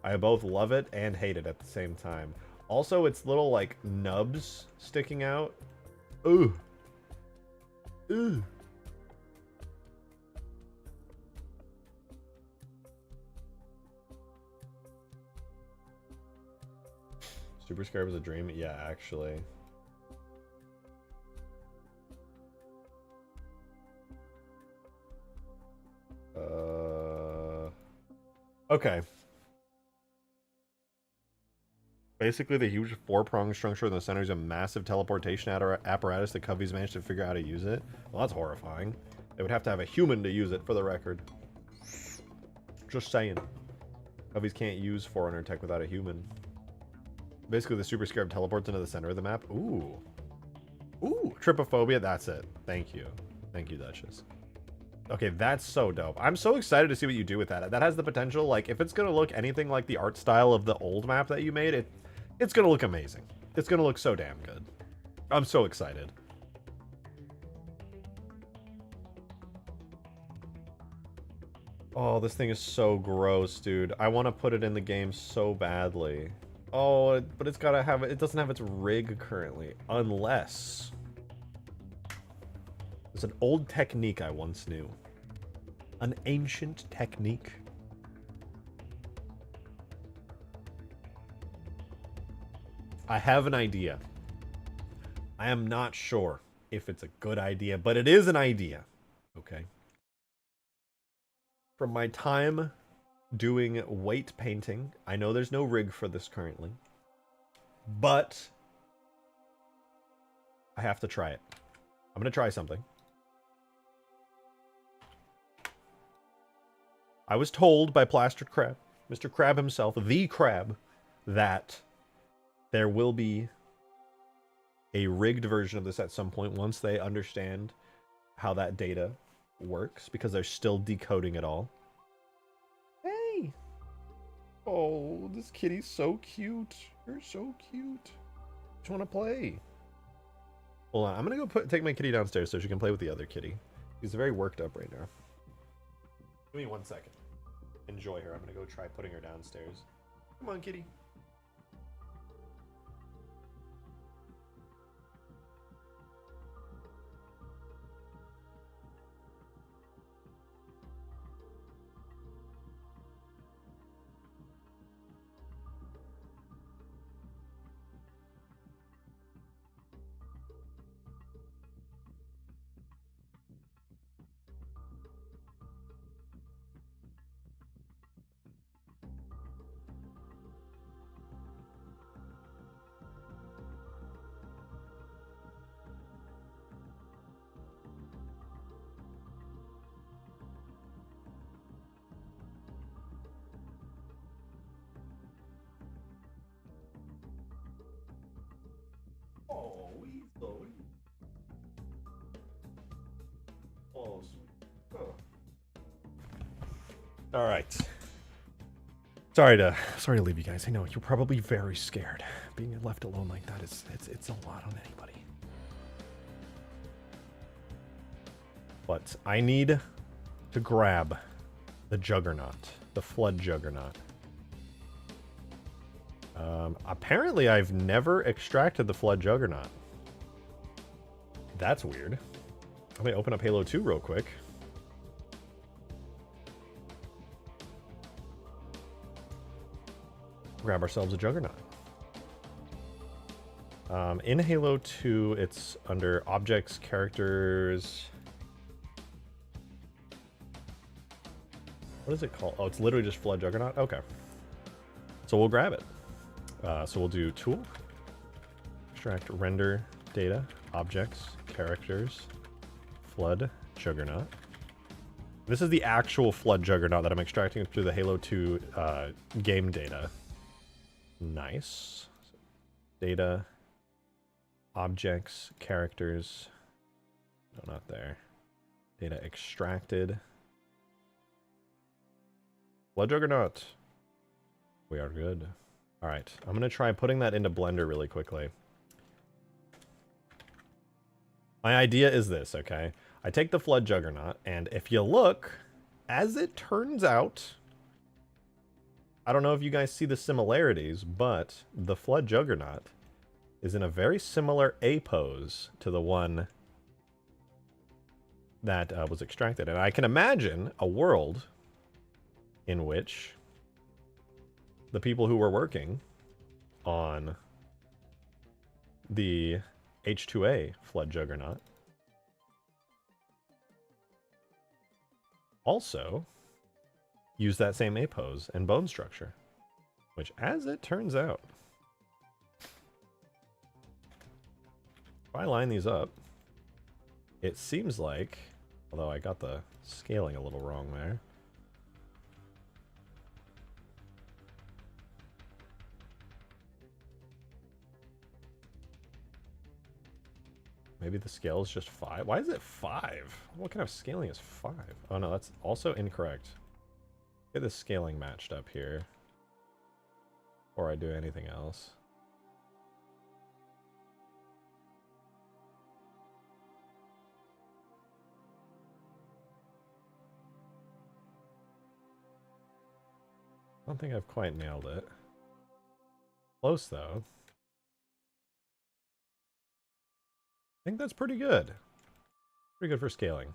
I both love it and hate it at the same time. Also, it's little like nubs sticking out. Ooh. Ooh. Super Scarab is a dream? Yeah, actually. Okay. Basically, the huge 4-pronged structure in the center is a massive teleportation apparatus that Covey's managed to figure out how to use it. Well, that's horrifying. They would have to have a human to use it, for the record. Just saying. Covey's can't use Forerunner tech without a human. Basically, the Super Scarab teleports into the center of the map. Ooh. Ooh, trypophobia, that's it. Thank you. Thank you, Duchess. Okay, that's so dope. I'm so excited to see what you do with that. That has the potential, like, if it's gonna look anything like the art style of the old map that you made, it's gonna look amazing. It's gonna look so damn good. I'm so excited. Oh, this thing is so gross, dude. I want to put it in the game so badly. Oh, but it's gotta have it. It doesn't have its rig currently, unless it's an old technique I once knew. An ancient technique. I have an idea. I am not sure if it's a good idea, but it is an idea. Okay. From my time doing weight painting, I know there's no rig for this currently, but I have to try it. I'm gonna try something. I was told by Plastered Crab, Mr. Crab himself, the Crab, that there will be a rigged version of this at some point once they understand how that data works, because they're still decoding it all. Hey! Oh, this kitty's so cute. You're so cute. Just want to play. Hold on, I'm gonna go take my kitty downstairs so she can play with the other kitty. He's very worked up right now. Give me 1 second. Enjoy her. I'm gonna go try putting her downstairs. Come on, kitty. Oh, Weasel. Oh, sweet. Oh. All right. Sorry to leave you guys. I know you're probably very scared. Being left alone like that is it's a lot on anybody. But I need to grab the Juggernaut, the Flood Juggernaut. Apparently I've never extracted the Flood Juggernaut. That's weird. Let me open up Halo 2 real quick. Grab ourselves a Juggernaut. In Halo 2, it's under Objects, Characters. What is it called? Oh, it's literally just Flood Juggernaut? Okay. So we'll grab it. So we'll do Tool, Extract, Render, Data, Objects, Characters, Flood Juggernaut. This is the actual Flood Juggernaut that I'm extracting through the Halo 2 game data. Nice. Data, Objects, Characters. No, not there. Data extracted. Flood Juggernaut. We are good. All right, I'm going to try putting that into Blender really quickly. My idea is this, okay? I take the Flood Juggernaut, and if you look, as it turns out, I don't know if you guys see the similarities, but the Flood Juggernaut is in a very similar A pose to the one that was extracted. And I can imagine a world in which the people who were working on the H2A Flood Juggernaut also use that same A pose and bone structure, which, as it turns out, if I line these up, it seems like, although I got the scaling a little wrong there, maybe the scale is just 5. Why is it 5? What kind of scaling is 5? Oh no, that's also incorrect. Get the scaling matched up here before I do anything else. I don't think I've quite nailed it. Close though. I think that's pretty good. Pretty good for scaling.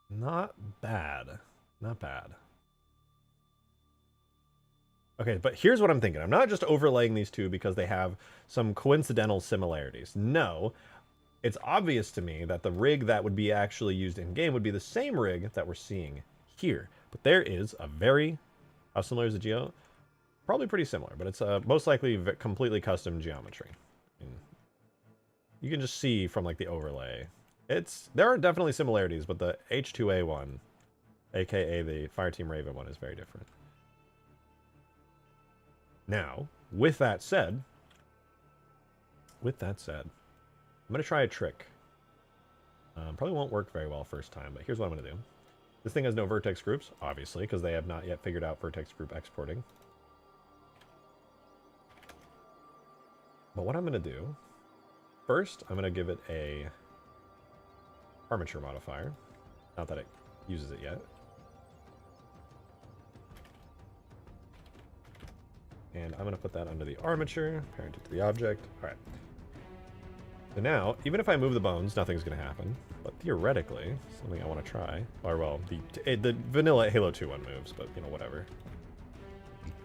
Not bad. Not bad. Okay, but here's what I'm thinking. I'm not just overlaying these two because they have some coincidental similarities. No, it's obvious to me that the rig that would be actually used in-game would be the same rig that we're seeing here. But there is a very... How similar is the geo? Probably pretty similar, but it's most likely completely custom geometry. I mean, you can just see from like the overlay. There are definitely similarities, but the H2A one, aka the Fireteam Raven one, is very different. Now, with that said, I'm going to try a trick. Probably won't work very well first time, but here's what I'm going to do. This thing has no vertex groups, obviously, because they have not yet figured out vertex group exporting. But what I'm going to do First, I'm going to give it a armature modifier. Not that it uses it yet. And I'm going to put that under the armature, parent it to the object. All right. So now, even if I move the bones, nothing's going to happen. But theoretically, something I want to try. Or, well, the vanilla Halo 2 one moves, but, you know, whatever.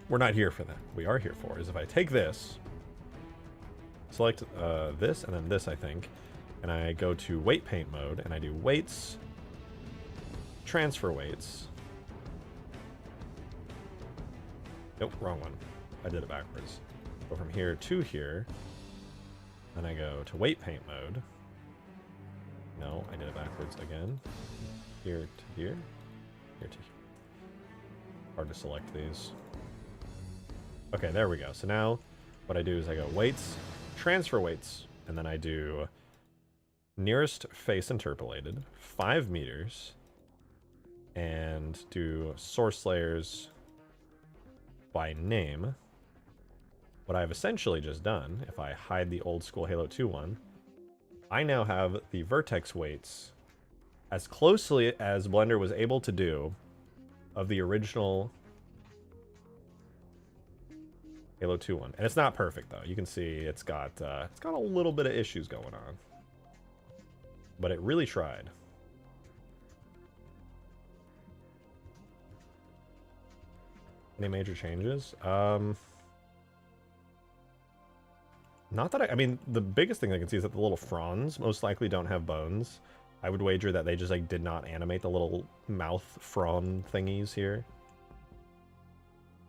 We're not here for that. We are here for is if I take this, select this, and then this, I think, and I go to weight paint mode, and I do weights, transfer weights. Nope, wrong one. I did it backwards. Go from here to here. Then I go to weight paint mode. No, I did it backwards again. Here to here. Here to here. Hard to select these. Okay, there we go. So now what I do is I go weights, transfer weights, and then I do nearest face interpolated, 5 meters, and do source layers by name. What I've essentially just done, if I hide the old school Halo 2 one, I now have the vertex weights as closely as Blender was able to do of the original Halo 2 one. And it's not perfect though. You can see it's got a little bit of issues going on. But it really tried. Any major changes? Not that I mean, the biggest thing I can see is that the little fronds most likely don't have bones. I would wager that they just like did not animate the little mouth frond thingies here.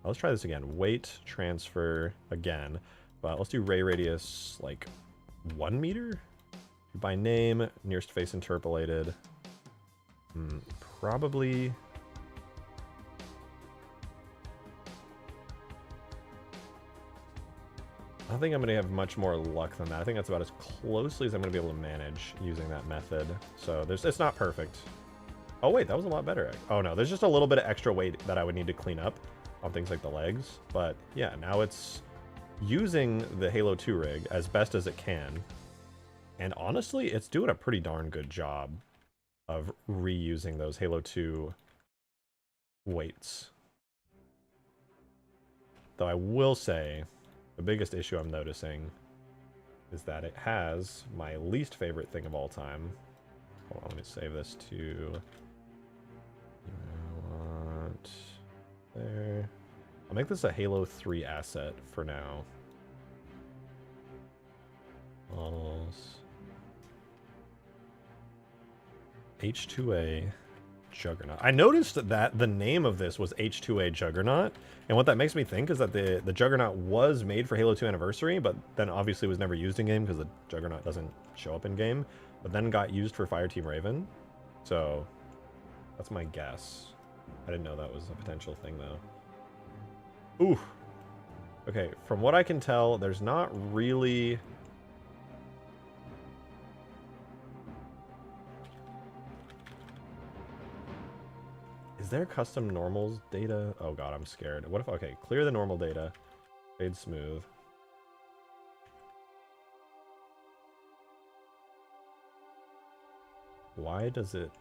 Let's try this again. Weight transfer again, but let's do ray radius like 1 meter by name, nearest face interpolated. Probably. I think I'm going to have much more luck than that. I think that's about as closely as I'm going to be able to manage using that method. So it's not perfect. Oh wait, that was a lot better. Oh no, there's just a little bit of extra weight that I would need to clean up on things like the legs. But yeah, now it's using the Halo 2 rig as best as it can. And honestly, it's doing a pretty darn good job of reusing those Halo 2 weights. Though I will say, the biggest issue I'm noticing is that it has my least favorite thing of all time. Hold on, let me save this to... there. I'll make this a Halo 3 asset for now. Models. H2A Juggernaut. I noticed that the name of this was H2A Juggernaut, and what that makes me think is that the Juggernaut was made for Halo 2 Anniversary, but then obviously was never used in game because the Juggernaut doesn't show up in game, but then got used for Fireteam Raven. So that's my guess. I didn't know that was a potential thing though. Ooh. Okay, from what I can tell, there's not really... Is there custom normals data? Oh god, I'm scared. What if... Okay, clear the normal data. Fade smooth. Why does it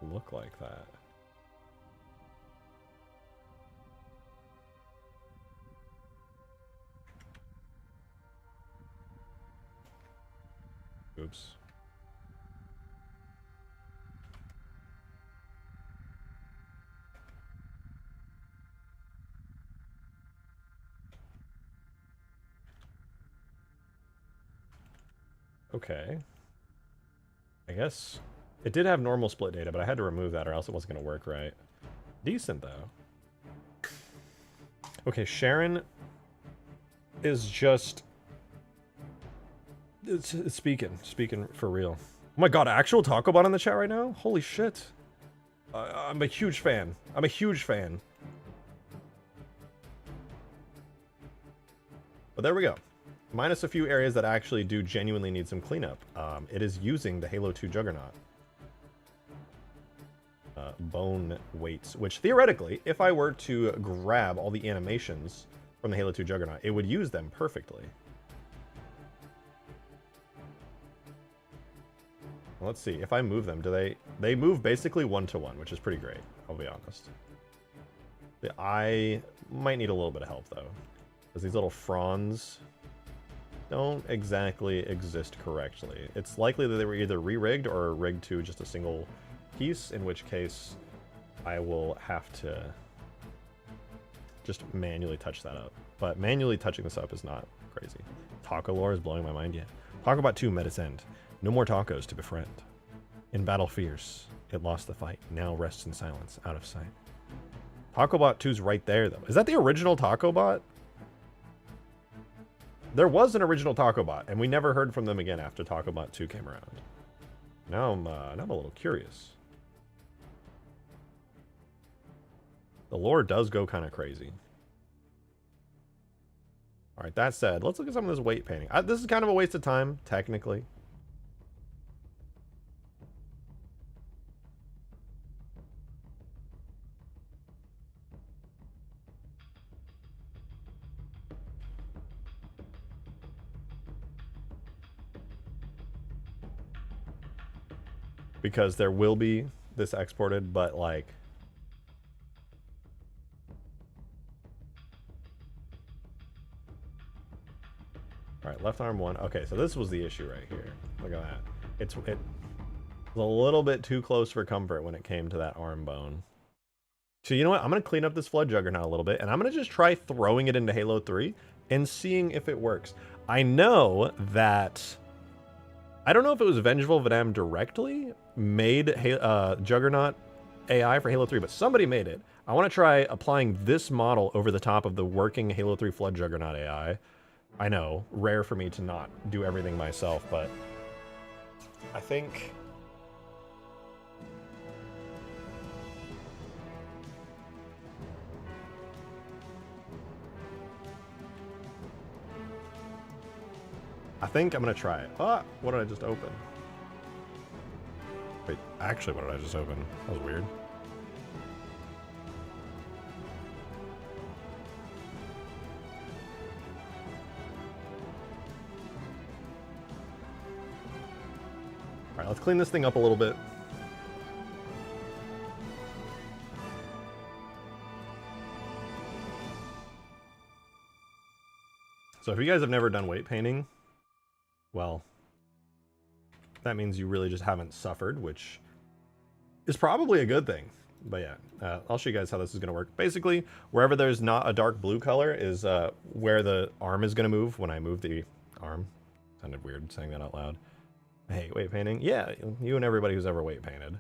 look like that? Oops. Okay. I guess it did have normal split data, but I had to remove that or else it wasn't going to work right. Decent, though. Okay, Sharon is just... It's speaking for real. Oh my god, actual Taco Bot in the chat right now? Holy shit. I'm a huge fan. I'm a huge fan. But there we go. Minus a few areas that actually do genuinely need some cleanup. It is using the Halo 2 Juggernaut. Bone weights, which theoretically, if I were to grab all the animations from the Halo 2 Juggernaut, it would use them perfectly. Let's see, if I move them, do they move basically 1-to-1, which is pretty great, I'll be honest. I might need a little bit of help, though. Because these little fronds don't exactly exist correctly. It's likely that they were either re-rigged or rigged to just a single piece, in which case I will have to just manually touch that up. But manually touching this up is not crazy. Taco lore is blowing my mind yet. Taco Bot 2 met its end. No more tacos to befriend. In battle fierce, it lost the fight. Now rests in silence, out of sight. Taco Bot 2's right there, though. Is that the original Taco Bot? There was an original Taco Bot, and we never heard from them again after Taco Bot 2 came around. Now I'm a little curious. The lore does go kind of crazy. All right, that said, let's look at some of this weight painting. This is kind of a waste of time, technically. Because there will be this exported, but like... Alright, left arm 1. Okay, so this was the issue right here. Look at that. It was a little bit too close for comfort when it came to that arm bone. So you know what? I'm going to clean up this Flood Juggernaut a little bit, and I'm going to just try throwing it into Halo 3 and seeing if it works. I know that... I don't know if it was Vengeful Venom directly made Juggernaut AI for Halo 3, but somebody made it. I want to try applying this model over the top of the working Halo 3 Flood Juggernaut AI. I know, rare for me to not do everything myself, but I think... I'm going to try it. Ah, what did I just open? Wait, actually, what did I just open? That was weird. Alright, let's clean this thing up a little bit. So if you guys have never done weight painting, well, that means you really just haven't suffered, which is probably a good thing. But yeah, I'll show you guys how this is going to work. Basically, wherever there's not a dark blue color is where the arm is going to move when I move the arm. Sounded weird saying that out loud. I hate weight painting. Yeah, you and everybody who's ever weight painted.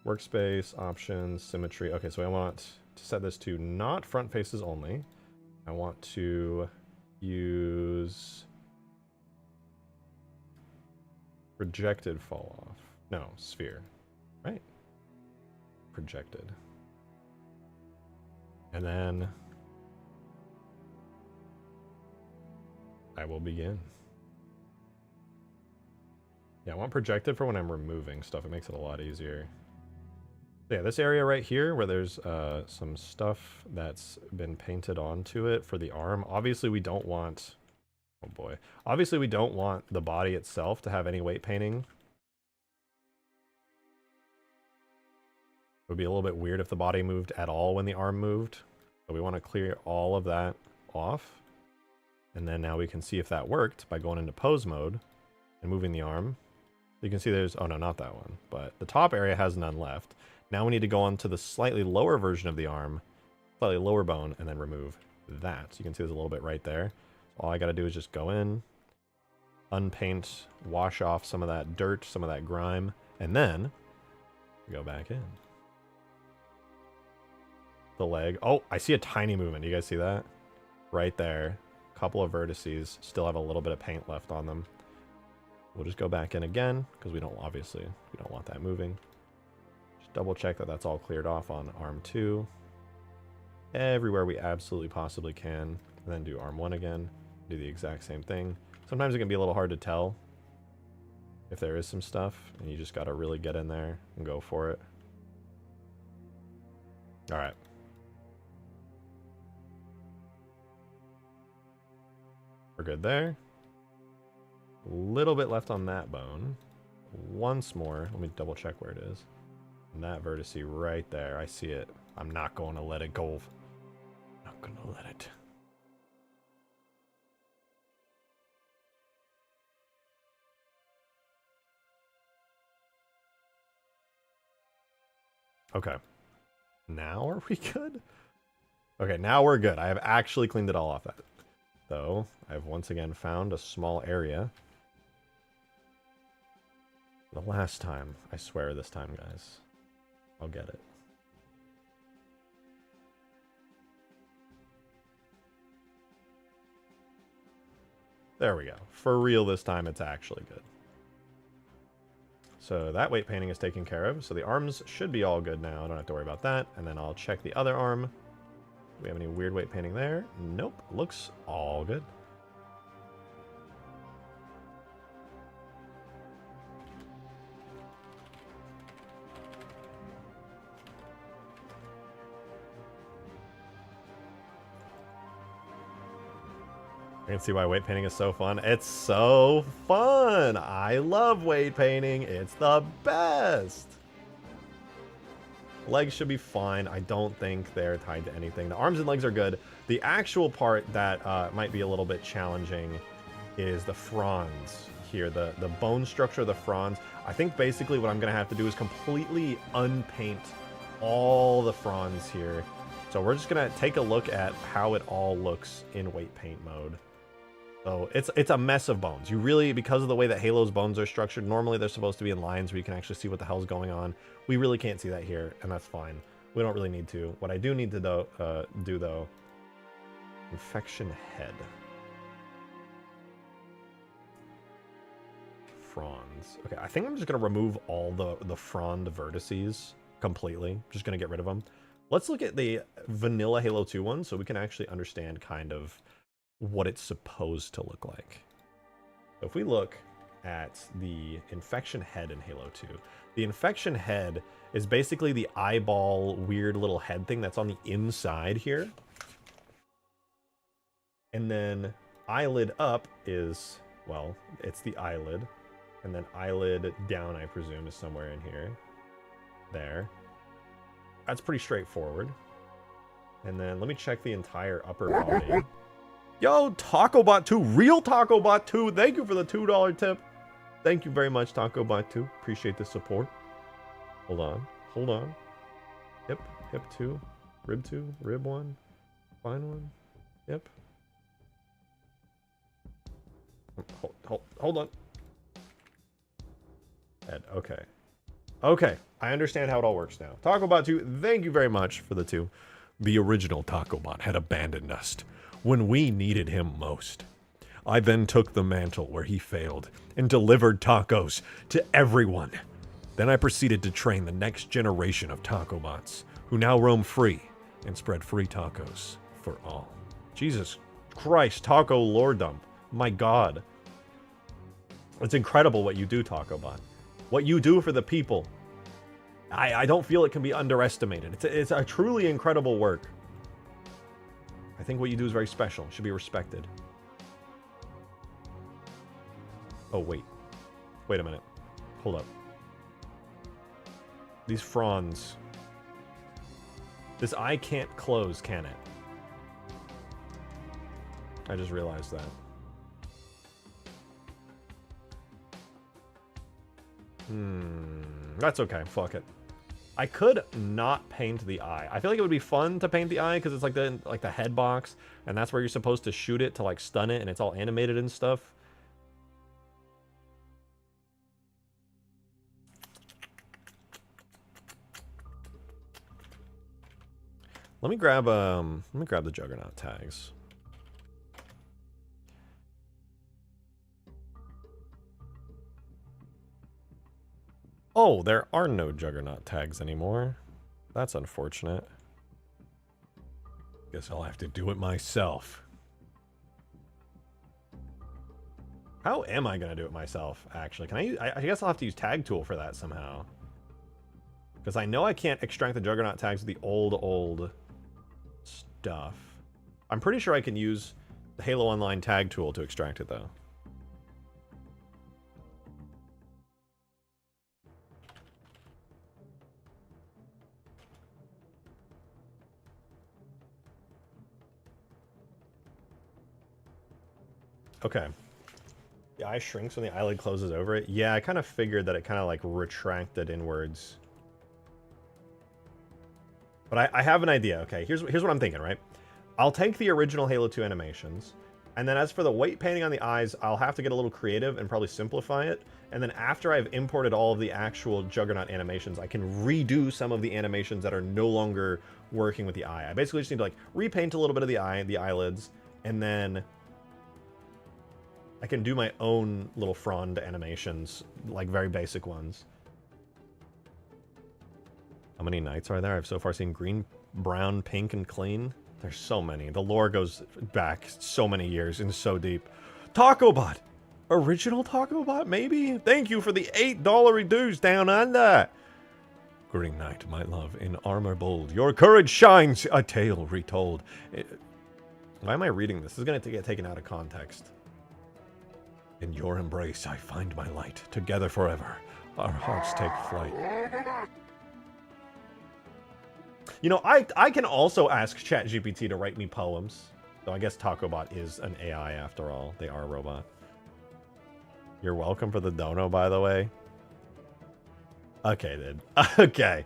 Workspace, options, symmetry. Okay, so I want to set this to not front faces only. I want to use projected fall off. No, sphere, right? Projected. And then I will begin. Yeah, I want projected for when I'm removing stuff. It makes it a lot easier. Yeah, this area right here where there's some stuff that's been painted onto it for the arm. Obviously we don't want, oh boy. Obviously we don't want the body itself to have any weight painting. It would be a little bit weird if the body moved at all when the arm moved. So we want to clear all of that off. And then now we can see if that worked by going into pose mode and moving the arm. You can see there's, oh no, not that one. But the top area has none left. Now we need to go on to the slightly lower version of the arm, slightly lower bone, and then remove that. So you can see there's a little bit right there. All I got to do is just go in, unpaint, wash off some of that dirt, some of that grime, and then go back in. The leg. Oh, I see a tiny movement. Do you guys see that? Right there. Couple of vertices. Still have a little bit of paint left on them. We'll just go back in again, because we don't want that moving. Double check that that's all cleared off on arm 2. Everywhere we absolutely possibly can. And then do arm 1 again. Do the exact same thing. Sometimes it can be a little hard to tell if there is some stuff, and you just got to really get in there and go for it. All right. We're good there. A little bit left on that bone. Once more. Let me double check where it is. And that vertice right there. I see it. I'm not going to let it go. Not going to let it. Okay. Now are we good? Okay, now we're good. I have actually cleaned it all off that. Though, I've once again found a small area. The last time. I swear this time, guys. I'll get it. There we go. For real this time, it's actually good. So that weight painting is taken care of. So the arms should be all good now. I don't have to worry about that. And then I'll check the other arm. Do we have any weird weight painting there? Nope. Looks all good. I can see why weight painting is so fun. It's so fun! I love weight painting. It's the best! Legs should be fine. I don't think they're tied to anything. The arms and legs are good. The actual part that might be a little bit challenging is the fronds here. The bone structure of the fronds. I think basically what I'm going to have to do is completely unpaint all the fronds here. So we're just going to take a look at how it all looks in weight paint mode. So it's a mess of bones. You really, because of the way that Halo's bones are structured, normally they're supposed to be in lines where you can actually see what the hell's going on. We really can't see that here, and that's fine. We don't really need to. What I do need to do though, infection head. Fronds. Okay, I think I'm just gonna remove all the frond vertices completely. Just gonna get rid of them. Let's look at the vanilla Halo 2 one so we can actually understand kind of what it's supposed to look like. So if we look at the infection head in Halo 2, the infection head is basically the eyeball weird little head thing that's on the inside here. And then eyelid up is, well, it's the eyelid. And then eyelid down, I presume, is somewhere in here. There. That's pretty straightforward. And then let me check the entire upper body. Yo, TacoBot2, real TacoBot2, thank you for the $2 tip. Thank you very much, TacoBot2. Appreciate the support. Hold on. Hip 2, rib 2, rib 1, spine 1, hip. Hold on. Head, okay. Okay, I understand how it all works now. TacoBot2, thank you very much for the 2. The original TacoBot had abandoned us when we needed him most. I then took the mantle where he failed and delivered tacos to everyone. Then I proceeded to train the next generation of TacoBots, who now roam free and spread free tacos for all. Jesus Christ, Taco Lorddom. My God. It's incredible what you do, TacoBot. What you do for the people. I don't feel it can be underestimated. It's a truly incredible work. I think what you do is very special. It should be respected. Oh, wait. Wait a minute. Hold up. These fronds. This eye can't close, can it? I just realized that. That's okay. Fuck it. I could not paint the eye. I feel like it would be fun to paint the eye because it's like the head box, and that's where you're supposed to shoot it to like stun it, and it's all animated and stuff. Let me grab the Juggernaut tags. Oh, there are no Juggernaut tags anymore. That's unfortunate. Guess I'll have to do it myself. How am I gonna do it myself, actually? Can I guess I'll have to use Tag Tool for that somehow. Because I know I can't extract the Juggernaut tags with the old stuff. I'm pretty sure I can use the Halo Online Tag Tool to extract it, though. Okay. The eye shrinks when the eyelid closes over it. Yeah, I kind of figured that it kind of like retracted inwards. But I have an idea. Okay, here's what I'm thinking, right? I'll take the original Halo 2 animations, and then as for the white painting on the eyes, I'll have to get a little creative and probably simplify it. And then after I've imported all of the actual Juggernaut animations, I can redo some of the animations that are no longer working with the eye. I basically just need to like repaint a little bit of the eye, the eyelids, and then I can do my own little frond animations, like very basic ones. How many knights are there? I've so far seen green, brown, pink, and clean. There's so many. The lore goes back so many years and so deep. Tacobot! Original Tacobot, maybe? Thank you for the $8 dues down under! Green Knight, my love, in armor bold. Your courage shines, a tale retold. Why am I reading this? This is going to get taken out of context. In your embrace, I find my light. Together forever, our hearts take flight. You know, I can also ask ChatGPT to write me poems. Though I guess Tacobot is an AI after all. They are a robot. You're welcome for the dono, by the way. Okay, then. Okay.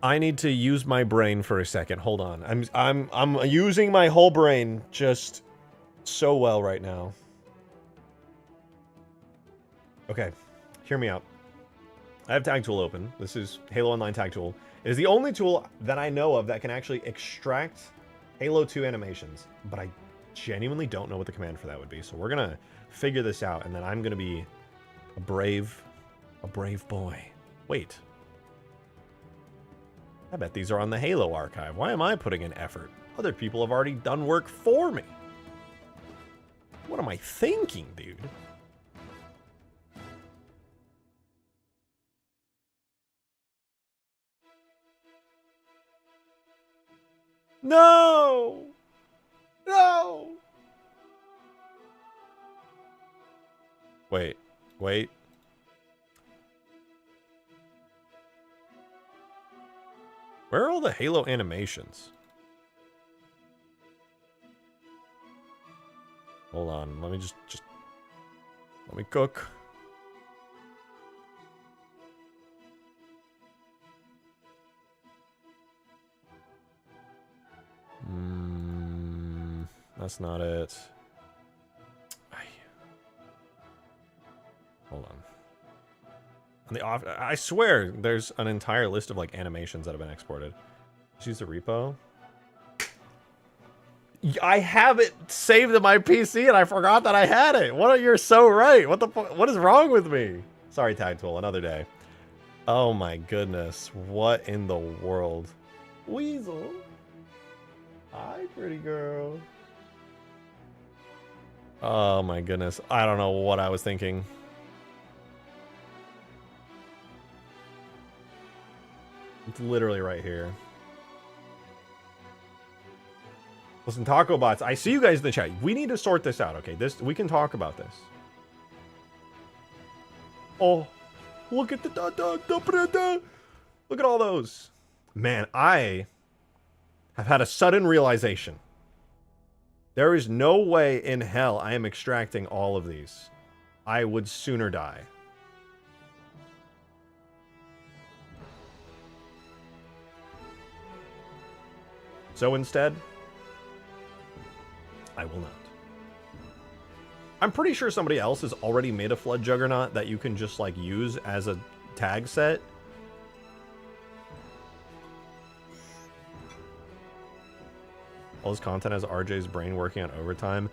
I need to use my brain for a second. Hold on. I'm using my whole brain just so well right now. Okay, hear me out. I have Tag Tool open. This is Halo Online Tag Tool. It is the only tool that I know of that can actually extract Halo 2 animations, but I genuinely don't know what the command for that would be. So we're gonna figure this out, and then I'm gonna be a brave boy. Wait. I bet these are on the Halo archive. Why am I putting in effort? Other people have already done work for me. What am I thinking, dude? No! No! Wait. Where are all the Halo animations? Hold on, let me just let me cook. That's not it. Hold on. On the off, I swear there's an entire list of like animations that have been exported. Just use the repo. I have it saved in my PC and I forgot that I had it. You're so right. What is wrong with me? Sorry, Tag Tool, another day. Oh my goodness. What in the world? Weasel. Hi, pretty girl. Oh my goodness. I don't know what I was thinking. It's literally right here. Listen, Taco Bots, I see you guys in the chat. We need to sort this out, okay? We can talk about this. Oh, look at the look at all those. Man, I have had a sudden realization. There is no way in hell I am extracting all of these. I would sooner die. So instead, I will not. I'm pretty sure somebody else has already made a Flood Juggernaut that you can just like use as a tag set. All this content has RJ's brain working on overtime.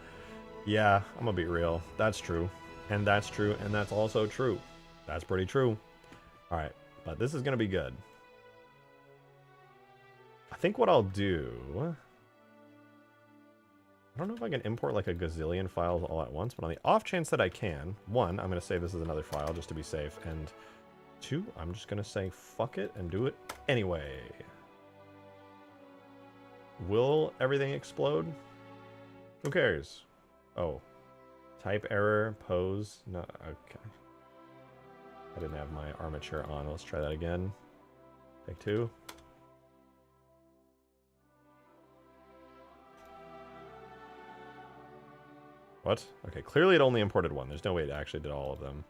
Yeah, I'm gonna be real. That's true. And that's true. And that's also true. That's pretty true. Alright, but this is gonna be good. I think what I'll do... I don't know if I can import like a gazillion files all at once, but on the off chance that I can, one, I'm going to save this as another file just to be safe, and two, I'm just going to say fuck it and do it anyway. Will everything explode? Who cares? Oh. Type error, pose, no, okay. I didn't have my armature on, let's try that again. Take two. What? Okay, clearly it only imported one. There's no way it actually did all of them.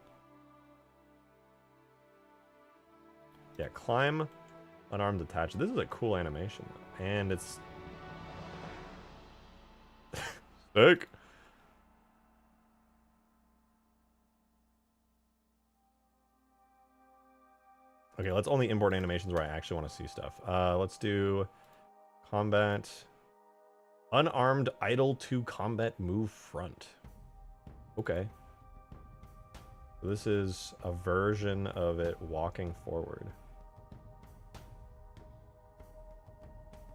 Yeah, climb, unarmed attached. This is a cool animation, though. And it's... sick. Okay, let's only import animations where I actually want to see stuff. Let's do combat. Unarmed idle to combat move front. Okay. So this is a version of it walking forward.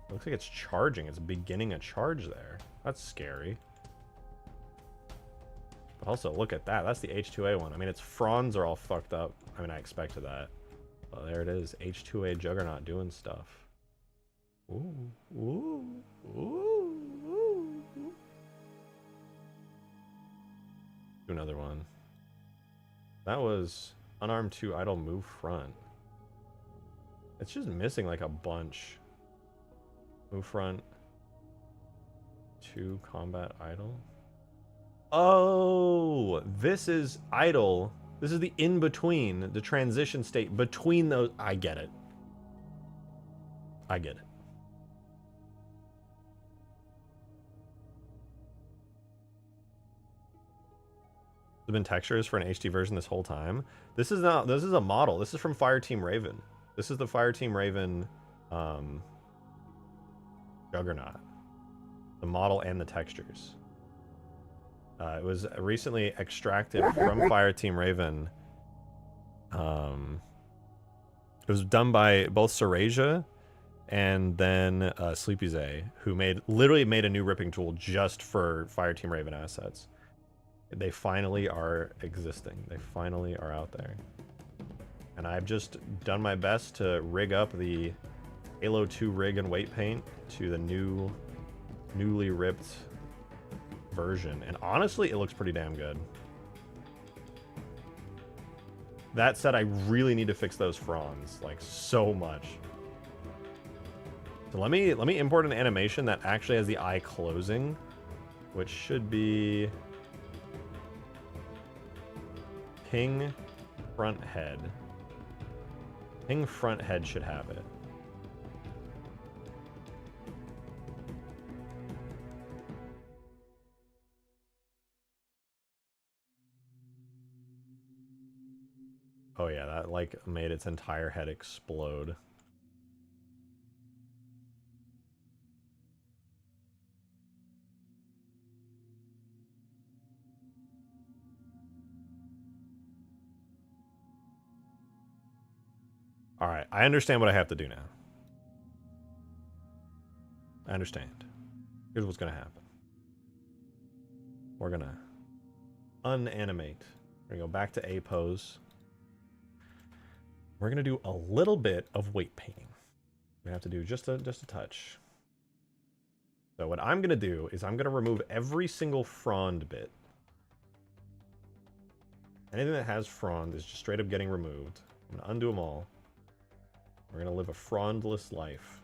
Looks like it's charging. It's beginning a charge there. That's scary. But also, look at that. That's the H2A one. I mean, its fronds are all fucked up. I mean, I expected that. Well, there it is. H2A Juggernaut doing stuff. Ooh. Ooh. Ooh. Ooh. Do another one. That was unarmed 2 idle move front. It's just missing like a bunch. Move front. 2 combat idle. Oh, this is idle. This is the in-between, the transition state between those. I get it. I get it. There's been textures for an HD version this whole time. This is not, this is a model. This is from Fireteam Raven. This is the Fireteam Raven Juggernaut. The model and the textures. It was recently extracted from Fireteam Raven. It was done by both Serasia and then Sleepy who literally made a new ripping tool just for Fireteam Raven assets. They finally are existing. They finally are out there. And I've just done my best to rig up the Halo 2 rig and weight paint to the newly ripped version, and honestly it looks pretty damn good. That said, I really need to fix those fronds like so much. So let me import an animation that actually has the eye closing, which should be ping front head. Ping front head should have it. Oh yeah, that like made its entire head explode. All right, I understand what I have to do now. I understand. Here's what's gonna happen. We're gonna unanimate. We're gonna go back to A pose. We're gonna do a little bit of weight painting. We have to do just a touch. So what I'm gonna do is I'm gonna remove every single frond bit. Anything that has frond is just straight up getting removed. I'm gonna undo them all. We're gonna live a frondless life.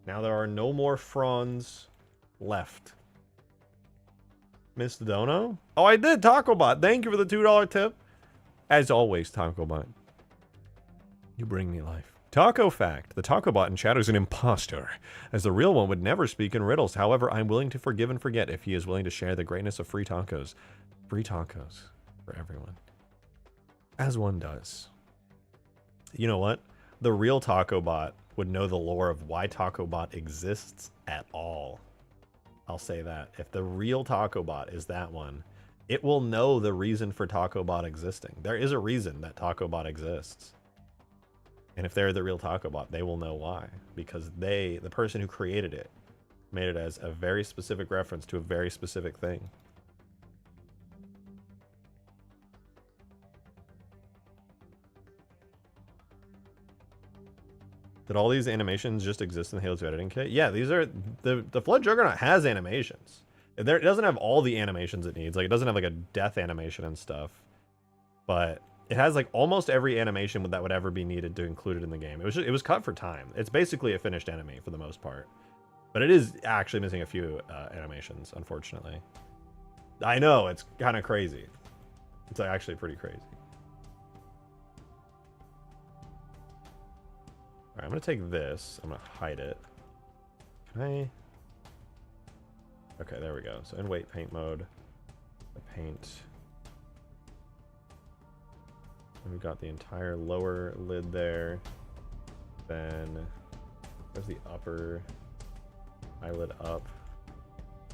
Now there are no more fronds left. Miss Dono? Oh, I did, TacoBot. Thank you for the $2 tip. As always, TacoBot. You bring me life. Taco fact. The TacoBot in chat is an imposter, as the real one would never speak in riddles. However, I'm willing to forgive and forget if he is willing to share the greatness of free tacos. Free tacos for everyone. As one does. You know what? The real TacoBot would know the lore of why TacoBot exists at all. I'll say that. If the real TacoBot is that one, it will know the reason for TacoBot existing. There is a reason that TacoBot exists. And if they're the real TacoBot, they will know why. Because the person who created it, made it as a very specific reference to a very specific thing. Did all these animations just exist in the Halo 2 editing kit? Yeah, these are... The Flood Juggernaut has animations. It doesn't have all the animations it needs. Like, it doesn't have like a death animation and stuff, but it has like almost every animation that would ever be needed to include it in the game. It was cut for time. It's basically a finished anime for the most part, but it is actually missing a few animations, unfortunately. I know, it's kind of crazy. It's actually pretty crazy. All right, I'm gonna take this. I'm gonna hide it. Can I? Okay, there we go. So in weight paint mode, the paint. And we've got the entire lower lid there. Then there's the upper eyelid up.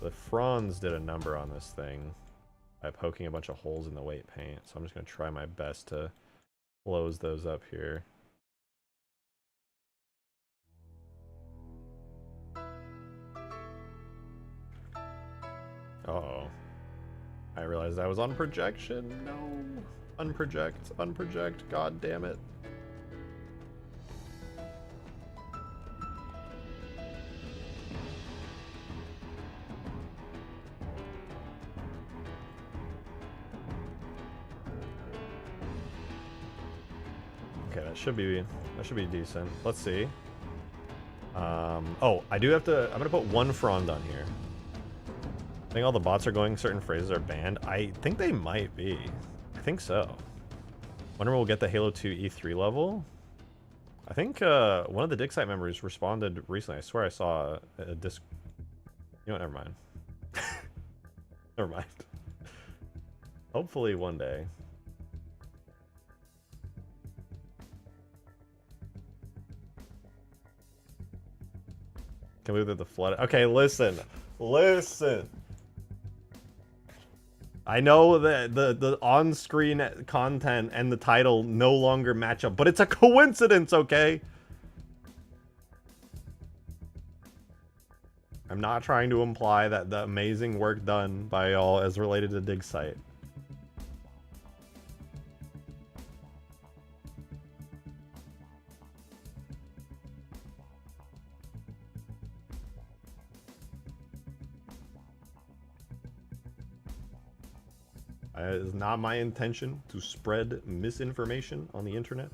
The fronds did a number on this thing by poking a bunch of holes in the weight paint. So I'm just gonna try my best to close those up here. Uh-oh. I realized I was on projection. No. Unproject. Unproject. God damn it. Okay, that should be decent. Let's see. Oh, I do have to. I'm gonna put one frond on here. I think all the bots are going certain phrases are banned. I think they might be. I think so. Wonder when we'll get the Halo 2 E3 level. I think one of the Digsite members responded recently. I swear I saw a disc. You know what? Never mind. Never mind. Hopefully one day. Can we do the flood? Okay, listen. Listen. I know that the on-screen content and the title no longer match up, but it's a coincidence, okay? I'm not trying to imply that the amazing work done by y'all is related to Digsite. It is not my intention to spread misinformation on the internet.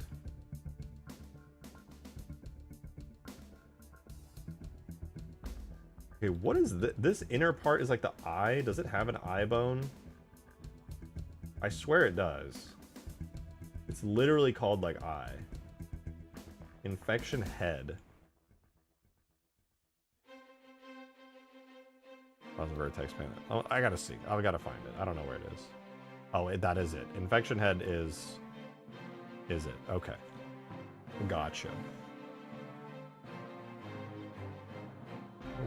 Okay, what is this? This inner part is like the eye. Does it have an eye bone? I swear it does. It's literally called like eye. Infection head. Oh, the vertex paint. Oh, I gotta see. I gotta find it. I don't know where it is. Oh, that is it. Infection head is it? Okay. Gotcha.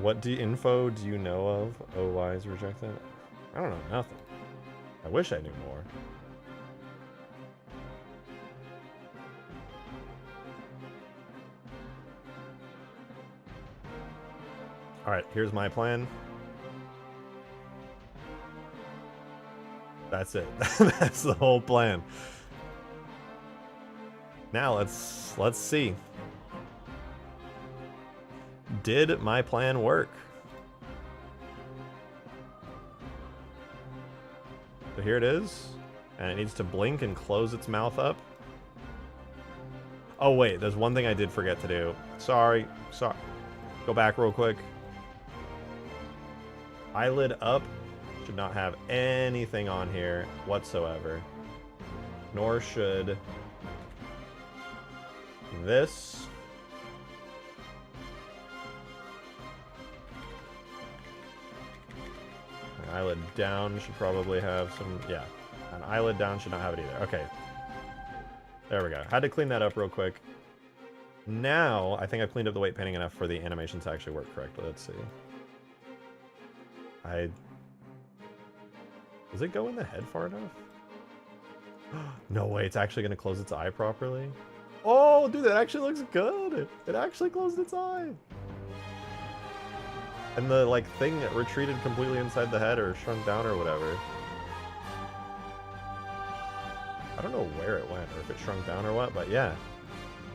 What info do you know of? Oh, why is rejected? I don't know nothing. I wish I knew more. Alright, here's my plan. That's it. That's the whole plan. Now let's see. Did my plan work? So here it is, and it needs to blink and close its mouth up. Oh wait, there's one thing I did forget to do. Sorry. Go back real quick. Eyelid up. Should not have anything on here whatsoever. Nor should this. An eyelid down should probably have some, yeah. An eyelid down should not have it either. Okay. There we go. Had to clean that up real quick. Now, I think I've cleaned up the weight painting enough for the animation to actually work correctly. Let's see. Does it go in the head far enough? No way, it's actually going to close its eye properly. Oh, dude, that actually looks good. It actually closed its eye. And the, like, thing retreated completely inside the head or shrunk down or whatever. I don't know where it went or if it shrunk down or what, but yeah.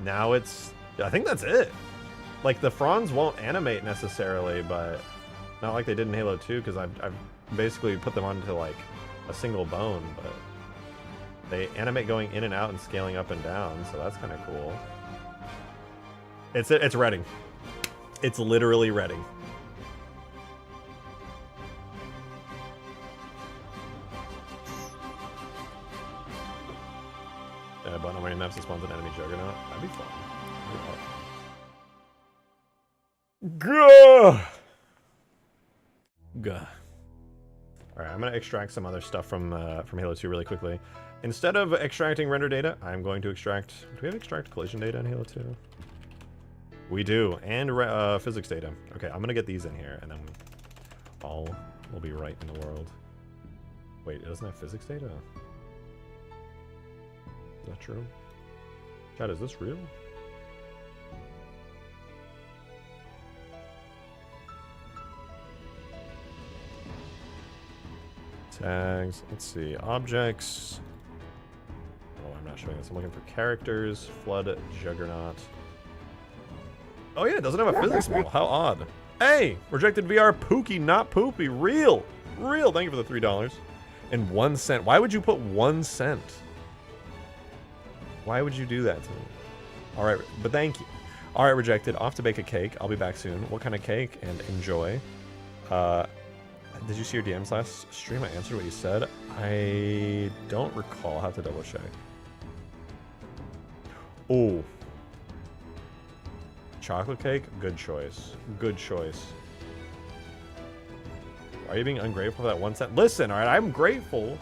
Now it's... I think that's it. Like, the fronds won't animate necessarily, but Not like they did in Halo 2, because I've basically put them onto like a single bone, but they animate going in and out and scaling up and down, so that's kind of cool. It's redding. It's literally redding. Button on many maps that spawns an enemy Juggernaut. That'd be fun. Gah! Gah. Alright, I'm gonna extract some other stuff from Halo 2 really quickly. Instead of extracting render data, I'm going to extract... Do we have extract collision data in Halo 2? We do, and physics data. Okay, I'm gonna get these in here, and then all will be right in the world. Wait, it doesn't have physics data? Is that true? Chat, is this real? Tags, let's see, objects. Oh, I'm not showing this. I'm looking for characters, flood, Juggernaut. Oh yeah, it doesn't have a physics model. How odd. Hey, rejected VR, Pookie, not Poopy. Real. Real, thank you for the $3. And 1 cent. Why would you put 1 cent? Why would you do that to me? All right, but thank you. All right, rejected. Off to bake a cake. I'll be back soon. What kind of cake? And enjoy. Did you see your DMs last stream? I answered what you said. I don't recall. I'll have to double check. Oh. Chocolate cake? Good choice. Good choice. Are you being ungrateful for that 1 cent? Listen, all right, I'm grateful.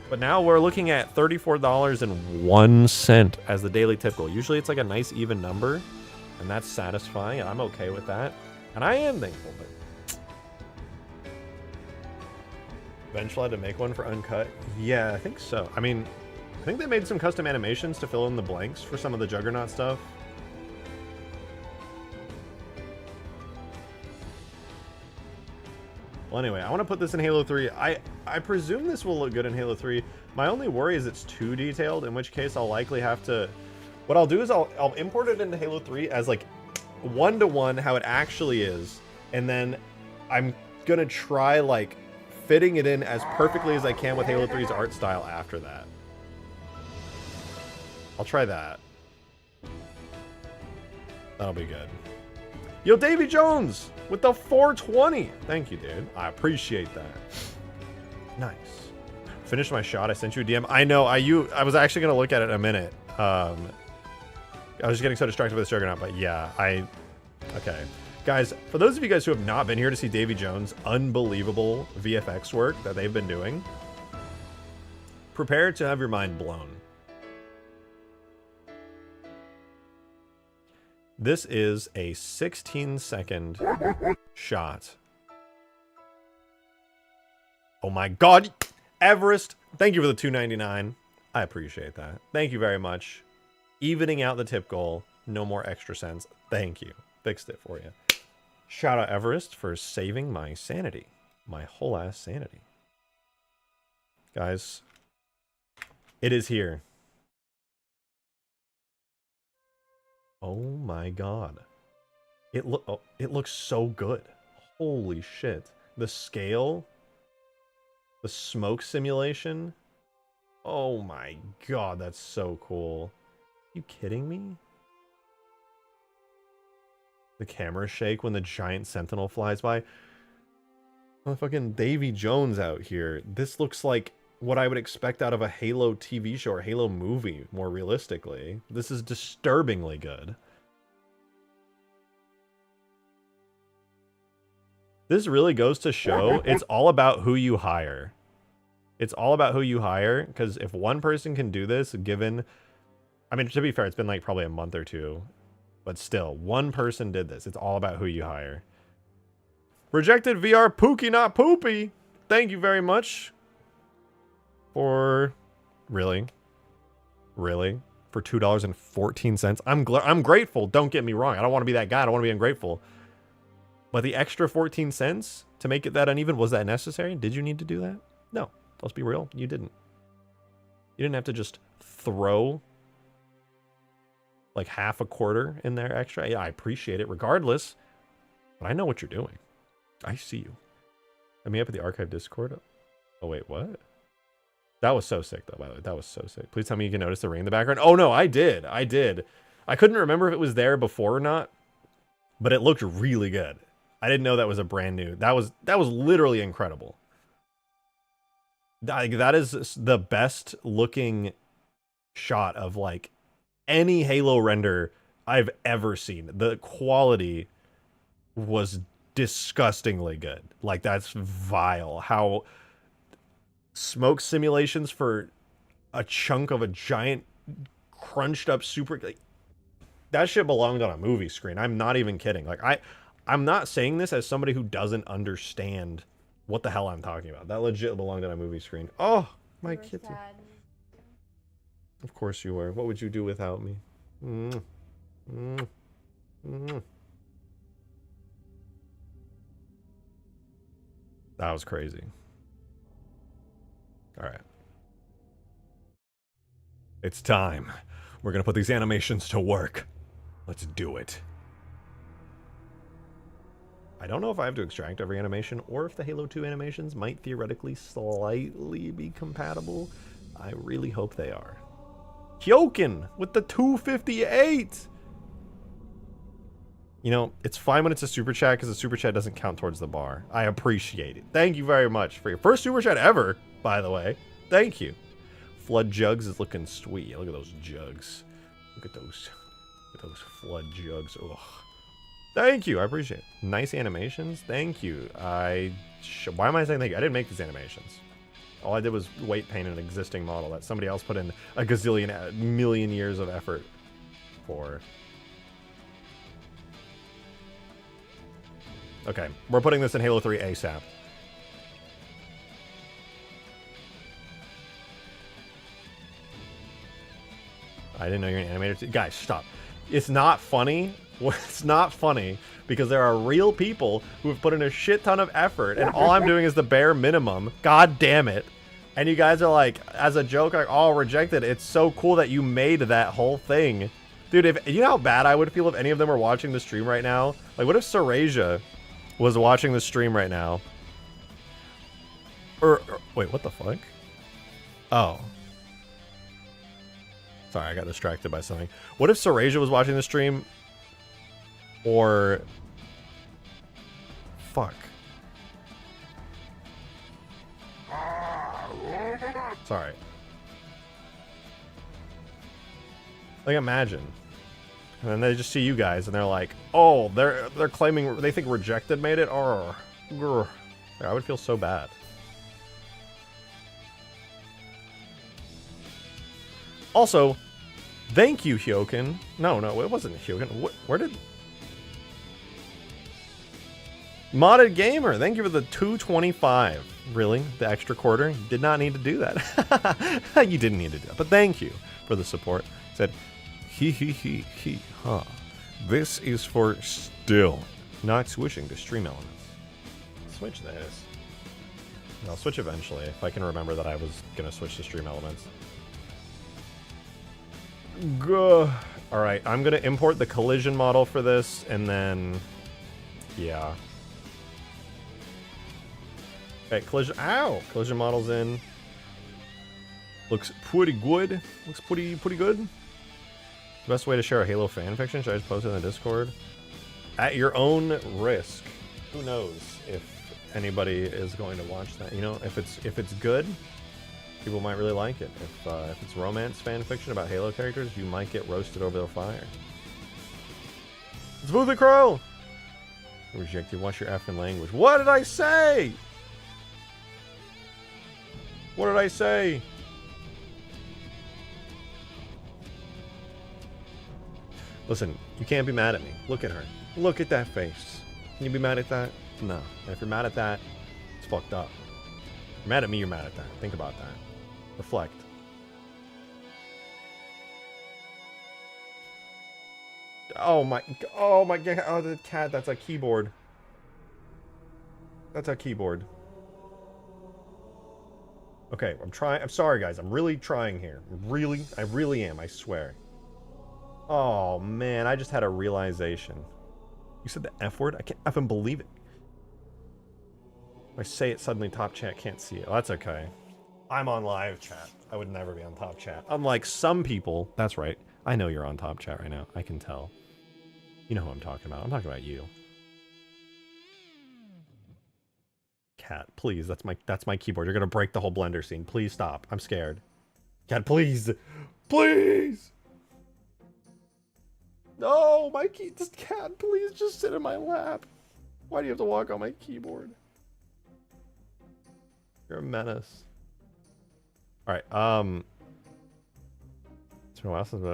But now we're looking at $34.01 as the daily tip goal. Usually it's like a nice even number, and that's satisfying. I'm okay with that. And I am thankful. But eventually I had to make one for Uncut. Yeah, I think so. I mean, I think they made some custom animations to fill in the blanks for some of the Juggernaut stuff. Well, anyway, I want to put this in Halo 3. I presume this will look good in Halo 3. My only worry is it's too detailed, in which case I'll likely have to... What I'll do is I'll import it into Halo 3 as like one-to-one how it actually is, and then I'm gonna try like fitting it in as perfectly as I can with Halo 3's art style after that. I'll try that. That'll be good. Yo, Davy Jones with the 420. Thank you, dude. I appreciate that. Nice. Finished my shot. I sent you a DM. I know. I was actually gonna look at it in a minute. I was just getting so distracted with this Juggernaut, but yeah, okay. Guys, for those of you guys who have not been here to see Davy Jones' unbelievable VFX work that they've been doing, prepare to have your mind blown. This is a 16-second shot. Oh my god! Everest, thank you for the $2.99. I appreciate that. Thank you very much. Evening out the tip goal. No more extra cents. Thank you. Fixed it for you. Shout out Everest for saving my sanity. My whole ass sanity. Guys, it is here. Oh my god. It looks so good. Holy shit. The scale, the smoke simulation. Oh my god, that's so cool. Are you kidding me? The camera shake when the giant sentinel flies by. Motherfucking Davy Jones out here. This looks like what I would expect out of a Halo TV show or Halo movie, more realistically. This is disturbingly good. This really goes to show it's all about who you hire. It's all about who you hire, because if one person can do this, given... I mean, to be fair, it's been like probably a month or two, but still, one person did this. It's all about who you hire. Rejected VR Pookie, not Poopy. Thank you very much. For really for $2.14. I'm grateful. Don't get me wrong. I don't want to be that guy. I don't want to be ungrateful. But the extra 14 cents to make it that uneven, was that necessary? Did you need to do that? No. Let's be real. You didn't. You didn't have to just throw like half a quarter in there extra. Yeah, I appreciate it regardless. But I know what you're doing. I see you. Let me up at the archive Discord. Oh, wait, what? That was so sick, though, by the way. That was so sick. Please tell me you can notice the ring in the background. Oh, no, I did. I did. I couldn't remember if it was there before or not, but it looked really good. I didn't know that was a brand new. That was literally incredible. That is the best looking shot of, like, any Halo render I've ever seen. The quality was disgustingly good. Like, that's vile. How smoke simulations for a chunk of a giant crunched up super, like, that shit belonged on a movie screen. I'm not even kidding. Like, I'm not saying this as somebody who doesn't understand what the hell I'm talking about. That legit belonged on a movie screen. Oh, my kitten. Of course you were. What would you do without me? Mm. Mm. Mm. That was crazy. All right. It's time. We're going to put these animations to work. Let's do it. I don't know if I have to extract every animation or if the Halo 2 animations might theoretically slightly be compatible. I really hope they are. Kyokin with the 258! You know, it's fine when it's a super chat because the super chat doesn't count towards the bar. I appreciate it. Thank you very much for your first super chat ever, by the way. Thank you. Flood jugs is looking sweet. Look at those jugs. Look at those. Look at those flood jugs. Ugh. Thank you. I appreciate it. Nice animations. Thank you. Why am I saying thank you? I didn't make these animations. All I did was weight paint an existing model that somebody else put in a gazillion, million years of effort for. Okay, we're putting this in Halo 3 ASAP. I didn't know you're an animator. Guys, stop. It's not funny. It's not funny because there are real people who have put in a shit ton of effort, and all I'm doing is the bare minimum. God damn it. And you guys are like, as a joke, like, oh, rejected. It's so cool that you made that whole thing. Dude, if you know how bad I would feel if any of them were watching the stream right now? Like, what if Sarasia was watching the stream right now? Or wait, what the fuck? Oh. Sorry, I got distracted by something. What if Sarasia was watching the stream? Or... Fuck. Sorry. Like, imagine. And then they just see you guys and they're like, oh, they're claiming, they think rejected made it? Oh, grr. I would feel so bad. Also, thank you, Hyokin. No, it wasn't Hyokin. Where did... Modded Gamer, thank you for the 225. Really? The extra quarter? You did not need to do that. You didn't need to do that. But thank you for the support. Said, he, huh. This is for still not switching to stream elements. Switch this. I'll switch eventually if I can remember that I was going to switch to stream elements. Alright, I'm going to import the collision model for this, and then... Yeah. Okay, collision... Ow! Collision model's in. Looks pretty good. Looks pretty good. Best way to share a Halo fanfiction? Should I just post it in the Discord? At your own risk. Who knows if anybody is going to watch that? You know, if it's good, people might really like it. If it's romance fanfiction about Halo characters, you might get roasted over the fire. It's Smoothie Crow! Rejected. Watch your effing language. What did I say? What did I say? Listen, you can't be mad at me. Look at her. Look at that face. Can you be mad at that? No. And if you're mad at that, it's fucked up. If you're mad at me, you're mad at that. Think about that. Reflect. Oh my god. Oh, the cat, that's a keyboard. That's a keyboard. Okay, I'm sorry guys. I'm really trying here. I really am, I swear. Oh man, I just had a realization. You said the F word? I can't effing believe it. I say it suddenly top chat can't see it. Oh, that's okay. I'm on live chat. I would never be on top chat. Unlike some people. That's right. I know you're on top chat right now. I can tell. You know who I'm talking about. I'm talking about you. Cat, please. That's my keyboard. You're gonna break the whole Blender scene. Please stop. I'm scared. Cat, please. Please. No, my key. Just cat, please just sit in my lap. Why do you have to walk on my keyboard? You're a menace. Alright, it's been a while since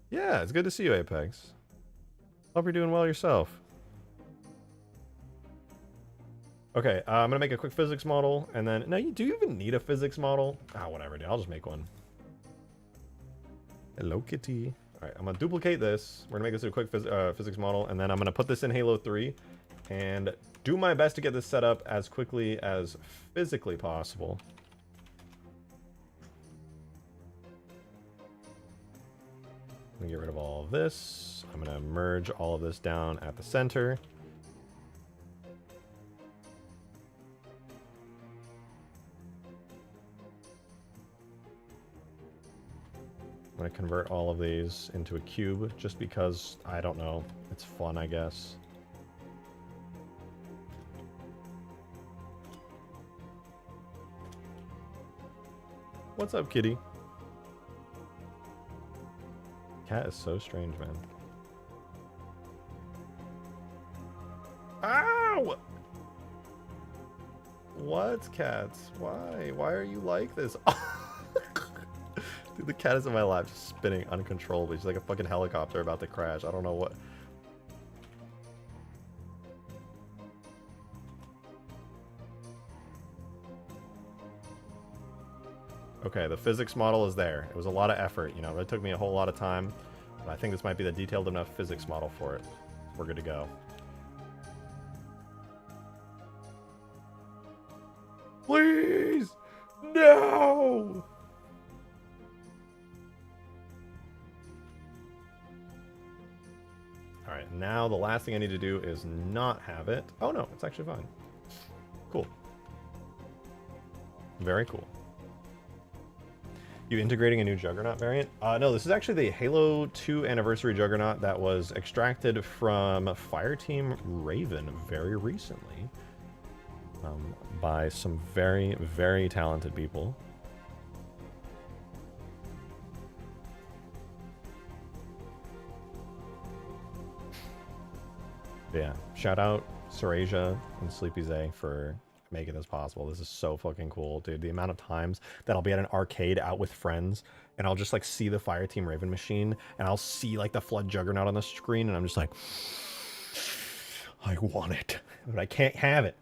yeah, it's good to see you, Apex. Hope you're doing well yourself. Okay, I'm gonna make a quick physics model, and then... No, do you even need a physics model? Ah, whatever, dude. I'll just make one. Hello, kitty. Alright, I'm gonna duplicate this. We're gonna make this a quick physics model, and then I'm gonna put this in Halo 3, and do my best to get this set up as quickly as physically possible. I'm gonna get rid of all of this. I'm gonna merge all of this down at the center. I'm gonna convert all of these into a cube just because, I don't know, it's fun, I guess. What's up, kitty? Cat is so strange, man. Ow! What, cats? Why? Why are you like this? Dude, the cat is in my lap just spinning uncontrollably. She's like a fucking helicopter about to crash. I don't know what... Okay, the physics model is there. It was a lot of effort, you know, it took me a whole lot of time. But I think this might be the detailed enough physics model for it. We're good to go. Please! No! Alright, now the last thing I need to do is not have it. Oh no, it's actually fine. Cool. Very cool. You integrating a new Juggernaut variant? No, this is actually the Halo 2 Anniversary Juggernaut that was extracted from Fireteam Raven very recently. By some very, very talented people. Yeah, shout out Serasia and Sleepy Zay for making this possible. This is so fucking cool, dude. The amount of times that I'll be at an arcade out with friends and I'll just like see the Fireteam Raven machine and I'll see like the Flood Juggernaut on the screen and I'm just like, I want it, but I can't have it.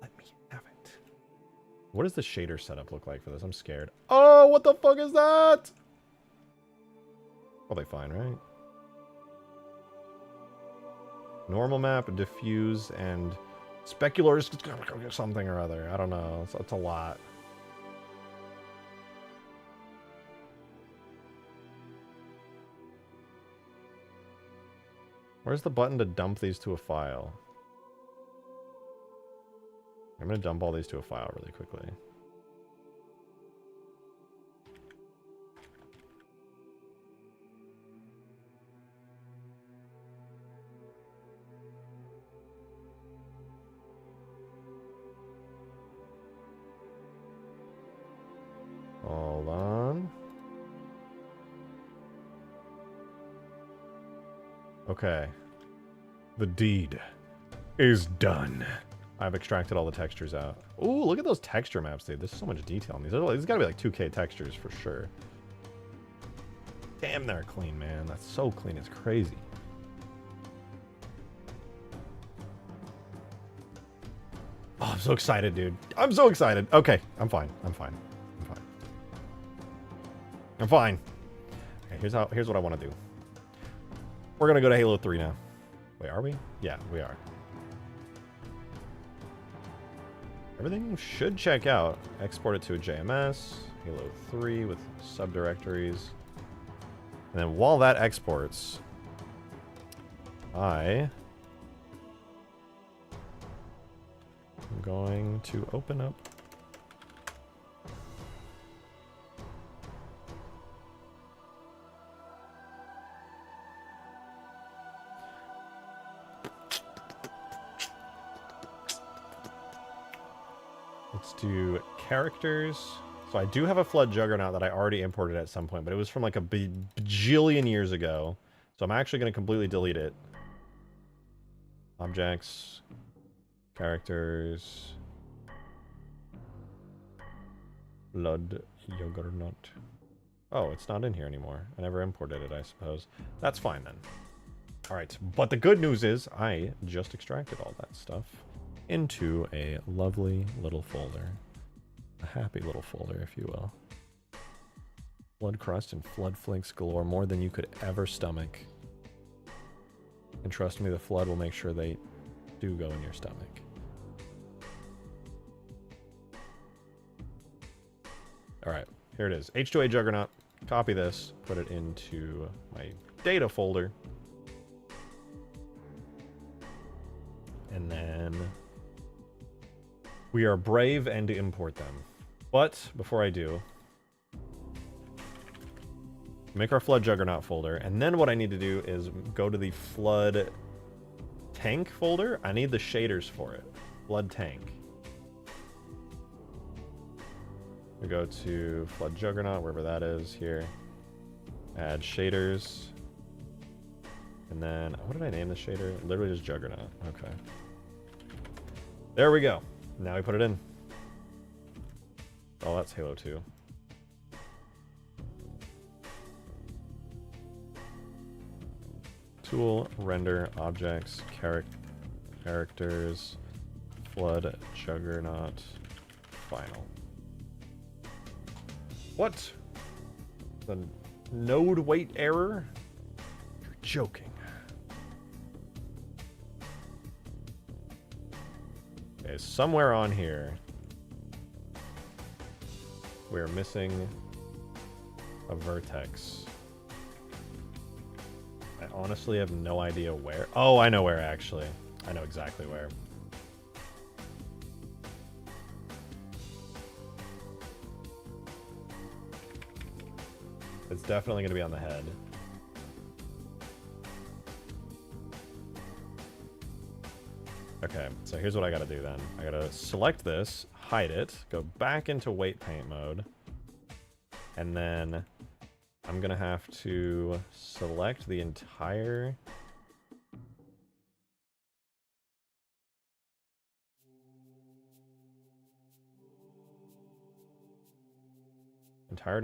Let me have it. What does the shader setup look like for this? I'm scared. Oh, what the fuck is that? Probably fine, right? Normal map, diffuse, and specular's something or other. I don't know. It's a lot. Where's the button to dump these to a file? I'm going to dump all these to a file really quickly. Hold on. Okay. The deed is done. I've extracted all the textures out. Ooh, look at those texture maps, dude. There's so much detail in these. There's gotta be like 2K textures for sure. Damn, they're clean, man. That's so clean. It's crazy. Oh, I'm so excited, dude. I'm so excited. Okay, I'm fine. I'm fine. I'm fine. I'm fine. Okay, here's what I want to do. We're gonna go to Halo 3 now. Wait, are we? Yeah, we are. Everything should check out. Export it to a JMS. Halo 3 with subdirectories. And then while that exports, I I'm going to open up. Let's do characters. So I do have a Flood Juggernaut that I already imported at some point, but it was from like a bajillion years ago. So I'm actually going to completely delete it. Objects, characters, Flood Juggernaut. Oh, it's not in here anymore. I never imported it, I suppose. That's fine then. All right, but the good news is I just extracted all that stuff into a lovely little folder. A happy little folder, if you will. Flood crust and flood flakes galore, more than you could ever stomach. And trust me, the flood will make sure they do go in your stomach. All right, here it is. H2A Juggernaut. Copy this, put it into my data folder. And then we are brave and to import them. But before I do, make our Flood Juggernaut folder. And then what I need to do is go to the Flood Tank folder. I need the shaders for it. Flood Tank. We go to Flood Juggernaut, wherever that is here. Add shaders. And then, what did I name the shader? Literally just Juggernaut. Okay. There we go. Now we put it in. Oh, that's Halo 2. Tool, render, objects, characters, Flood Juggernaut, final. What? The node weight error? You're joking. Okay, somewhere on here, we're missing a vertex. I honestly have no idea where. Oh, I know where, actually. I know exactly where. It's definitely going to be on the head. Okay, so here's what I gotta do then. I gotta select this, hide it, go back into weight paint mode, and then I'm gonna have to select the entirety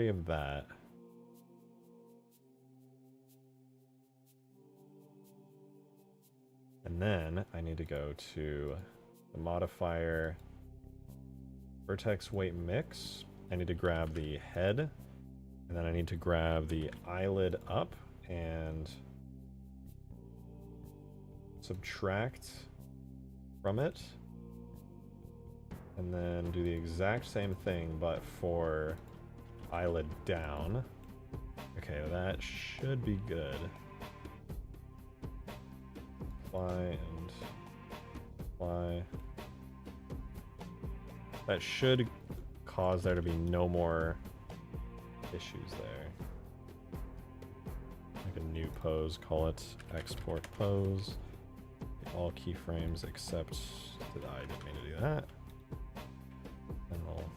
of that. And then I need to go to the modifier vertex weight mix. I need to grab the head, and then I need to grab the eyelid up and subtract from it. And then do the exact same thing, but for eyelid down. Okay, that should be good. Apply and apply. That should cause there to be no more issues there. Make a new pose, call it export pose. All keyframes except that I didn't mean to do that. And we'll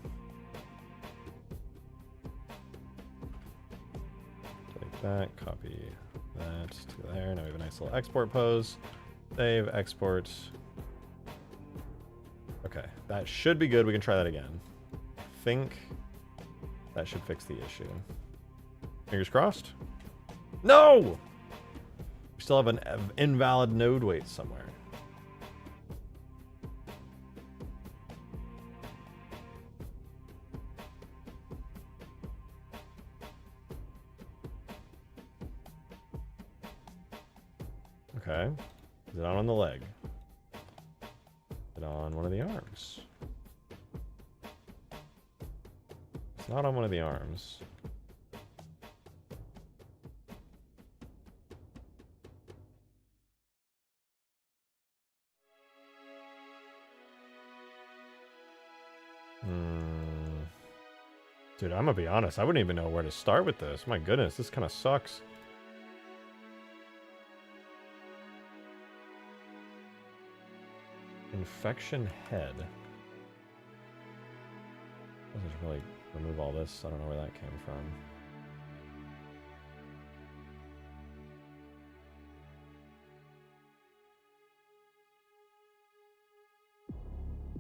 take that, copy that to there. Now we have a nice little export pose. Save, export. Okay, that should be good. We can try that again. I think that should fix the issue. Fingers crossed. No! We still have an invalid node weight somewhere. Okay. Is it on the leg? Is it on one of the arms? It's not on one of the arms. Dude, I'm gonna be honest. I wouldn't even know where to start with this. My goodness, this kind of sucks. Infection head. I should really remove all this. I don't know where that came from.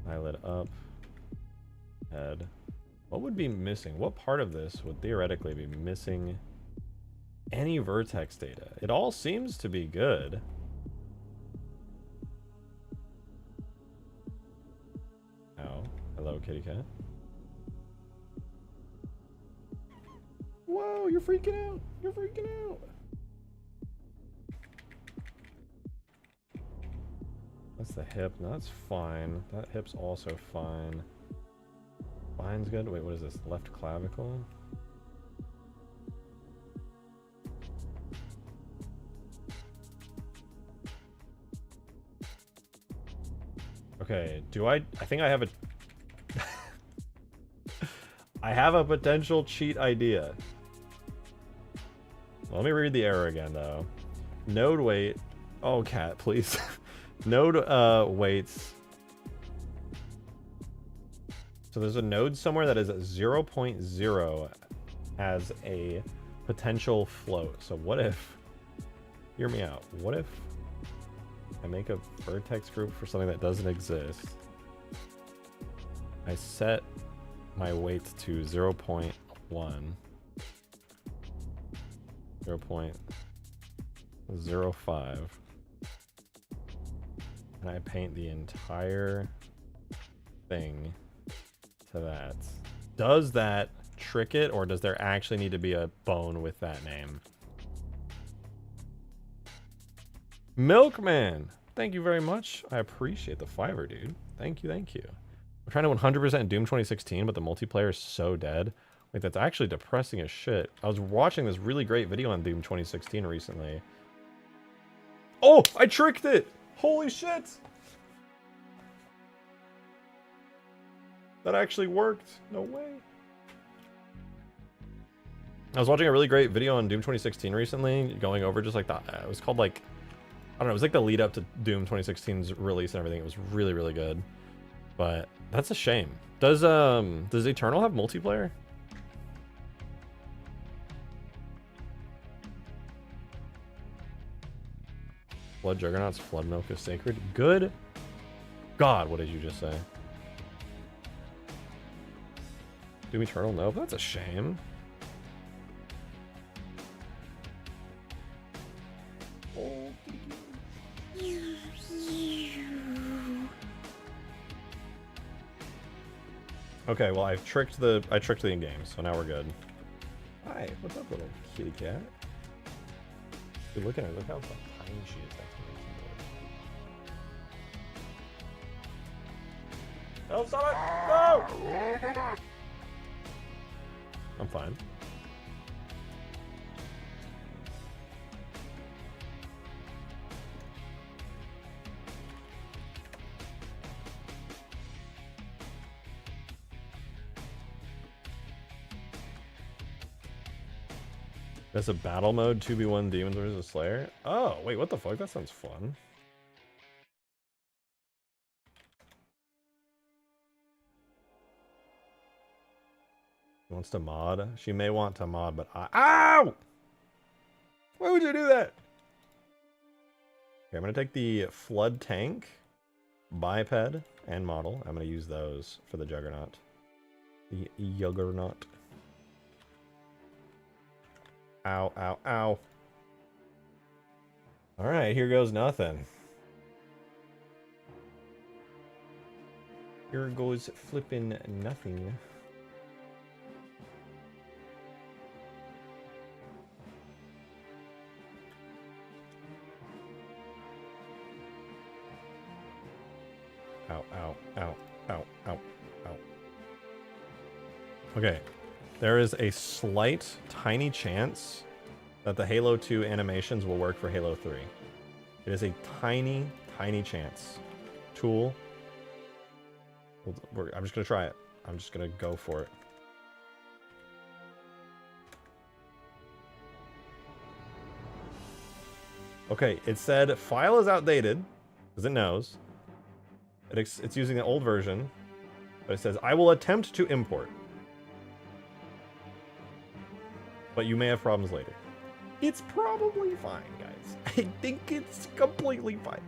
Eyelid up. Head. What would be missing? What part of this would theoretically be missing any vertex data? It all seems to be good. Oh, hello, kitty cat. Whoa, you're freaking out. You're freaking out. That's the hip. No, that's fine. That hip's also fine. Spine's good. Wait, what is this? Left clavicle? Okay, I think I have a... I have a potential cheat idea. Let me read the error again, though. Node weight... Oh, cat, please. Node weights... So there's a node somewhere that is 0.0 as a potential float. So what if... Hear me out. What if I make a vertex group for something that doesn't exist? I set my weight to 0.1. 0.05. And I paint the entire thing to that. Does that trick it, or does there actually need to be a bone with that name? Milkman! Thank you very much. I appreciate the $5, dude. Thank you, thank you. I'm trying to 100% Doom 2016, but the multiplayer is so dead. Like, that's actually depressing as shit. I was watching this really great video on Doom 2016 recently. Oh, I tricked it! Holy shit! That actually worked. No way. I was watching a really great video on Doom 2016 recently, going over just like that. It was called like, I don't know, it was like the lead up to Doom 2016's release and everything. It was really, really good. But that's a shame. Does Eternal have multiplayer? Blood Juggernaut's flood milk is sacred. Good God, what did you just say? Doom Eternal? Nope, that's a shame. Okay, well I tricked the in-game, so now we're good. Hi, what's up, little kitty cat? Dude, look at her, look how tiny she is. No, stop it! No! I'm fine. There's a battle mode, 2v1 demons versus Slayer. Oh, wait, what the fuck? That sounds fun. She wants to mod. She may want to mod, but Ow! Why would you do that? Okay, I'm gonna take the Flood Tank, Biped, and Model. I'm gonna use those for the Juggernaut. The Juggernaut. Ow, ow, ow. Alright, here goes nothing. Here goes flipping nothing. Ow, ow, ow, ow, ow, ow. Okay. There is a slight, tiny chance that the Halo 2 animations will work for Halo 3. It is a tiny, tiny chance. Tool. I'm just going to try it. I'm just going to go for it. Okay, it said file is outdated, because it knows. It's using the old version, but it says, I will attempt to import. But you may have problems later. It's probably fine, guys. I think it's completely fine.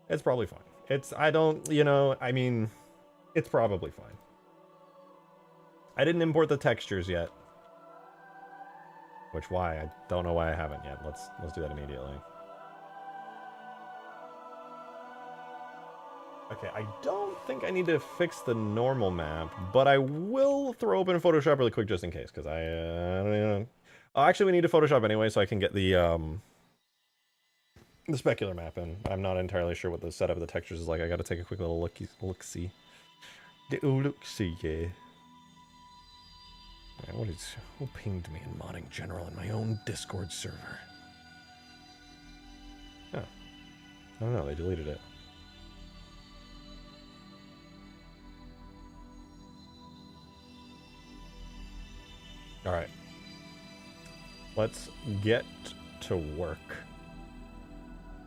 It's probably fine. I don't, I mean, it's probably fine. I didn't import the textures yet. I don't know why I haven't yet. Let's do that immediately. Okay, I don't think I need to fix the normal map, but I will throw open Photoshop really quick just in case, because I don't know. Oh, actually, we need to Photoshop anyway, so I can get the specular map in. I'm not entirely sure what the setup of the textures is like. I got to take a quick little look-see. Look-see, yeah. Who pinged me in modding general in my own Discord server? Oh. I don't know, they deleted it. Alright. Let's get to work.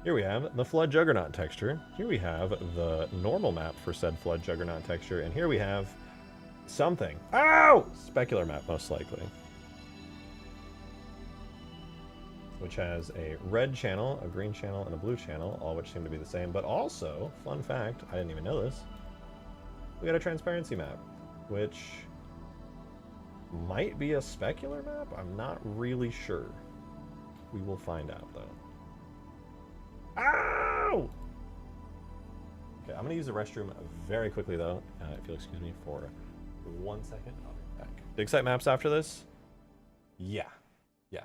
Here we have the Flood Juggernaut texture. Here we have the normal map for said Flood Juggernaut texture. And here we have something. Ow! Specular map, most likely. Which has a red channel, a green channel, and a blue channel, all which seem to be the same. But also, fun fact, I didn't even know this, we got a transparency map, which might be a specular map? I'm not really sure. We will find out, though. Ow! Okay, I'm going to use the restroom very quickly, though, if you'll excuse me for 1 second. I'll be back. Digsite maps after this? Yeah. Yeah.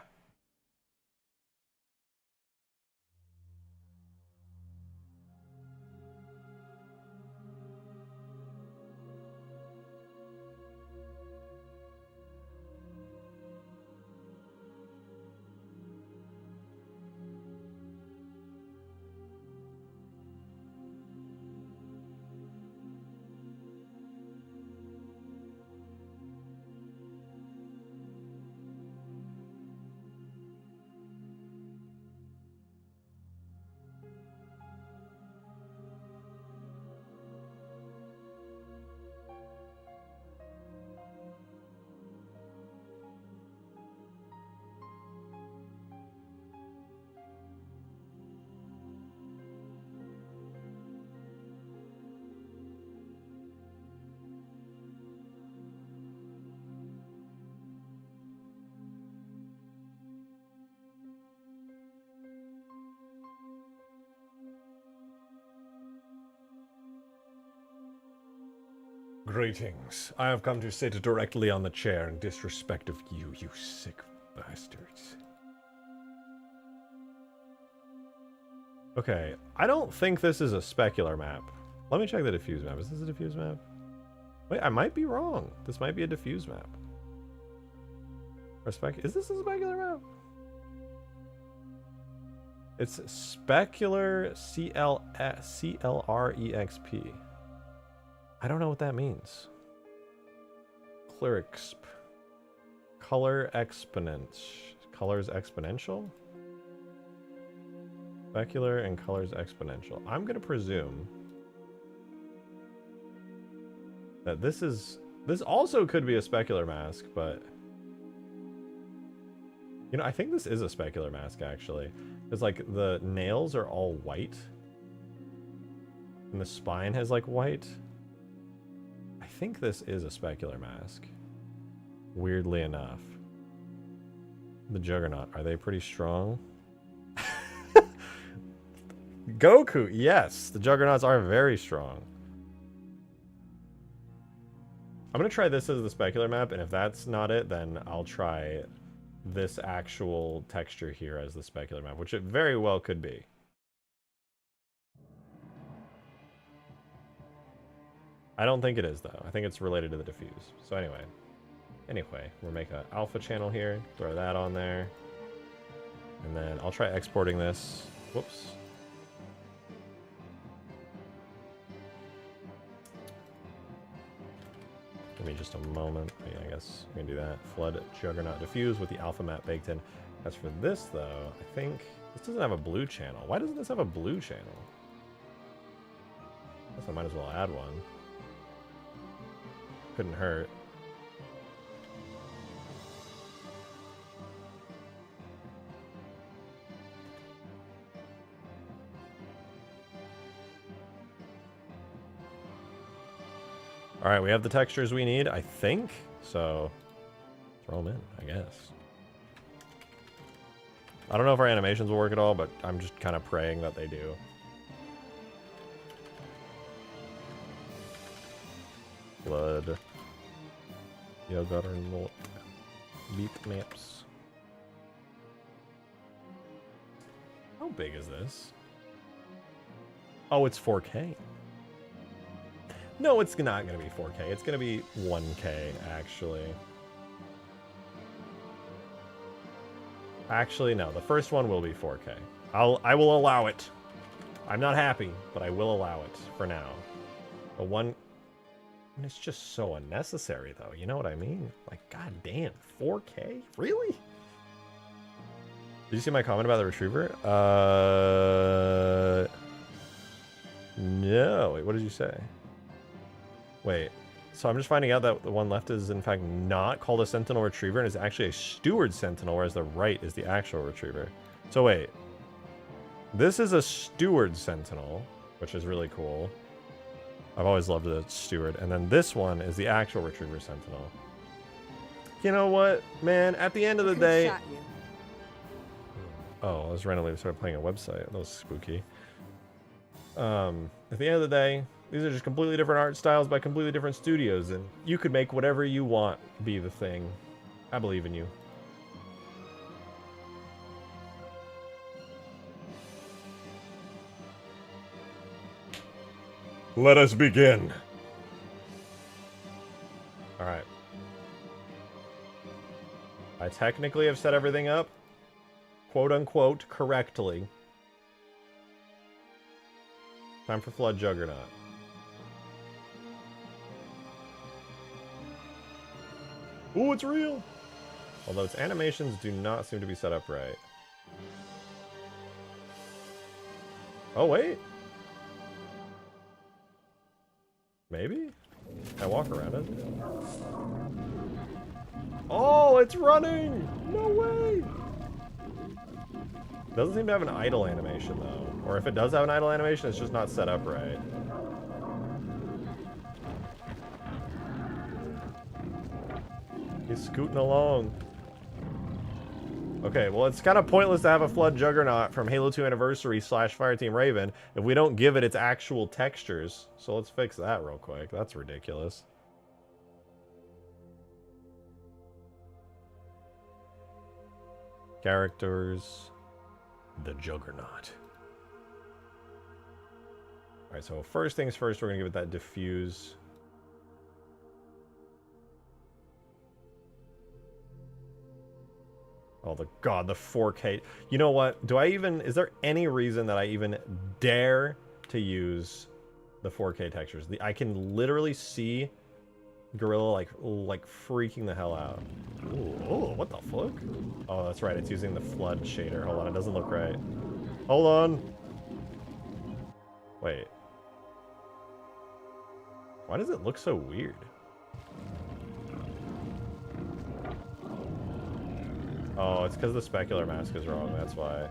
Greetings. I have come to sit directly on the chair in disrespect of you, you sick bastards. Okay, I don't think this is a specular map. Let me check the diffuse map. Is this a diffuse map? Wait, I might be wrong. This might be a diffuse map. Is this a specular map? It's specular CLREXP. I don't know what that means. Clerixp. Color exponent. Colors exponential? Specular and colors exponential. I'm going to presume that this also could be a specular mask, but you know, I think this is a specular mask actually. Because like the nails are all white and the spine has like white. I think this is a specular mask. Weirdly enough. The Juggernaut, are they pretty strong? Goku, yes, the Juggernauts are very strong. I'm gonna try this as the specular map, and if that's not it, then I'll try this actual texture here as the specular map, which it very well could be. I don't think it is, though. I think it's related to the diffuse. So anyway, we'll make an alpha channel here, throw that on there. And then I'll try exporting this. Whoops. Give me just a moment. Yeah, I guess we can do that. Flood Juggernaut diffuse with the alpha map baked in. As for this, though, I think this doesn't have a blue channel. Why doesn't this have a blue channel? I guess I might as well add one. Couldn't hurt. All right, we have the textures we need, I think. So throw them in, I guess. I don't know if our animations will work at all, but I'm just kind of praying that they do. Blood. Juggernaut. Beat maps. How big is this? Oh, it's 4K. No, it's not going to be 4K. It's going to be 1K, actually. Actually, no. The first one will be 4K. I will allow it. I'm not happy, but I will allow it for now. The one... It's just so unnecessary, though. You know what I mean? Like, goddamn, 4K? Really? Did you see my comment about the retriever? No. Wait, what did you say? Wait, so I'm just finding out that the one left is in fact not called a Sentinel Retriever and is actually a Steward Sentinel, whereas the right is the actual Retriever. So wait, this is a Steward Sentinel, which is really cool. I've always loved the Steward. And then this one is the actual Retriever Sentinel. You know what, man, at the end of the day... Oh, I was randomly started playing a website. That was spooky. At the end of the day, these are just completely different art styles by completely different studios, and you could make whatever you want be the thing. I believe in you. Let us begin. Alright. I technically have set everything up, quote-unquote, correctly. Time for Flood Juggernaut. Ooh, it's real! Although its animations do not seem to be set up right. Oh, wait. Maybe? Can I walk around it? Oh, it's running! No way! Doesn't seem to have an idle animation, though. Or if it does have an idle animation, it's just not set up right. He's scooting along. Okay, well, it's kind of pointless to have a Flood Juggernaut from Halo 2 Anniversary / Fireteam Raven if we don't give it its actual textures. So let's fix that real quick. That's ridiculous. Characters. The Juggernaut. Alright, so first things first, we're going to give it that diffuse. Oh, the 4K. You know what? Is there any reason that I even dare to use the 4K textures? I can literally see Gorilla like freaking the hell out. Ooh, oh, what the fuck? Oh, that's right. It's using the flood shader. Hold on, it doesn't look right. Hold on. Wait. Why does it look so weird? Oh, it's because the specular mask is wrong, that's why.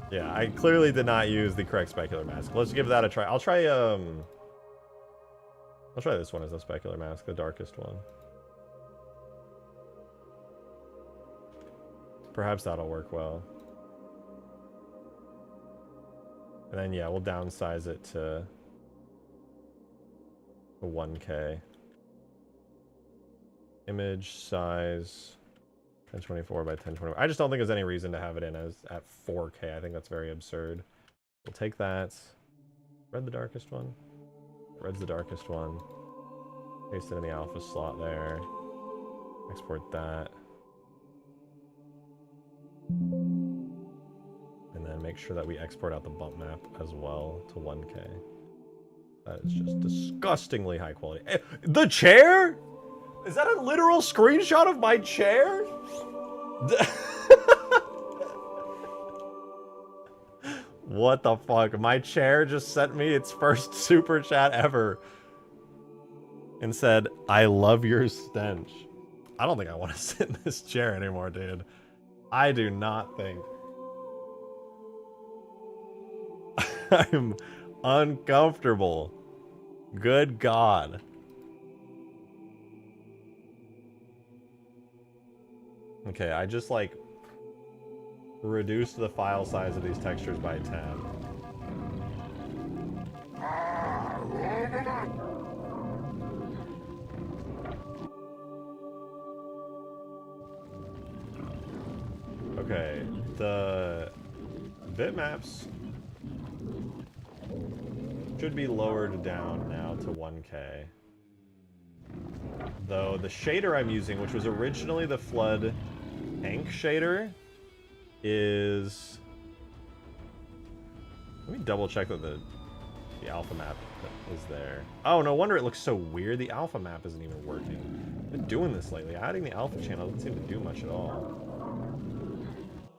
Yeah, I clearly did not use the correct specular mask. Let's give that a try. I'll try this one as a specular mask, the darkest one. Perhaps that'll work well. And then yeah, we'll downsize it to 1K. Image size 1024 by 1024. I just don't think there's any reason to have it in as at 4K. I think that's very absurd. We'll take that. Red the darkest one. Red's the darkest one. Paste it in the alpha slot there. Export that. And then make sure that we export out the bump map as well to 1K. That is just disgustingly high quality. The chair? Is that a literal screenshot of my chair? What the fuck? My chair just sent me its first super chat ever and said, I love your stench. I don't think I want to sit in this chair anymore, dude. I do not think. I'm uncomfortable. Good God. Okay, I just like reduced the file size of these textures by 10. Okay, the bitmaps should be lowered down now to 1K. Though the shader I'm using, which was originally the Flood Tank shader, is... Let me double check that the alpha map is there. Oh, no wonder it looks so weird. The alpha map isn't even working. I've been doing this lately. Adding the alpha channel doesn't seem to do much at all.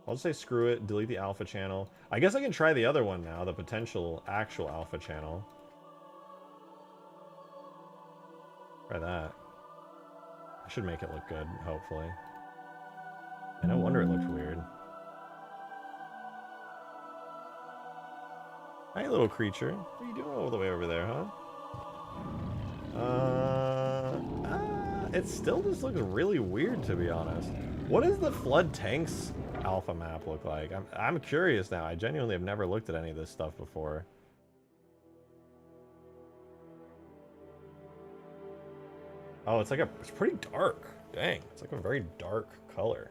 I'll just say screw it, delete the alpha channel. I guess I can try the other one now, the potential actual alpha channel. Try that. I should make it look good, hopefully. And no wonder it looked weird. Hi, little creature. What are you doing all the way over there, huh? It still just looks really weird, to be honest. What does the Flood Tanks alpha map look like? I'm curious now. I genuinely have never looked at any of this stuff before. Oh, it's like it's pretty dark. Dang, it's like a very dark color.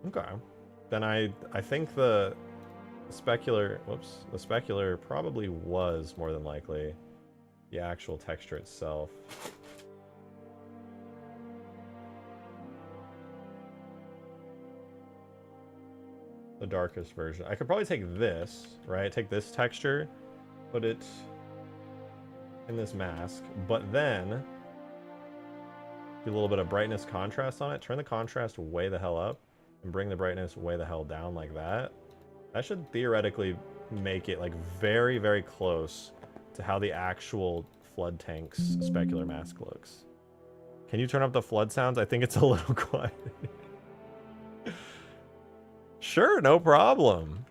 Okay. Then I think the specular, whoops, the specular probably was more than likely the actual texture itself. The darkest version. I could probably take this, right? Take this texture, put it in this mask, but then do a little bit of brightness contrast on it. Turn the contrast way the hell up and bring the brightness way the hell down like that. That should theoretically make it like very, very close to how the actual Flood Tank's specular mask looks. Can you turn up the flood sounds? I think it's a little quiet. Sure, no problem.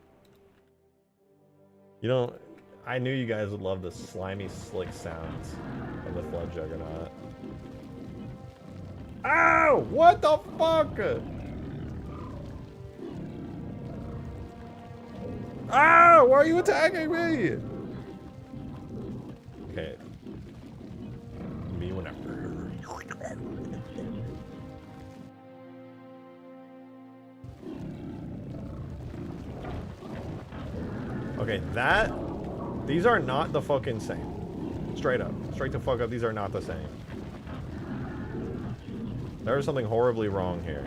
You don't... I knew you guys would love the slimy, slick sounds of the Flood Juggernaut. Ow! What the fuck? Ow! Why are you attacking me? Okay. Me whenever. Okay, that... These are not the fucking same. Straight up. Straight the fuck up, these are not the same. There is something horribly wrong here.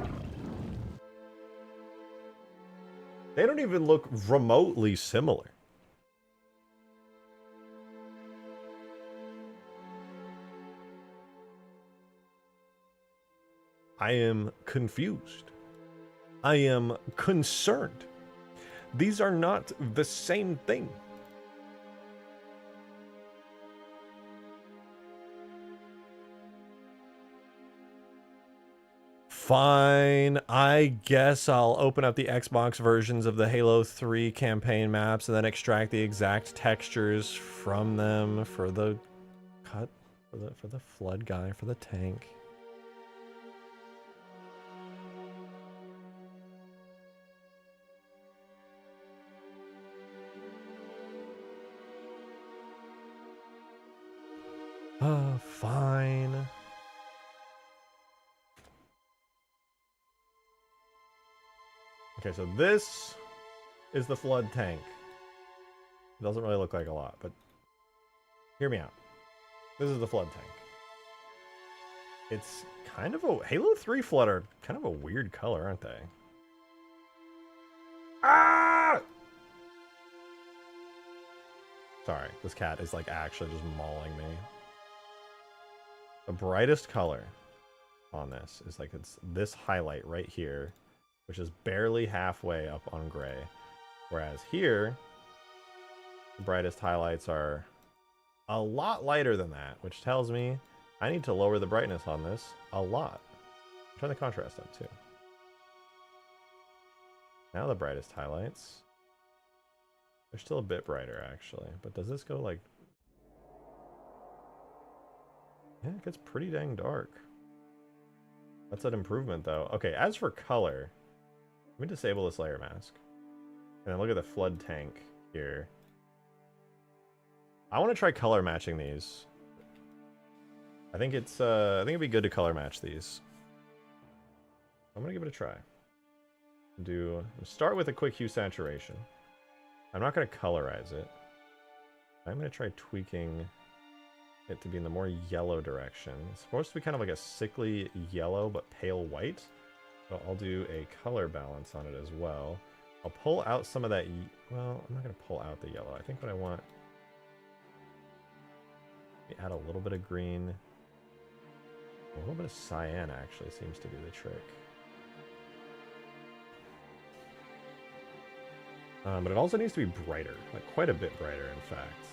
They don't even look remotely similar. I am confused. I am concerned. These are not the same thing. Fine, I guess I'll open up the Xbox versions of the Halo 3 campaign maps and then extract the exact textures from them for the cut, for the flood guy, for the tank. Fine. Okay, so this is the flood tank. It doesn't really look like a lot, but hear me out. This is the flood tank. It's kind of a... Halo 3 flood are kind of a weird color, aren't they? Ah! Sorry, this cat is like actually just mauling me. The brightest color on this is like it's this highlight right here, which is barely halfway up on gray. Whereas here, the brightest highlights are a lot lighter than that, which tells me I need to lower the brightness on this a lot. Turn the contrast up too. Now the brightest highlights. They're still a bit brighter actually, but does this go like... Yeah, it gets pretty dang dark. That's an improvement though. Okay, as for color, let me disable this layer mask. And then look at the flood tank here. I want to try color matching these. I think it's I think it'd be good to color match these. I'm gonna give it a try. Start with a quick hue saturation. I'm not gonna colorize it. I'm gonna try tweaking it to be in the more yellow direction. It's supposed to be kind of like a sickly yellow but pale white. So I'll do a color balance on it as well. I'll pull out some of that. Well, I'm not gonna pull out the yellow. I think what I want. Add a little bit of green. A little bit of cyan actually seems to do the trick. But it also needs to be brighter, like quite a bit brighter, in fact.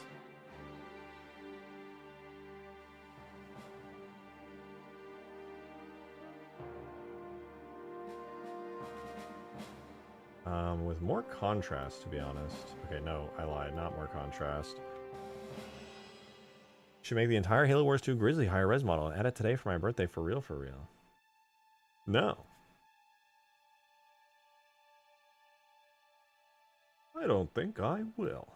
With more contrast, to be honest. Okay, no, I lied. Not more contrast. Should make the entire Halo Wars 2 Grizzly higher res model and add it today for my birthday for real, for real. No. I don't think I will.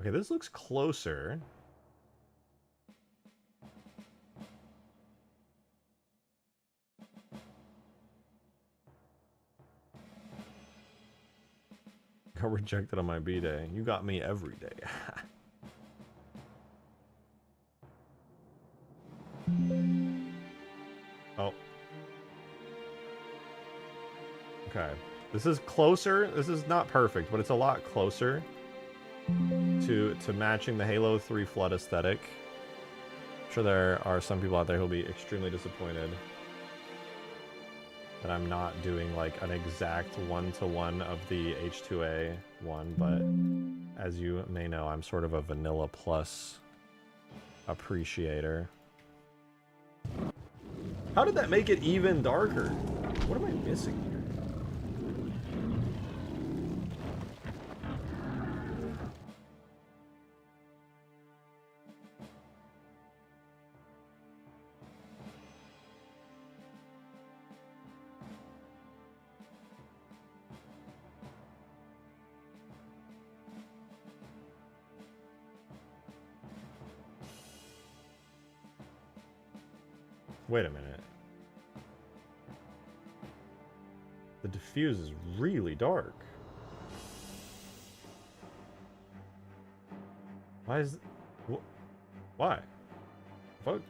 Okay, this looks closer. Got rejected on my B-Day. You got me every day. Oh. Okay. This is closer. This is not perfect, but it's a lot closer to matching the Halo 3 flood aesthetic. I'm sure there are some people out there who'll be extremely disappointed that I'm not doing like an exact one-to-one of the H2A one, but as you may know, I'm sort of a vanilla plus appreciator. How did that make it even darker? What am I missing here? Wait a minute. The diffuse is really dark. Why is... Why? What?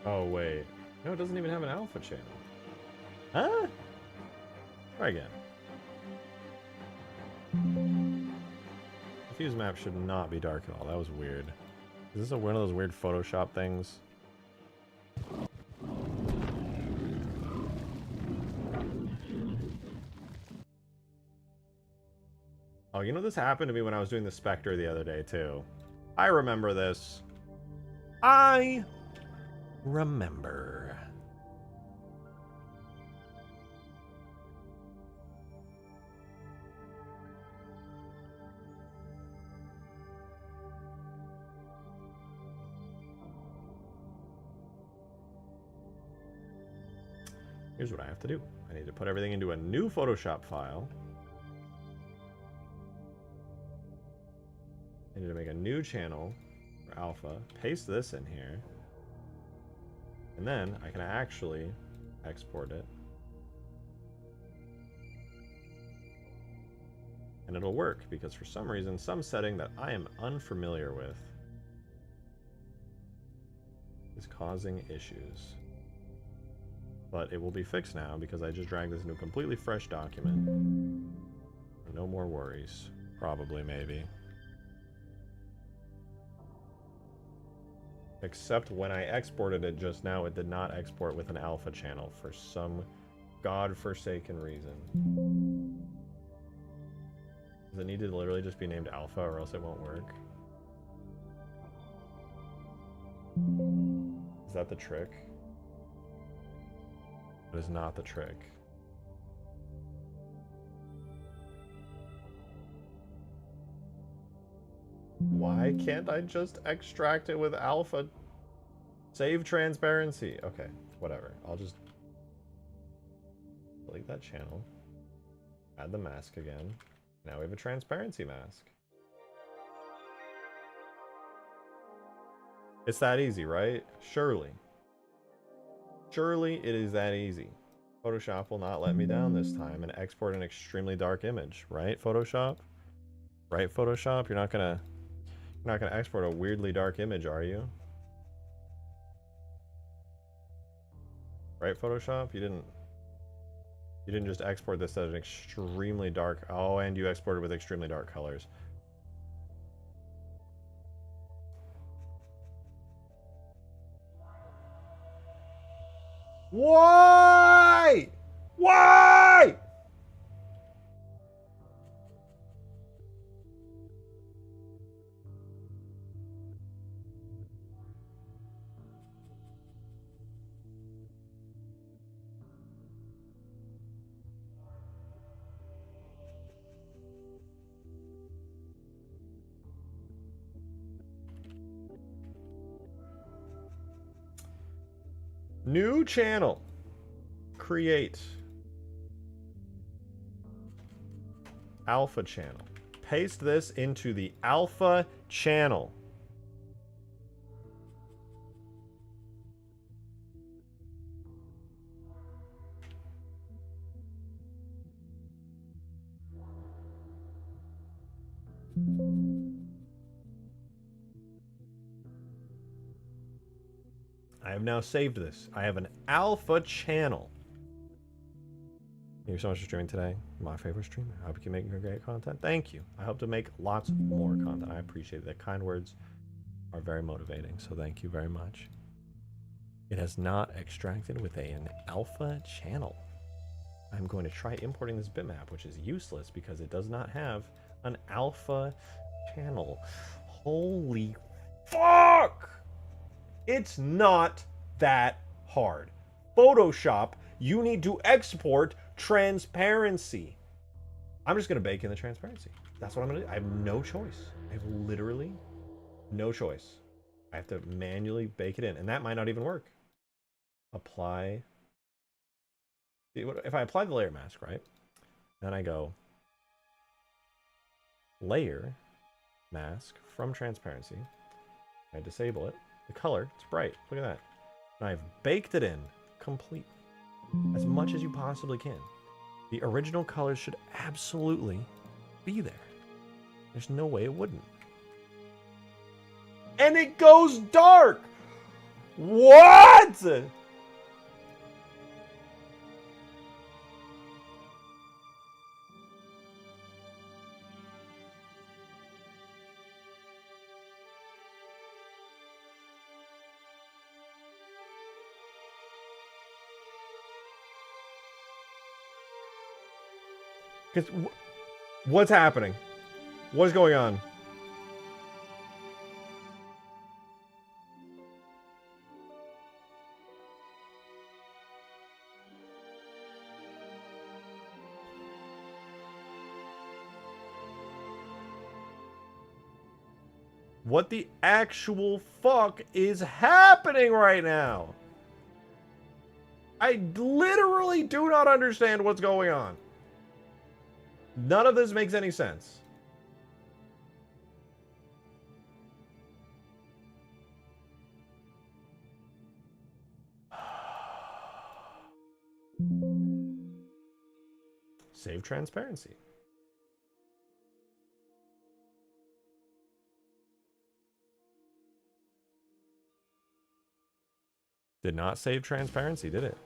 Oh, wait. No, it doesn't even have an alpha channel. Huh? Try again. The fuse map should not be dark at all. That was weird. Is this one of those weird Photoshop things? Oh, you know this happened to me when I was doing the Spectre the other day, too. I remember this. I remember. Here's what I have to do. I need to put everything into a new Photoshop file. I need to make a new channel for alpha, paste this in here, and then I can actually export it. And it'll work, because for some reason, some setting that I am unfamiliar with is causing issues. But it will be fixed now, because I just dragged this into a completely fresh document. No more worries. Probably, maybe. Except when I exported it just now, it did not export with an alpha channel for some godforsaken reason. Does it need to literally just be named alpha, or else it won't work? Is that the trick? That is not the trick. Why can't I just extract it with alpha? Save transparency. Okay, whatever. I'll just delete that channel. Add the mask again. Now we have a transparency mask. It's that easy, right? Surely. Surely it is that easy. Photoshop will not let me down this time and export an extremely dark image, right, Photoshop? Right, Photoshop? You're not gonna export a weirdly dark image, are you? Right, Photoshop? You didn't just export this as an extremely dark... Oh, and you exported with extremely dark colors. Why? Why? New channel. Create. Alpha channel. Paste this into the alpha channel. I have now saved this. I have an alpha channel. Thank you so much for streaming today. My favorite streamer. I hope you can make great content. Thank you. I hope to make lots more content. I appreciate that. Kind words are very motivating, so thank you very much. It has not extracted with an alpha channel. I'm going to try importing this bitmap, which is useless because it does not have an alpha channel. Holy fuck! It's not that hard. Photoshop, you need to export transparency. I'm just going to bake in the transparency. That's what I'm going to do. I have no choice. I have literally no choice. I have to manually bake it in. And that might not even work. Apply. If I apply the layer mask, right? Then I go layer mask from transparency. I disable it. The color, it's bright. Look at that. And I've baked it in complete. As much as you possibly can. The original colors should absolutely be there. There's no way it wouldn't. And it goes dark! What?! Because what's happening? What's going on? What the actual fuck is happening right now? I literally do not understand what's going on. None of this makes any sense. Save transparency. Did not save transparency, did it?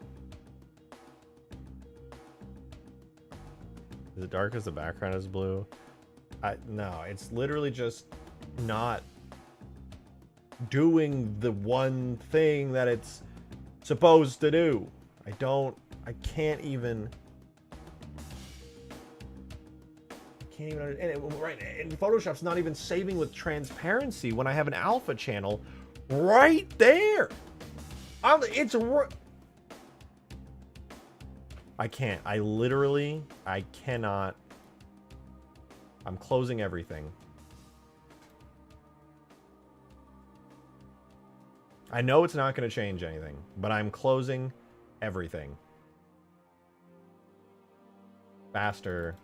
Is it dark as the background is blue? No, it's literally just not doing the one thing that it's supposed to do. I can't even understand. Right, and Photoshop's not even saving with transparency when I have an alpha channel right there. I can't. I cannot. I'm closing everything. I know it's not going to change anything, but I'm closing everything. Faster.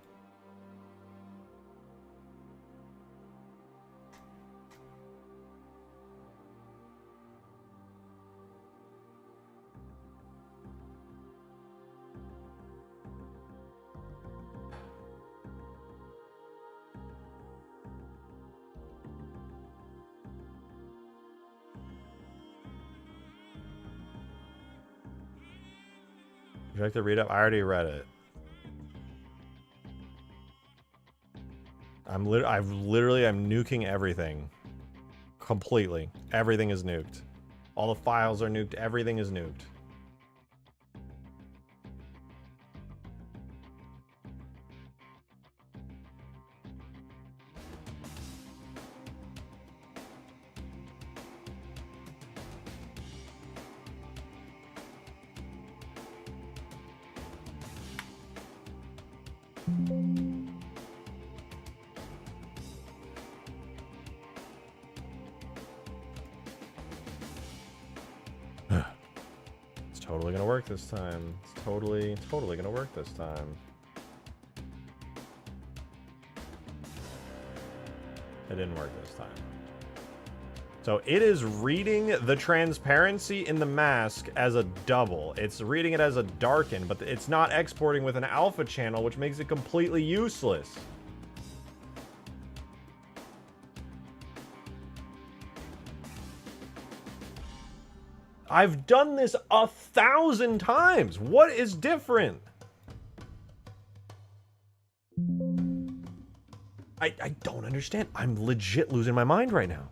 Would you like to read up? I already read it. I'm nuking everything. Completely. Everything is nuked. All the files are nuked. Everything is nuked. It's totally gonna work this time. It's totally gonna work this time. It didn't work this time. So it is reading the transparency in the mask as a double. It's reading it as a darken, but it's not exporting with an alpha channel, which makes it completely useless. I've done this 1,000 times. What is different? I don't understand. I'm legit losing my mind right now.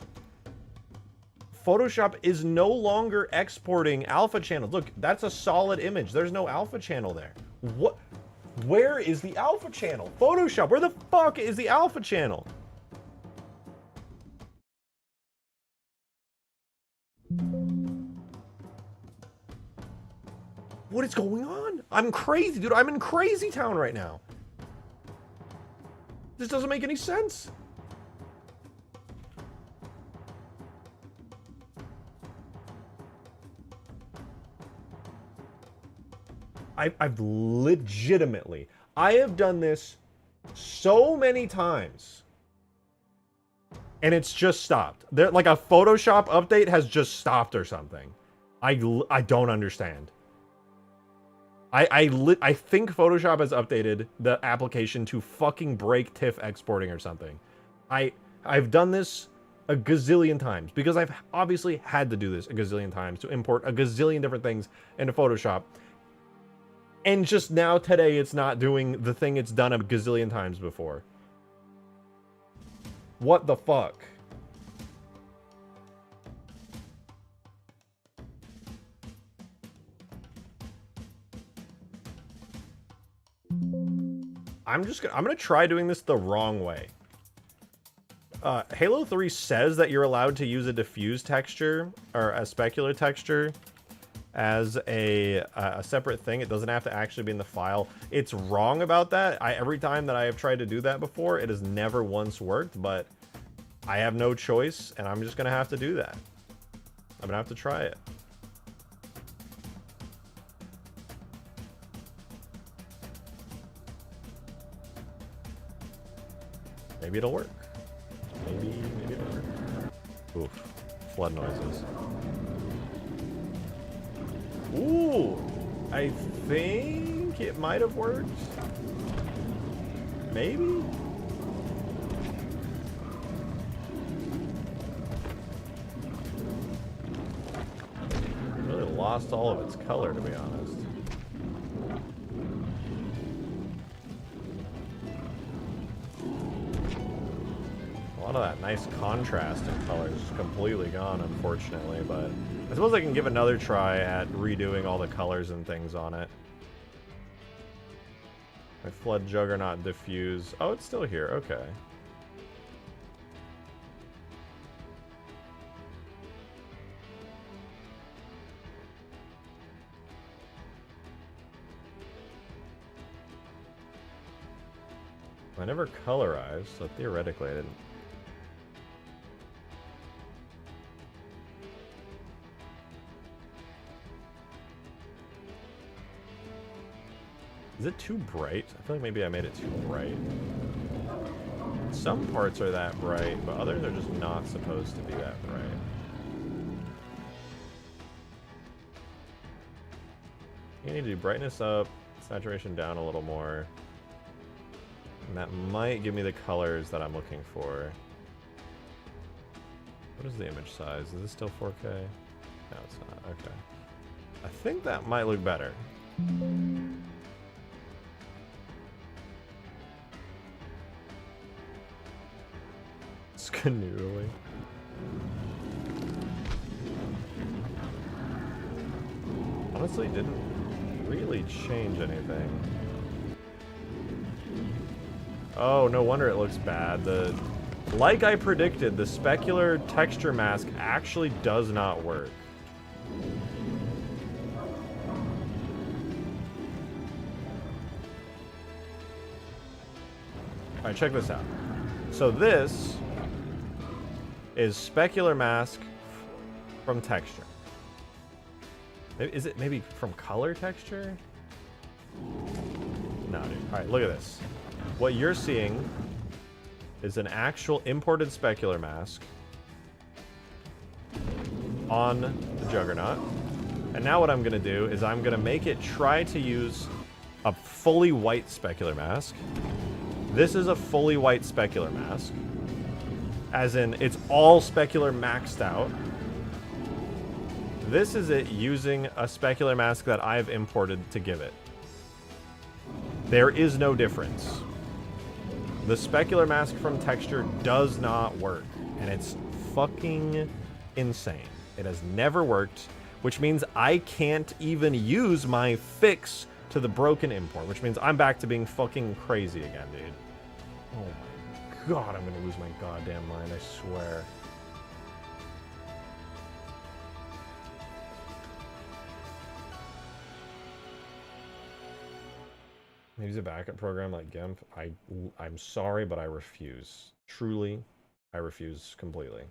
Photoshop is no longer exporting alpha channels. Look, that's a solid image. There's no alpha channel there. What? Where is the alpha channel? Photoshop, where the fuck is the alpha channel? What is going on? I'm crazy, dude. I'm in crazy town right now. This doesn't make any sense. I've legitimately, I have done this so many times and it's just stopped. There, like a Photoshop update has just stopped or something. I don't understand. I think Photoshop has updated the application to fucking break TIFF exporting or something. I've done this a gazillion times because I've obviously had to do this a gazillion times to import a gazillion different things into Photoshop. And just now today it's not doing the thing it's done a gazillion times before. What the fuck? I'm gonna try doing this the wrong way. Halo 3 says that you're allowed to use a diffuse texture or a specular texture as a separate thing. It doesn't have to actually be in the file. It's wrong about that. Every time that I have tried to do that before, it has never once worked, but I have no choice, and I'm just gonna have to do that. I'm gonna have to try it. Maybe it'll work. Maybe it'll work. Oof. Flood noises. Ooh! I think it might have worked. Maybe? Really lost all of its color, to be honest. A lot of that nice contrast in color is just completely gone, unfortunately, but I suppose I can give another try at redoing all the colors and things on it. My Flood Juggernaut diffuse. Oh, it's still here. Okay. I never colorized, so theoretically I didn't. Is it too bright? I feel like maybe I made it too bright. Some parts are that bright, but others are just not supposed to be that bright. You need to do brightness up, saturation down a little more. And that might give me the colors that I'm looking for. What is the image size? Is this still 4K? No, it's not. Okay. I think that might look better. Canoodling. Honestly, didn't really change anything. Oh, no wonder it looks bad. Like I predicted, the specular texture mask actually does not work. Alright, check this out. So this is specular mask from texture. Is it maybe from color texture? No, dude. Alright, look at this. What you're seeing is an actual imported specular mask on the Juggernaut. And now what I'm going to do is I'm going to make it try to use a fully white specular mask. This is a fully white specular mask. As in, it's all specular maxed out. This is it using a specular mask that I've imported to give it. There is no difference. The specular mask from texture does not work, and it's fucking insane. It has never worked, which means I can't even use my fix to the broken import, which means I'm back to being fucking crazy again, dude. Oh my god, I'm gonna lose my goddamn mind, I swear. Use a backup program like GIMP. I'm sorry, but I refuse. Truly, I refuse completely.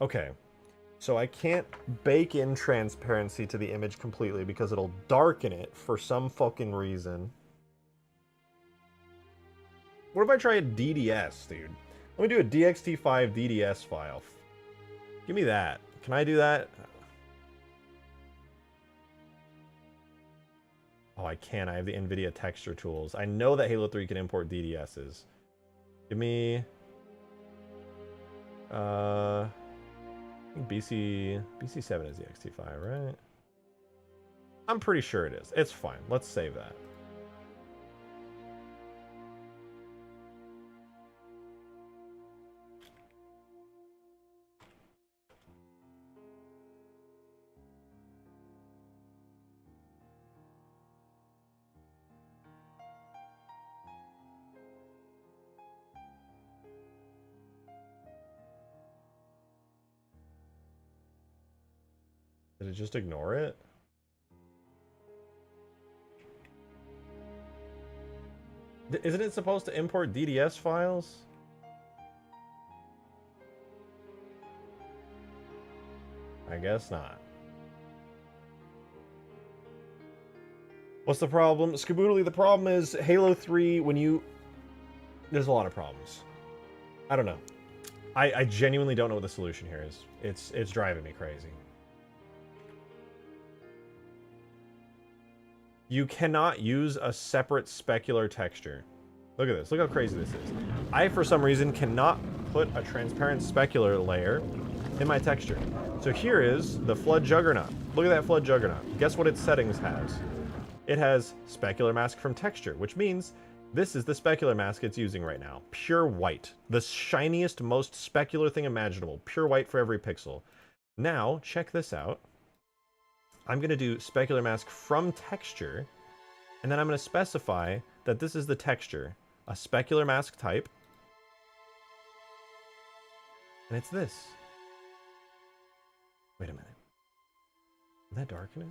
Okay, so I can't bake in transparency to the image completely because it'll darken it for some fucking reason. What if I try a DDS, dude? Let me do a DXT5 DDS file. Give me that. Can I do that? Oh, I can. I have the NVIDIA texture tools. I know that Halo 3 can import DDSs. Give me... I think BC7 is the XT5, right? I'm pretty sure it is. It's fine. Let's save that. Did it just ignore it? Isn't it supposed to import DDS files? I guess not. What's the problem? Skaboodly, the problem is Halo 3, when you... There's a lot of problems. I don't know. I genuinely don't know what the solution here is. It's driving me crazy. You cannot use a separate specular texture. Look at this. Look how crazy this is. I, for some reason, cannot put a transparent specular layer in my texture. So here is the Flood Juggernaut. Look at that Flood Juggernaut. Guess what its settings has? It has specular mask from texture, which means this is the specular mask it's using right now. Pure white. The shiniest, most specular thing imaginable. Pure white for every pixel. Now, check this out. I'm going to do specular mask from texture, and then I'm going to specify that this is the texture, a specular mask type, and it's this. Wait a minute. Is that darken it?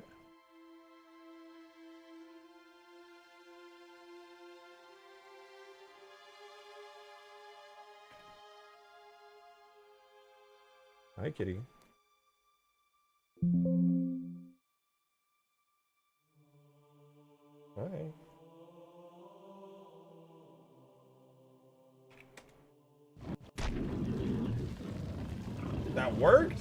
Hi, kitty. Hi. That worked?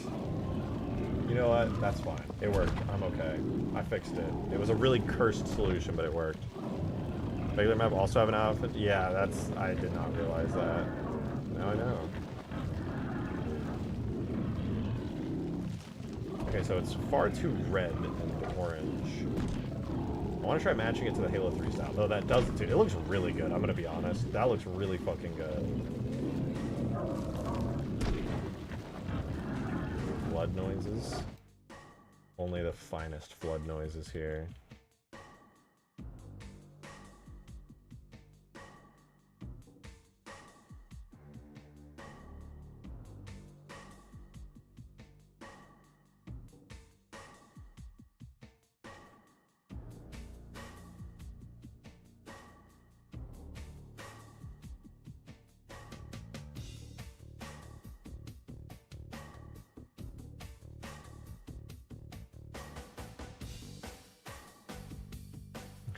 You know what? That's fine. It worked. I'm okay. I fixed it. It was a really cursed solution, but it worked. Regular map also have an outfit? Yeah, that's... I did not realize that. Now I know. Okay, so it's far too red and orange. I want to try matching it to the Halo 3 style, though that does... Dude, it looks really good, I'm gonna be honest. That looks really fucking good. Flood noises. Only the finest flood noises here.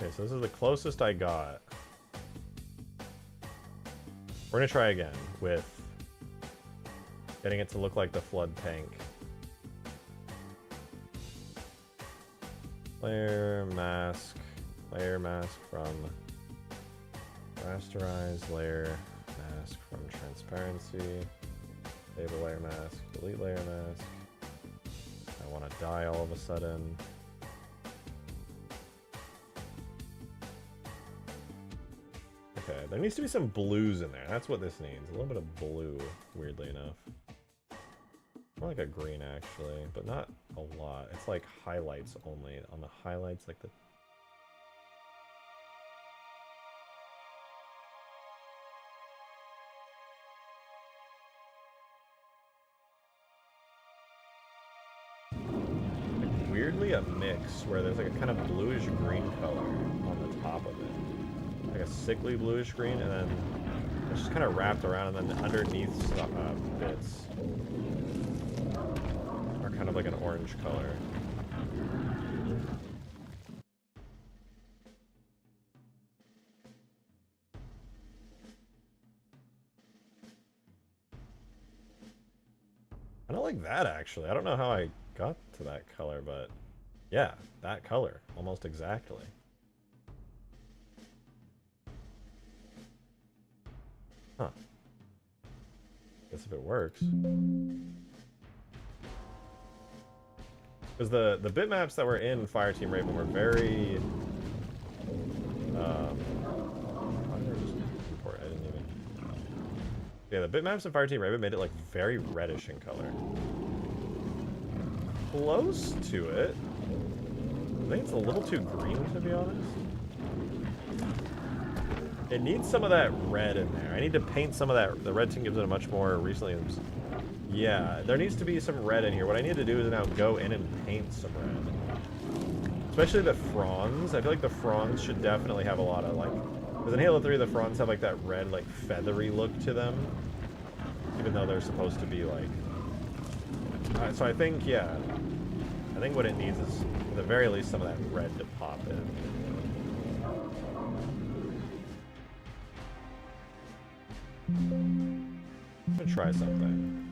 Okay, so this is the closest I got. We're gonna try again with getting it to look like the flood tank. Layer mask from rasterize, layer mask from transparency, label layer mask, delete layer mask. I want to die all of a sudden. Okay, there needs to be some blues in there. That's what this needs. A little bit of blue, weirdly enough. More like a green, actually, but not a lot. It's like highlights only. On the highlights, like the... Like weirdly a mix where there's like a kind of bluish green color on the top of it. Like a sickly bluish green, and then it's just kind of wrapped around, and then underneath bits are kind of like an orange color. I don't like that, actually. I don't know how I got to that color, but yeah, that color, almost exactly. Huh. Guess if it works. Because the bitmaps that were in Fireteam Raven were very... why did I just import? I didn't even... Yeah, the bitmaps in Fireteam Raven made it like very reddish in color. Close to it. I think it's a little too green, to be honest. It needs some of that red in there. I need to paint some of that. The red team gives it a much more recently. Yeah, there needs to be some red in here. What I need to do is now go in and paint some red. Especially the fronds. I feel like the fronds should definitely have a lot of like... Because in Halo 3, the fronds have like that red, like feathery look to them. Even though they're supposed to be like... so I think, yeah. I think what it needs is, at the very least, some of that red to pop in. I'm gonna try something.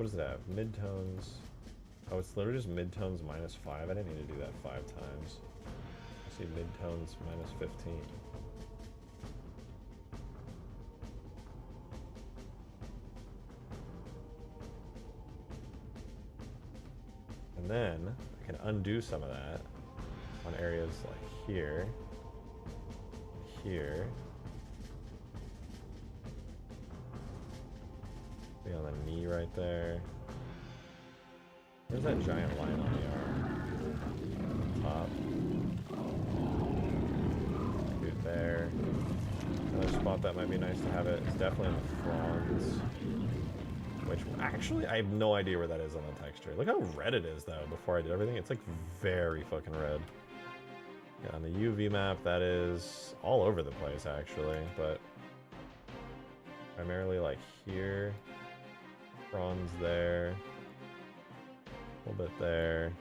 what does it have? Midtones. Oh, it's literally just midtones -5. I didn't need to do that 5 times. I see midtones -15. And then I can undo some of that on areas like here, here. See on the knee right there. Where's that giant line on the arm? Top. Dude, there. Another spot that might be nice to have it is definitely in the fronds. Which, actually, I have no idea where that is on the texture. Look how red it is, though, before I did everything. It's, like, very fucking red. Yeah, on the UV map, that is all over the place, actually. But primarily, like, here. Fronds there. A little bit there.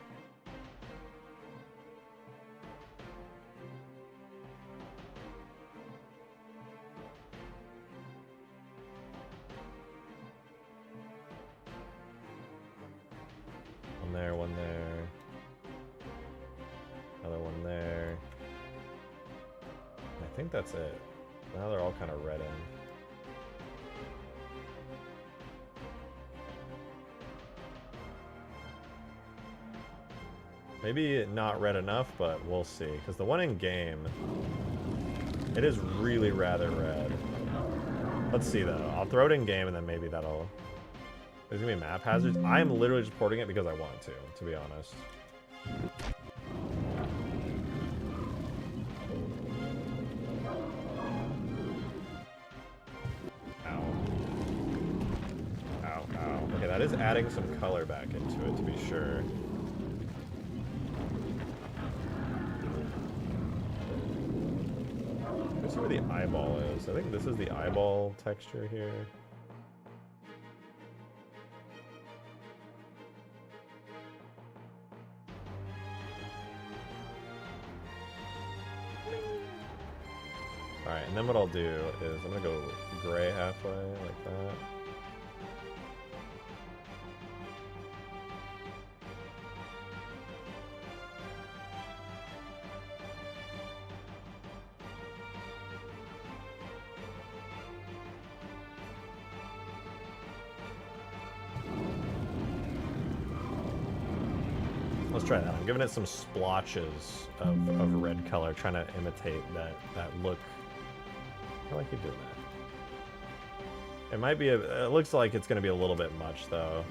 One there, one there. Another one there. I think that's it. Now they're all kind of red in. Maybe not red enough, but we'll see. Because the one in game, it is really rather red. Let's see though. I'll throw it in game and then maybe that'll... There's gonna be map hazards. I am literally just porting it because I want to be honest. Ow. Ow, ow. Okay, that is adding some color back into it to be sure. Let's see where the eyeball is. I think this is the eyeball texture here. Alright, and then what I'll do is I'm gonna go gray halfway, like that. Let's try that. I'm giving it some splotches of red color, trying to imitate that look. I like you doing that. It might be it looks like it's gonna be a little bit much though.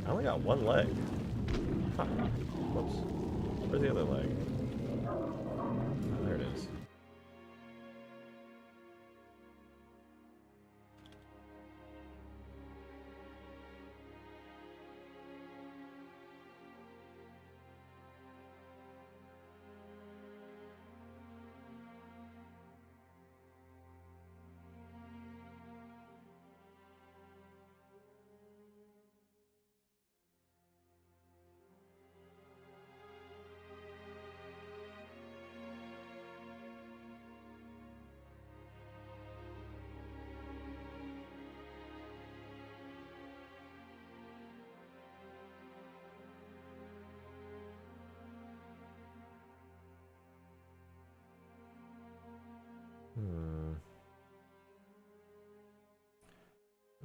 I only got one leg. Huh. Whoops. Where's the other leg? Oh, there it is.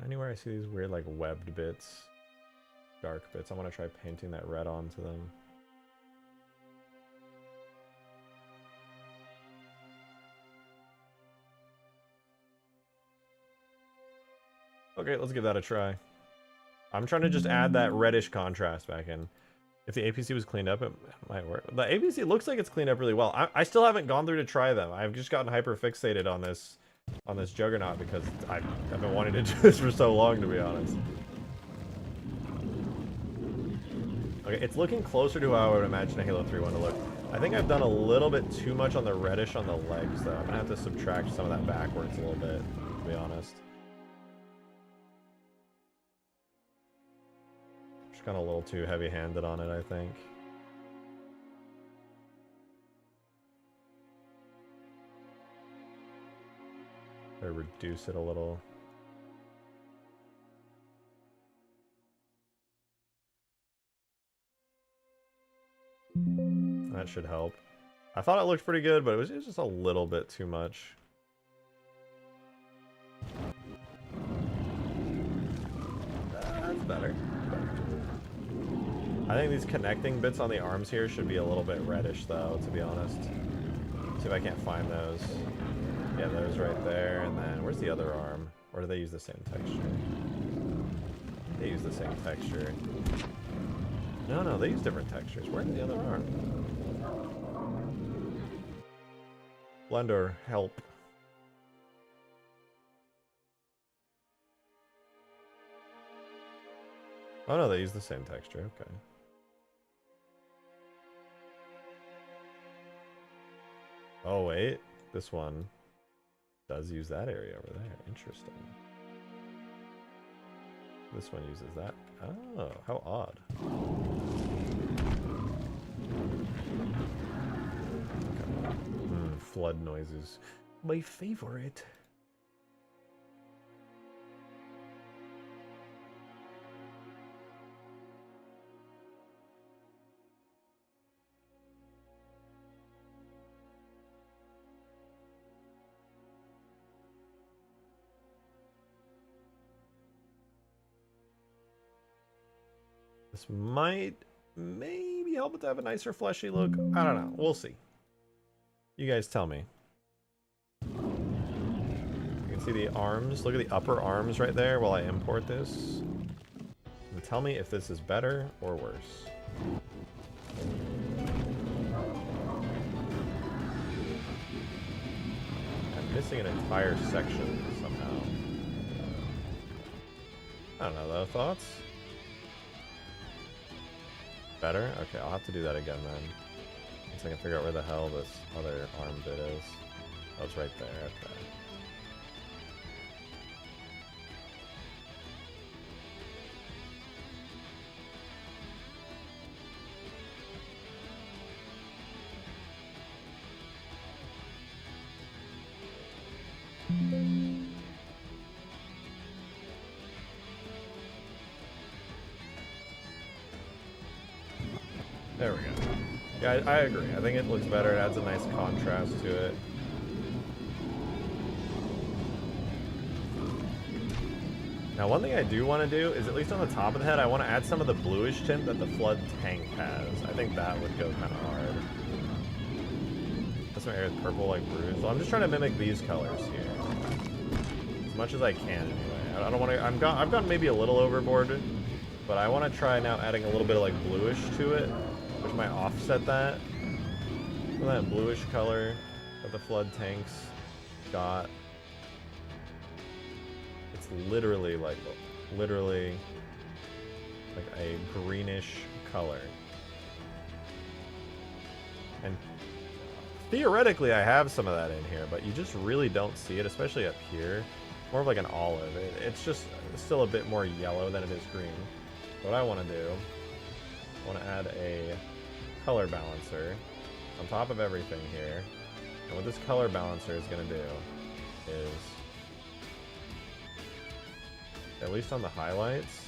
Anywhere I see these weird like webbed bits, dark bits, I want to try painting that red onto them. Okay, let's give that a try. I'm trying to just add that reddish contrast back in. If the APC was cleaned up, it might work. The APC looks like it's cleaned up really well. I still haven't gone through to try them. I've just gotten hyper fixated on this Juggernaut because I've been wanting to do this for so long, to be honest. Okay, it's looking closer to how I would imagine a Halo 3 one to look. I think I've done a little bit too much on the reddish on the legs, though. I'm gonna have to subtract some of that backwards a little bit, to be honest. Just got a little too heavy-handed on it, I think. Or reduce it a little. That should help. I thought it looked pretty good, but it was just a little bit too much. That's better. I think these connecting bits on the arms here should be a little bit reddish, though, to be honest. See if I can't find those. Yeah, those right there. And then, where's the other arm? Or do they use the same texture? They use the same texture. No, they use different textures. Where's the other arm? Blender, help. Oh no, they use the same texture, okay. Oh wait, this one does use that area over there. Interesting. This one uses that. Oh, how odd. Flood noises. My favorite. This might maybe help it to have a nicer fleshy look. I don't know. We'll see. You guys tell me. You can see the arms. Look at the upper arms right there while I import this. And tell me if this is better or worse. I'm missing an entire section somehow. I don't know though. Thoughts? Better? Okay, I'll have to do that again then. Once I can figure out where the hell this other arm bit is. Oh, it's right there, okay. There we go. Yeah, I agree. I think it looks better. It adds a nice contrast to it. Now, one thing I do want to do is, at least on the top of the head, I want to add some of the bluish tint that the flood tank has. I think that would go kind of hard. That's my area with purple, like bruise. So I'm just trying to mimic these colors here. As much as I can, anyway. I don't want to... I've gone maybe a little overboard, but I want to try now adding a little bit of, like, bluish to it, which might offset that. Look at that bluish color that the flood tanks got. It's literally like a greenish color. And theoretically I have some of that in here, but you just really don't see it, especially up here. More of like an olive. It's just still a bit more yellow than it is green. What I want to do, I want to add a color balancer on top of everything here. And what this color balancer is going to do is, at least on the highlights,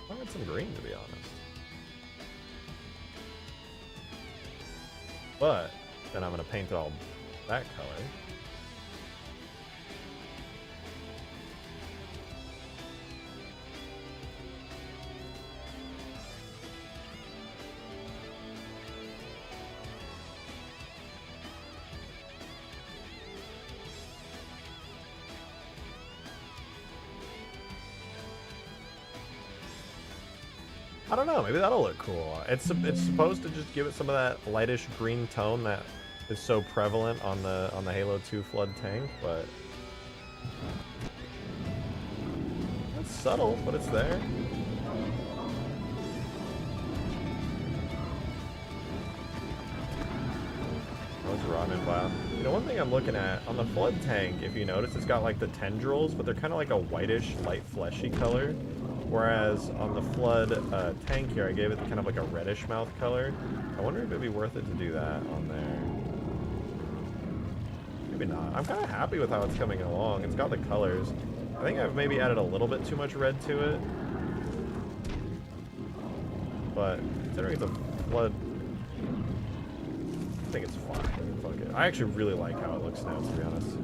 I'll add some green, to be honest. But then I'm going to paint it all that color. I don't know, maybe that'll look cool. It's supposed to just give it some of that lightish green tone that is so prevalent on the Halo 2 flood tank, but it's subtle, but it's there. Oh, it's ramen bio. You know, one thing I'm looking at on the flood tank, if you notice, it's got like the tendrils, but they're kind of like a whitish, light fleshy color. Whereas on the flood tank here, I gave it kind of like a reddish mouth color. I wonder if it'd be worth it to do that on there. Maybe not. I'm kind of happy with how it's coming along. It's got the colors. I think I've maybe added a little bit too much red to it. But considering it's a flood, I think it's fine. Fuck it. I actually really like how it looks now, to be honest.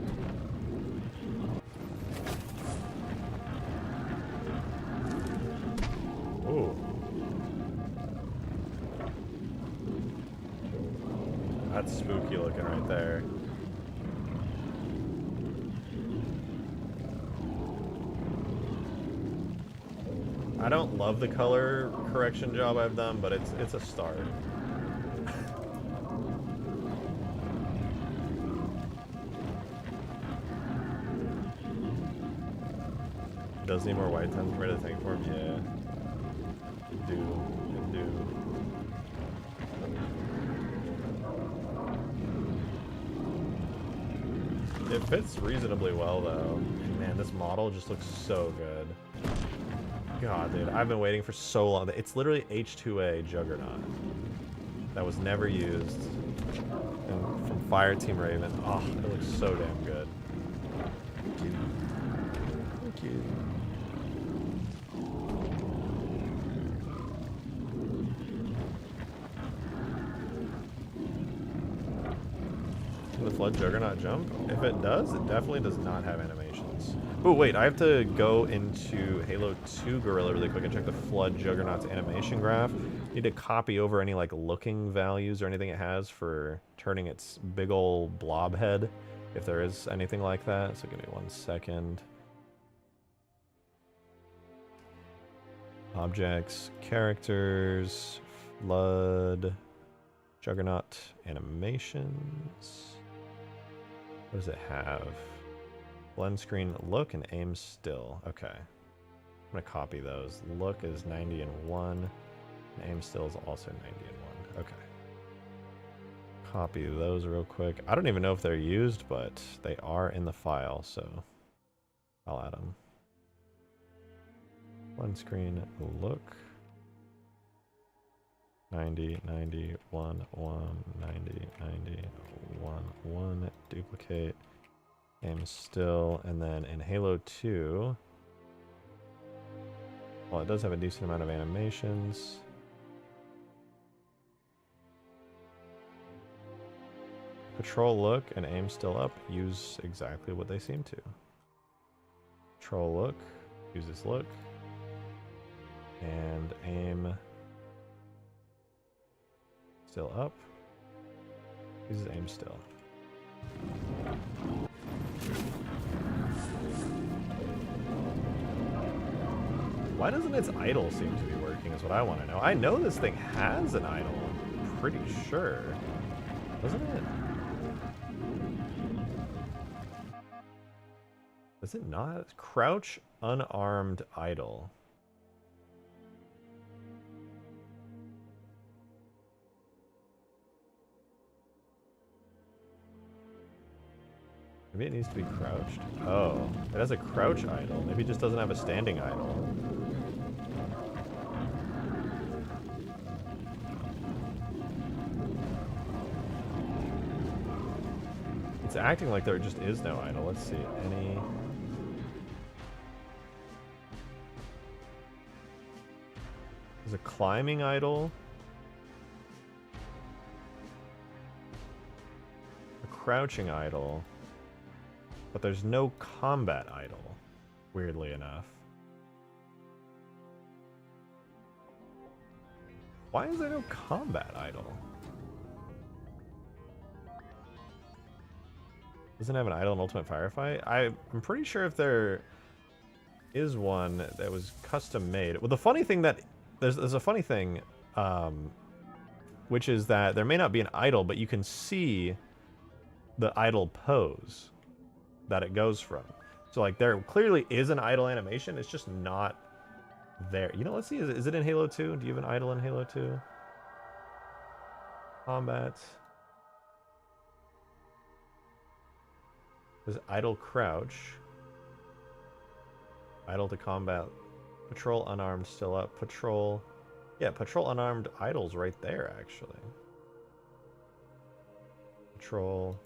Ooh. That's spooky looking right there. I don't love the color correction job I've done, but it's a start. Does need more white tones for me to think for him? Yeah. I do. It fits reasonably well though. Man, this model just looks so good. God, dude, I've been waiting for so long. It's literally H2A Juggernaut that was never used. And from Fire Team Raven. Oh, it looks so damn good. Thank you. Thank you. Can the Flood Juggernaut jump? If it does, it definitely does not have animations. Oh, wait, I have to go into Halo 2 Gorilla really quick and check the Flood Juggernaut's animation graph. Need to copy over any, like, looking values or anything it has for turning its big ol' blob head, if there is anything like that. So give me 1 second. Objects, characters, Flood, Juggernaut, animations. What does it have? Blend screen, look, and aim still. Okay. I'm gonna copy those. Look is 90 and 1. And aim still is also 90 and 1. Okay. Copy those real quick. I don't even know if they're used, but they are in the file, so I'll add them. Blend screen, look. 90, 90, 1, 1, 90, 90, 1, 1. Duplicate. Aim still, and then in Halo 2, well, it does have a decent amount of animations. Patrol look and aim still up use exactly what they seem to. Patrol look uses look, and aim still up uses aim still. Why doesn't its idle seem to be working is what I want to know. I know this thing has an idle, I'm pretty sure. Doesn't it? Does it not? Crouch unarmed idle. Maybe it needs to be crouched. Oh, it has a crouch idle. Maybe it just doesn't have a standing idle. It's acting like there just is no idle. Let's see. Any... There's a climbing idle. A crouching idle. But there's no combat idle, weirdly enough. Why is there no combat idle? Doesn't have an idle in Ultimate Firefight? I'm pretty sure if there is one that was custom made. Well, the funny thing that there's a funny thing, which is that there may not be an idle, but you can see the idle pose that it goes from. So like there clearly is an idle animation, it's just not there. You know, let's see, is it in Halo 2? Do you have an idle in Halo 2? Combat. There's idle crouch. Idle to combat. Patrol unarmed still up. Patrol. Yeah, patrol unarmed idle's right there actually. Patrol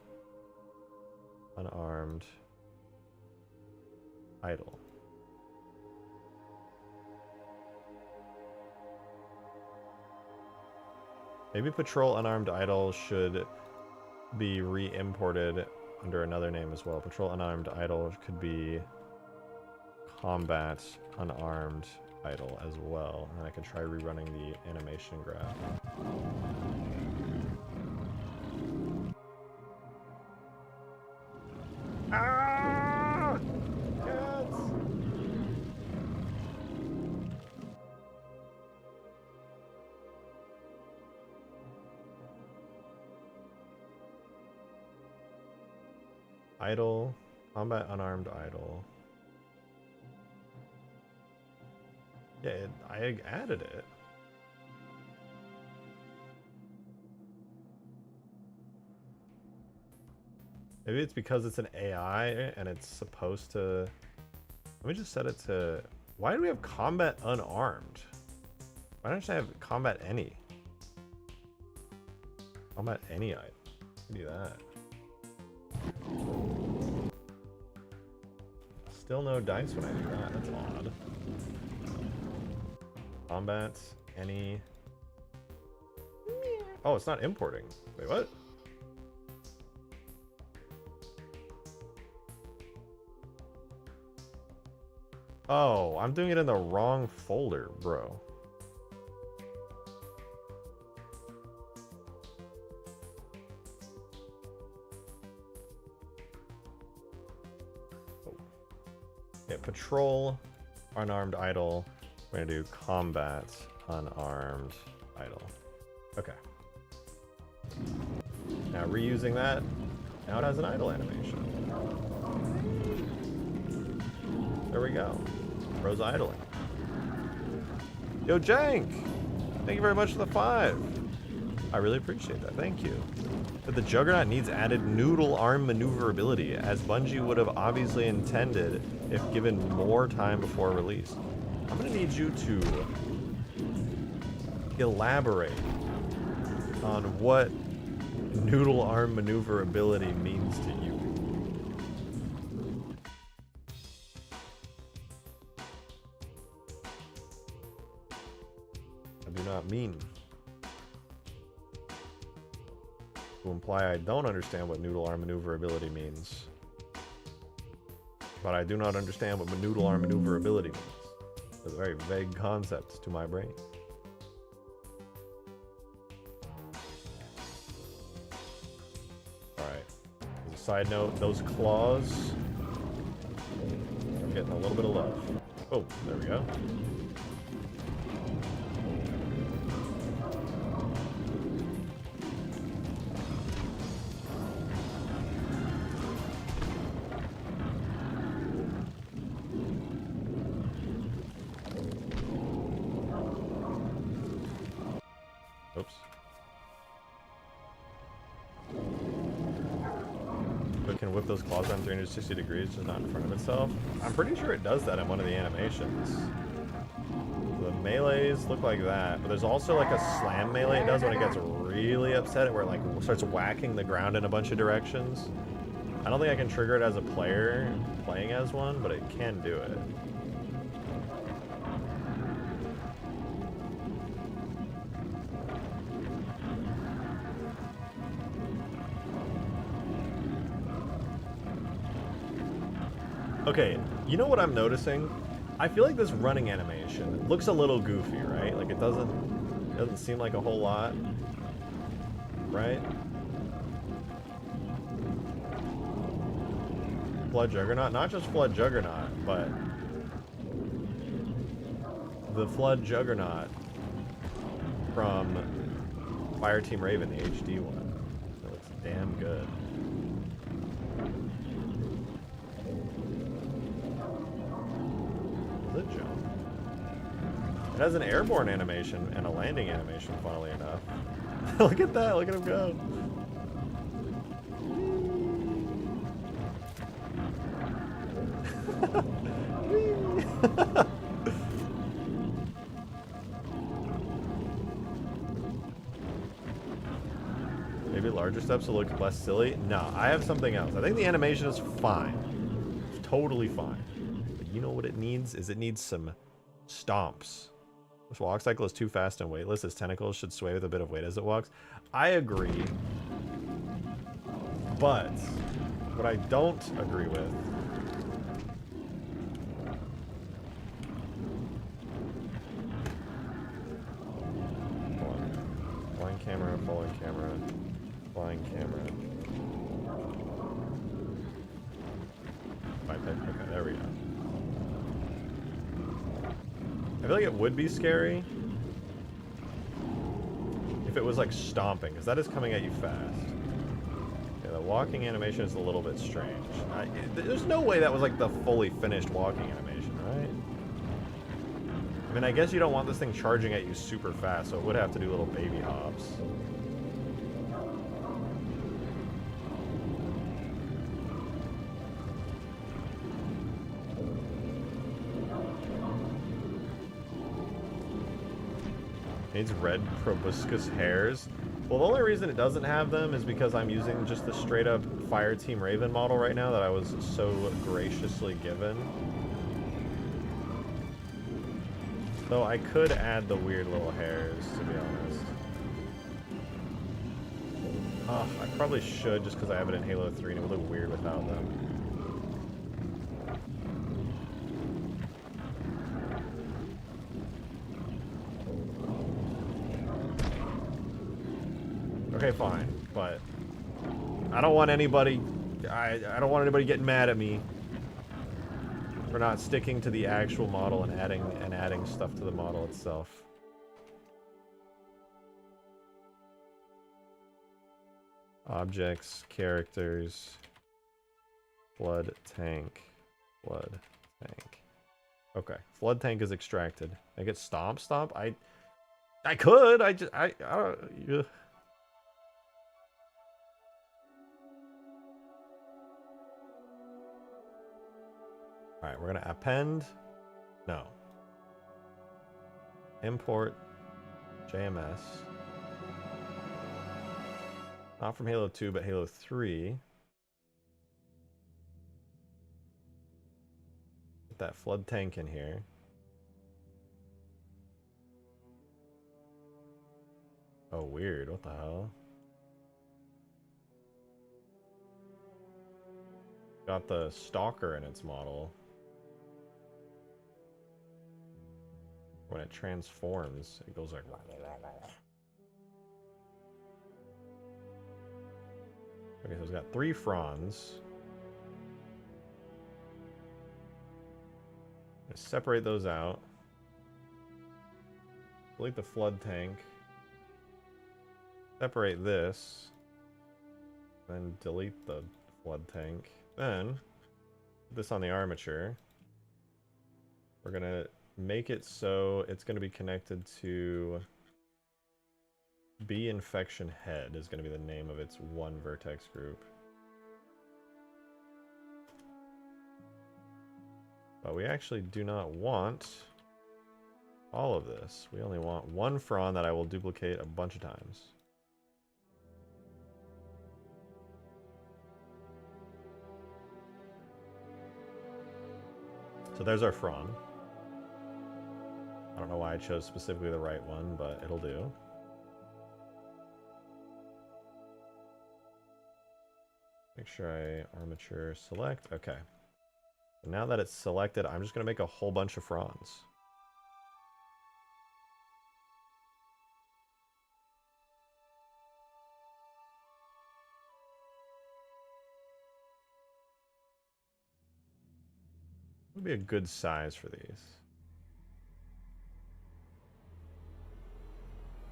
unarmed. idle. Maybe patrol unarmed idle should be re-imported under another name as well. Patrol unarmed idle could be combat unarmed idle as well. And I can try rerunning the animation graph. Ah! Cats! Idle, combat unarmed idle. Yeah, I added it. Maybe it's because it's an AI and it's supposed to... Let me just set it to... Why do we have combat unarmed? Why don't I have combat any? Combat any item. Do that. Still no dice when I do that. That's odd. Combat any... Oh, it's not importing. Wait, what? Oh, I'm doing it in the wrong folder, bro. Oh. Yeah, patrol, unarmed idle. We're gonna do combat, unarmed idle. Okay. Now reusing that, now it has an idle animation. There we go. Bro's idling. Yo, Jank! Thank you very much for the 5. I really appreciate that. Thank you. But the Juggernaut needs added noodle arm maneuverability, as Bungie would have obviously intended if given more time before release. I'm gonna need you to elaborate on what noodle arm maneuverability means to you. Not mean to imply I don't understand what noodle arm maneuverability means, but I do not understand what noodle arm maneuverability means. It's a very vague concept to my brain. Alright, as a side note, those claws are getting a little bit of love. Oh, there we go. Oops. But can whip those claws around 360 degrees, just not in front of itself? I'm pretty sure it does that in one of the animations. The melees look like that, but there's also like a slam melee it does when it gets really upset, where it like starts whacking the ground in a bunch of directions. I don't think I can trigger it as a player playing as one, but it can do it. Okay, you know what I'm noticing? I feel like this running animation looks a little goofy, right? Like it doesn't seem like a whole lot, right? Flood Juggernaut, not just Flood Juggernaut, but the Flood Juggernaut from Fireteam Raven, the HD one. It looks damn good. Jump. It has an airborne animation and a landing animation, funnily enough. Look at that, look at him go. Maybe larger steps will look less silly. No, I have something else. I think the animation is fine. It's totally fine. you know what it needs? It needs some stomps. This walk cycle is too fast and weightless. Its tentacles should sway with a bit of weight as it walks. I agree. But what I don't agree with flying camera, following camera, flying camera. Okay, there we go. I feel like it would be scary if it was like stomping, because that is coming at you fast. Yeah, the walking animation is a little bit strange. There's no way that was like the fully finished walking animation, right? I mean, I guess you don't want this thing charging at you super fast, so it would have to do little baby hops. Needs red proboscis hairs. Well, the only reason it doesn't have them is because I'm using just the straight up Fireteam Raven model right now that I was so graciously given. Though I could add the weird little hairs, to be honest. I probably should just because I have it in Halo 3 and it would look weird without them. Okay, fine, but I don't want anybody. I don't want anybody getting mad at me for not sticking to the actual model and adding stuff to the model itself. Objects, characters, flood tank, flood tank. Okay, flood tank is extracted. I get stomp. I could. I don't. Alright, we're gonna append. No. Import JMS. Not from Halo 2, but Halo 3. Put that flood tank in here. Oh, weird. What the hell? Got the stalker in its model. When it transforms, it goes like... Okay, so it's got 3 fronds. Separate those out. Delete the flood tank. Separate this. Then delete the flood tank. Then, put this on the armature. We're gonna make it so it's gonna be connected to B infection head is gonna be the name of its one vertex group. But we actually do not want all of this. We only want one frond that I will duplicate a bunch of times. So there's our frond. I don't know why I chose specifically the right one, but it'll do. Make sure I armature select. Okay. Now that it's selected, I'm just going to make a whole bunch of fronds. Would be a good size for these.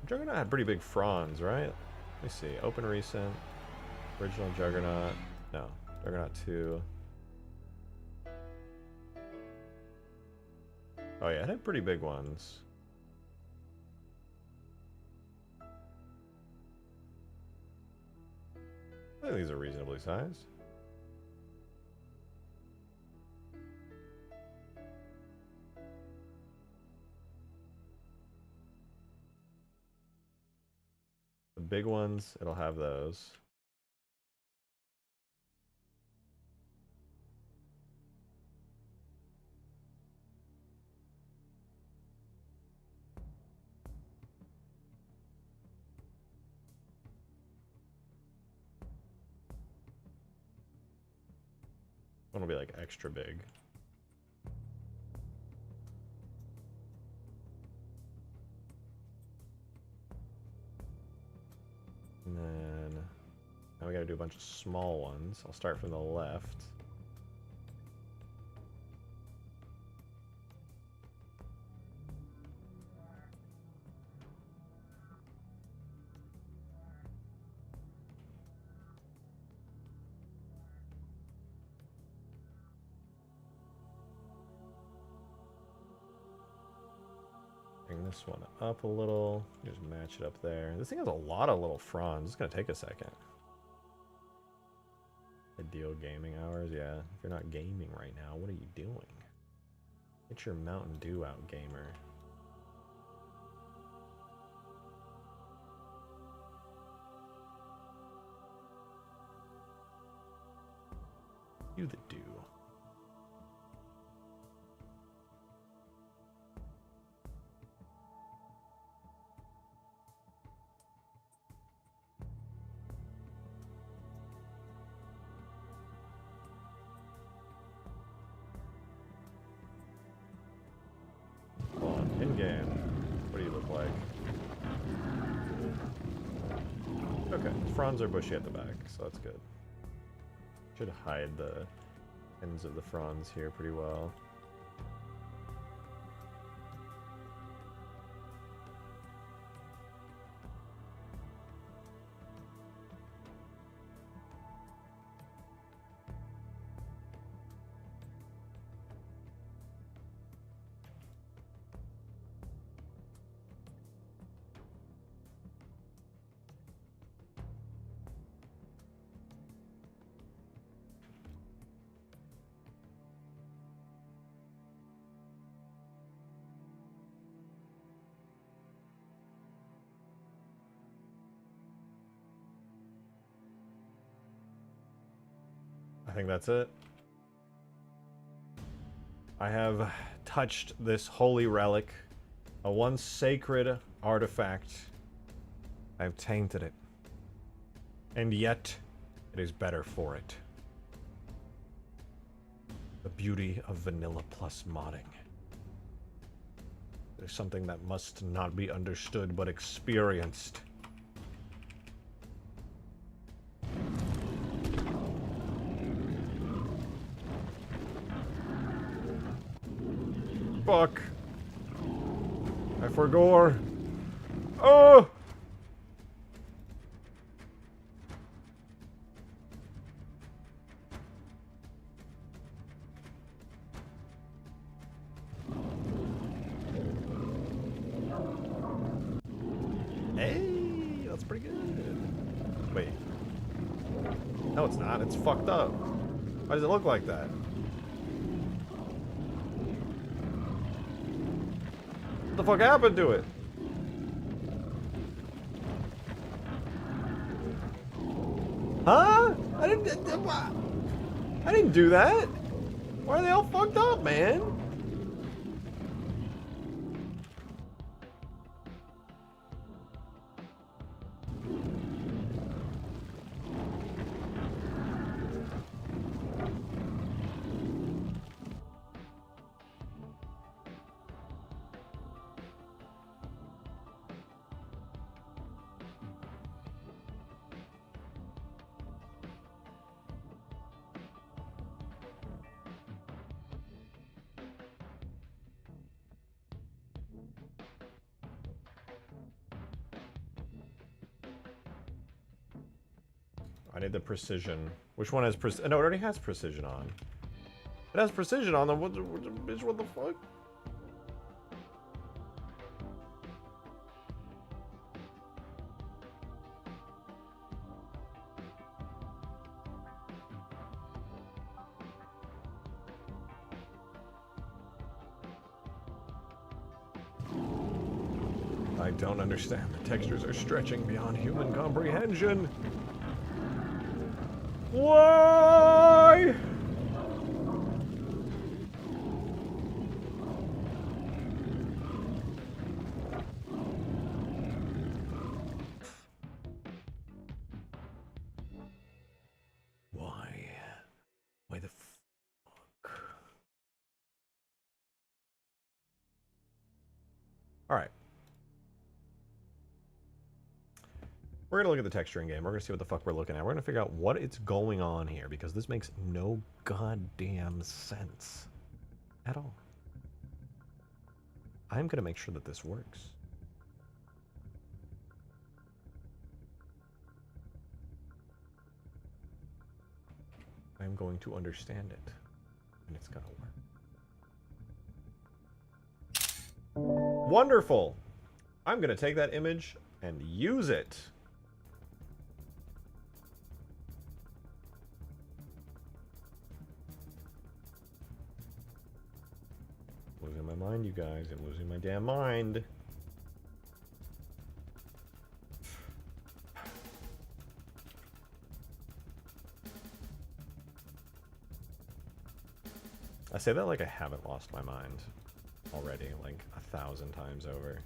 Juggernaut had pretty big fronds, right? Let me see. Open recent. Original Juggernaut. No. Juggernaut 2. Oh yeah, it had pretty big ones. I think these are reasonably sized. The big ones, it'll have those. One will be like extra big. And then now we gotta do a bunch of small ones. I'll start from the left. Bring this one up a little. Just match it up there. This thing has a lot of little fronds. It's gonna take a second. Ideal gaming hours? Yeah. If you're not gaming right now, what are you doing? Get your Mountain Dew out, gamer. You the dew. In-game, what do you look like? Okay, fronds are bushy at the back, so that's good. Should hide the ends of the fronds here pretty well. I think that's it. I have touched this holy relic, a once sacred artifact. I have tainted it. And yet, it is better for it. The beauty of vanilla plus modding. There's something that must not be understood but experienced. Fuck. I forgore. Oh! Hey, that's pretty good. Wait. No, it's not. It's fucked up. Why does it look like that? What the fuck happened to it? Huh? I didn't do that. Why are they all fucked up, man? I need the precision. Which one has precision? No, it already has precision on. It has precision on them. What the fuck? I don't understand. The textures are stretching beyond human comprehension. Why? Why? Why the Alright. We're going to look at the texturing game. We're going to see what the fuck we're looking at. We're going to figure out what it's going on here, because this makes no goddamn sense at all. I'm going to make sure that this works. I'm going to understand it, and it's going to work. Wonderful! I'm going to take that image and use it. Losing my mind, you guys. I'm losing my damn mind. I say that like I haven't lost my mind already, like 1,000 times over.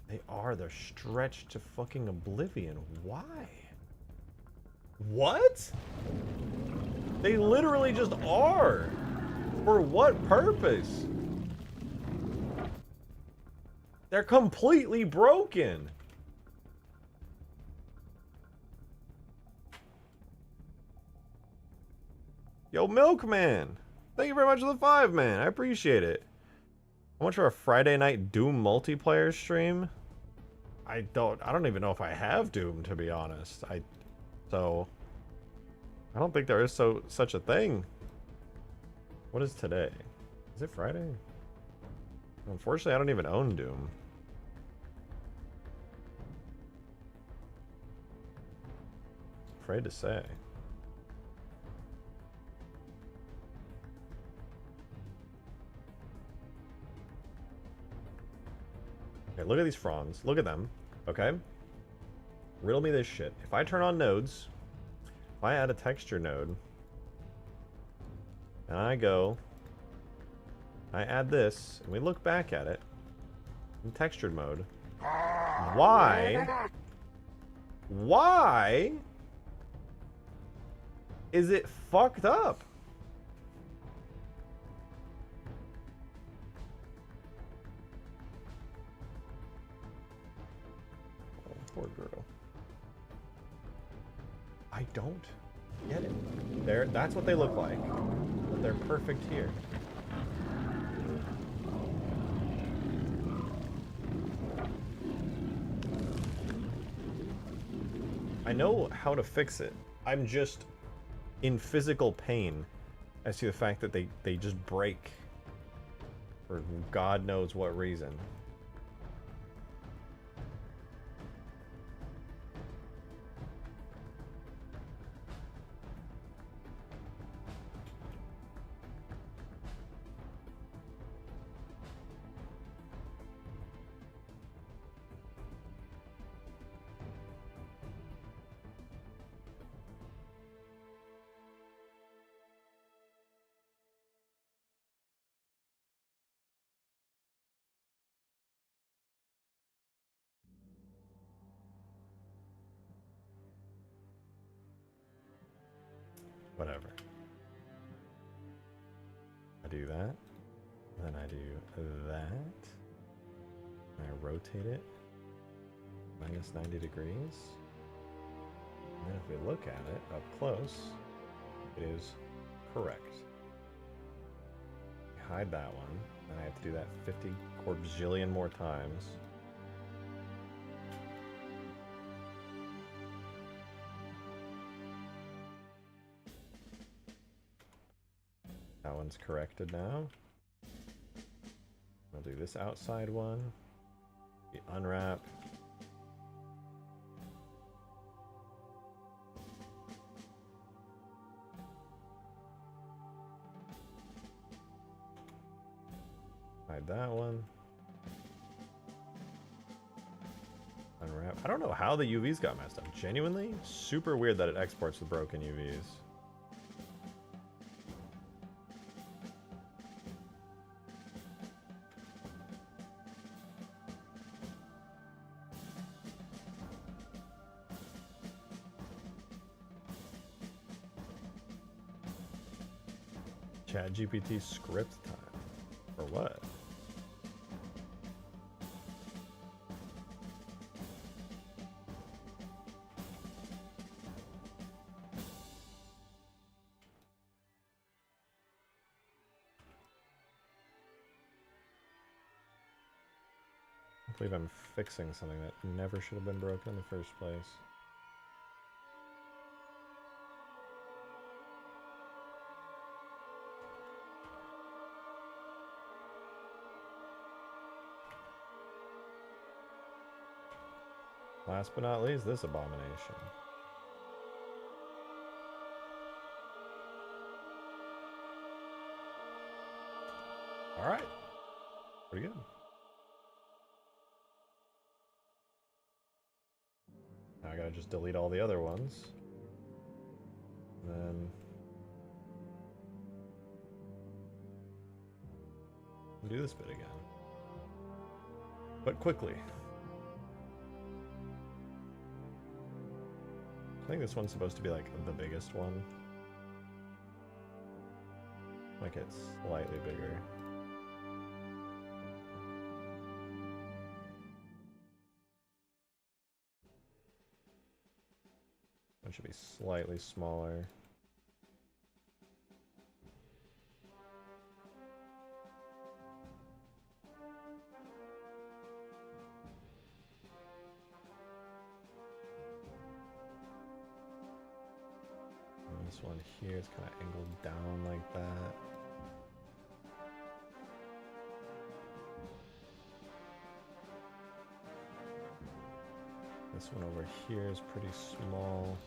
They are. They're stretched to fucking oblivion. Why? What? They literally just are. For what purpose? They're completely broken. Yo, Milkman. Thank you very much for the 5, man. I appreciate it. How much for a Friday night Doom multiplayer stream? I don't even know if I have Doom, to be honest. I don't think there is such a thing. What is today? Is it Friday? Unfortunately, I don't even own Doom. Afraid to say. Okay, look at these fronds. Look at them. Okay? Riddle me this shit. If I turn on nodes, if I add a texture node, and I add this, and we look back at it in textured mode, why is it fucked up? Poor girl. I don't get it. That's what they look like. But they're perfect here. I know how to fix it. I'm just in physical pain as to the fact that they just break. For God knows what reason. Whatever. I do that. Then I do that. And I rotate it. Minus 90 degrees. And then if we look at it up close, it is correct. Hide that one. Then I have to do that 50 quadrillion more times. That one's corrected now. I'll do this outside one. Unwrap. Hide that one. Unwrap. I don't know how the UVs got messed up. Genuinely, super weird that it exports the broken UVs. ChatGPT script time. For what? I believe I'm fixing something that never should have been broken in the first place. Last but not least, this abomination. Alright. Pretty good. Now I gotta just delete all the other ones. And then do this bit again. But quickly. I think this one's supposed to be like the biggest one. Like it's slightly bigger. It should be slightly smaller. And this one here is kind of angled down like that. This one over here is pretty small.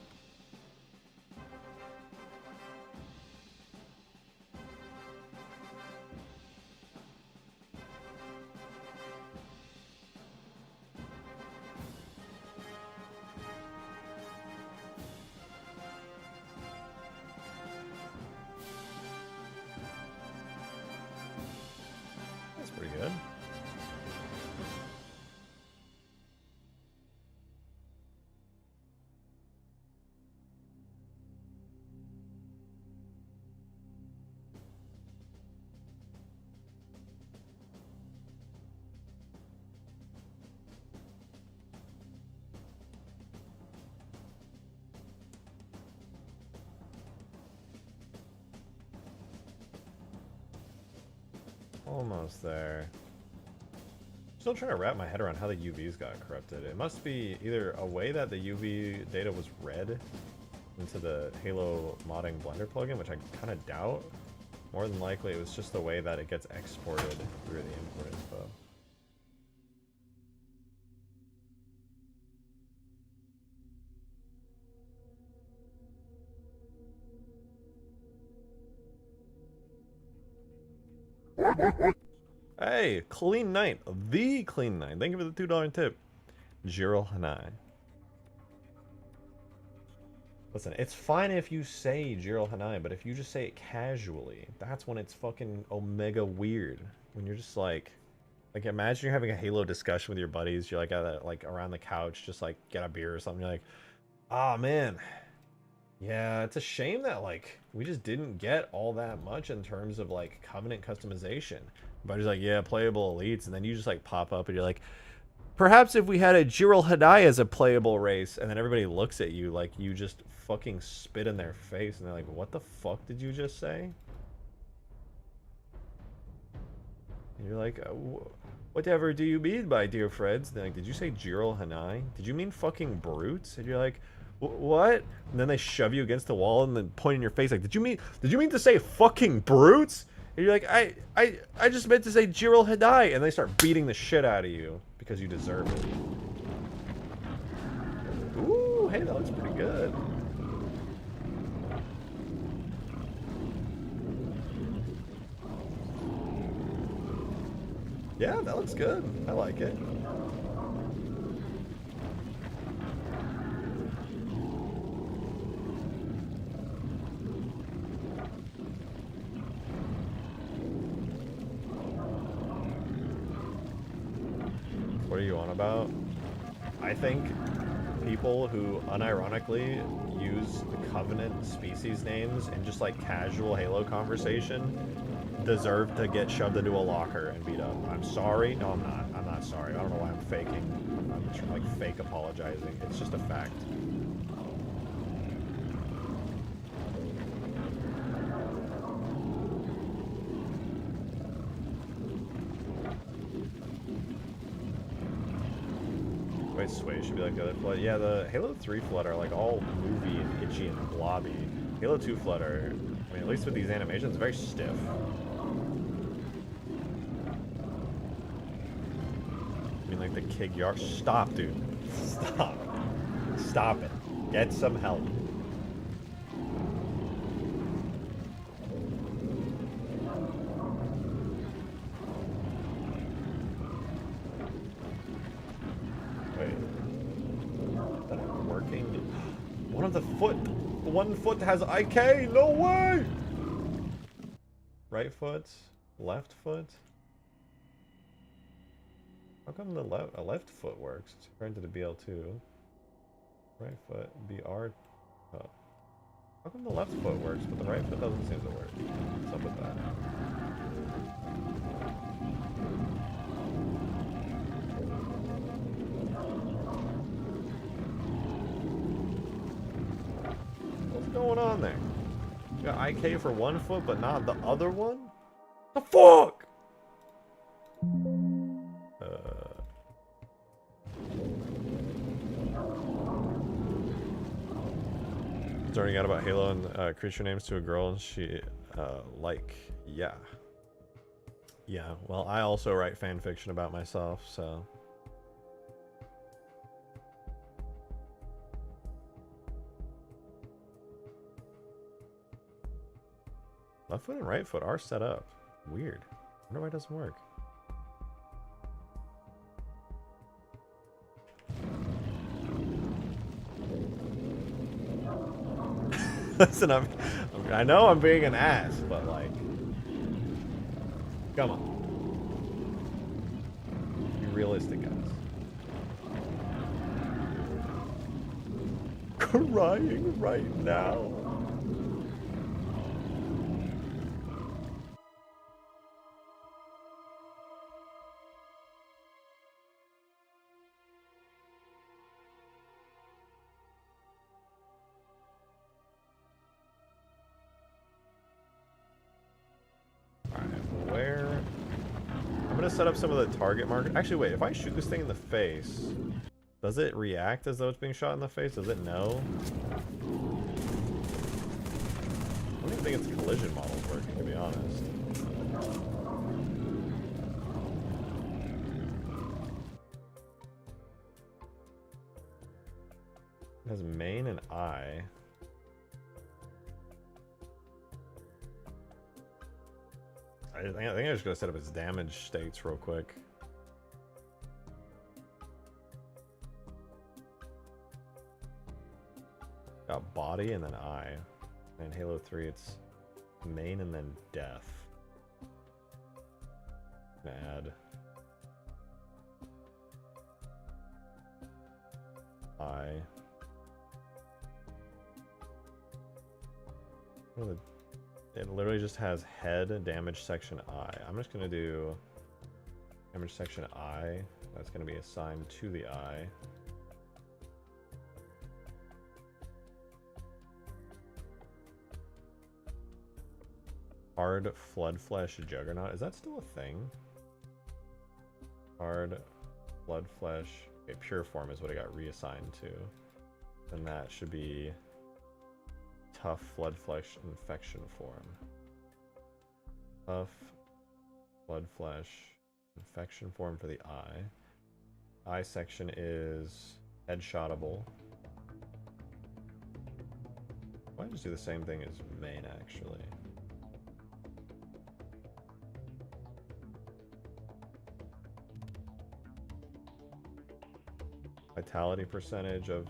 That's pretty good. Almost there. Still trying to wrap my head around how the UVs got corrupted. It must be either a way that the UV data was read into the Halo modding Blender plugin, which I kind of doubt. More than likely, it was just the way that it gets exported through the import info. Hey, Clean Knight, the Clean Knight. Thank you for the $2 tip. Jiril Hanai. Listen, it's fine if you say Jiril Hanai, but if you just say it casually, that's when it's fucking omega weird. When you're just like imagine you're having a Halo discussion with your buddies. You're like around the couch, just like get a beer or something. You're like, ah, man. Yeah, it's a shame that like we just didn't get all that much in terms of like Covenant customization. But he's like, yeah, playable elites, and then you just like pop up and you're like, perhaps if we had a Jiril Hadai as a playable race, and then everybody looks at you like you just fucking spit in their face, and they're like, what the fuck did you just say? And you're like, whatever do you mean by dear friends? They're like, did you say Jiril Hanai? Did you mean fucking brutes? And you're like, what? And then they shove you against the wall and then point in your face like, did you mean to say fucking brutes? And you're like, I just meant to say Jiril Hadai, and they start beating the shit out of you because you deserve it. Ooh, hey, that looks pretty good. Yeah, that looks good. I like it. What are you on about? I think people who unironically use the Covenant species names in just like casual Halo conversation deserve to get shoved into a locker and beat up. I'm sorry. No, I'm not. I'm not sorry. I don't know why I'm faking. I'm like fake apologizing. It's just a fact. Wait, Sway should be like the other flood. Yeah, the Halo 3 flood are like all movie and itchy and blobby. Halo 2 flood are, I mean, at least with these animations, very stiff. I mean, like the Kig Yard. Stop, dude. Stop. Stop it. Get some help. One foot has IK? No way! Right foot? Left foot? How come the left foot works? It's according to the BL2. Right foot, BR. Oh. How come the left foot works, but the right foot doesn't seem to work? What's up with that? What's going on there? You got IK for one foot, but not the other one? The fuck? Learning out about Halo and creature names to a girl, and she yeah. Well, I also write fan fiction about myself, so. Left foot and right foot are set up. Weird. I wonder why it doesn't work. Listen, I know I'm being an ass, but like, come on. Be realistic, guys. Crying right now. Set up some of the target markers. Actually, wait, if I shoot this thing in the face, does it react as though it's being shot in the face? Does it know? I don't even think its collision model's working, to be honest. It has main and eye. I think I'm just gonna set up its damage states real quick. Got body and then eye. And Halo 3, it's main and then death. Add eye. It literally just has head, damage section eye. I'm just gonna do damage section eye. That's gonna be assigned to the eye. Hard flood flesh Juggernaut. Is that still a thing? Hard flood flesh. Okay, pure form is what I got reassigned to. And that should be tough flood flesh infection form. Tough blood flesh infection form for the eye. Eye section is headshotable. Why don't I just do the same thing as main actually? Vitality percentage of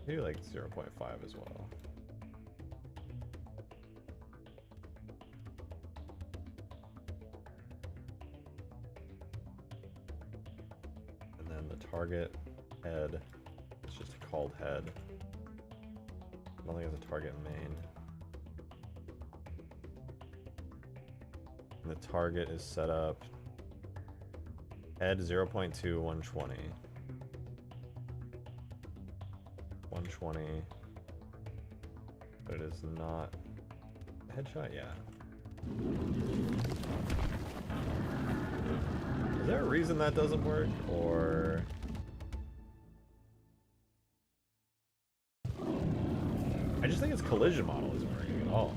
maybe like 0.5 as well. And then the target Head. It's just called head. I don't think it's a target main. And the target is set up. Head 0.2, 120. 120. But it is not a headshot, yeah. Is there a reason that doesn't work? Or I just think its collision model isn't working at all.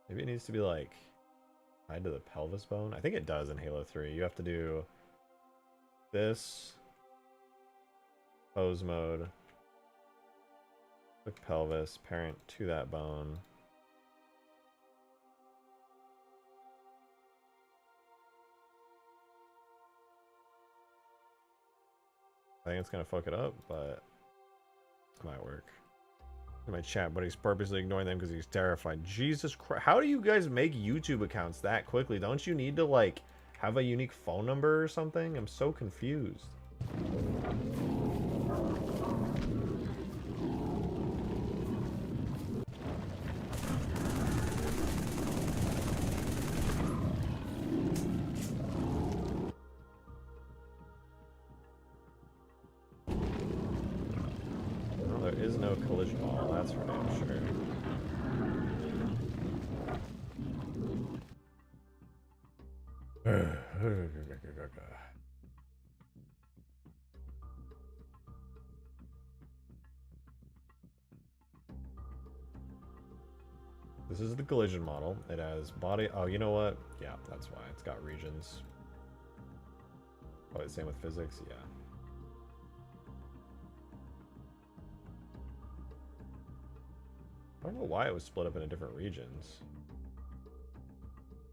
Maybe it needs to be like tied to the pelvis bone. I think it does in Halo 3. You have to do this pose mode, click pelvis, parent to that bone. I think it's gonna fuck it up, but it might work. In my chat, but he's purposely ignoring them because he's terrified. Jesus Christ. How do you guys make YouTube accounts that quickly? Don't you need to, like, have a unique phone number or something? I'm so confused. There is no collision wall, that's for damn sure. This is the collision model. It has body. Oh, you know what? Yeah, that's why. It's got regions. Probably the same with physics, yeah. I don't know why it was split up into different regions.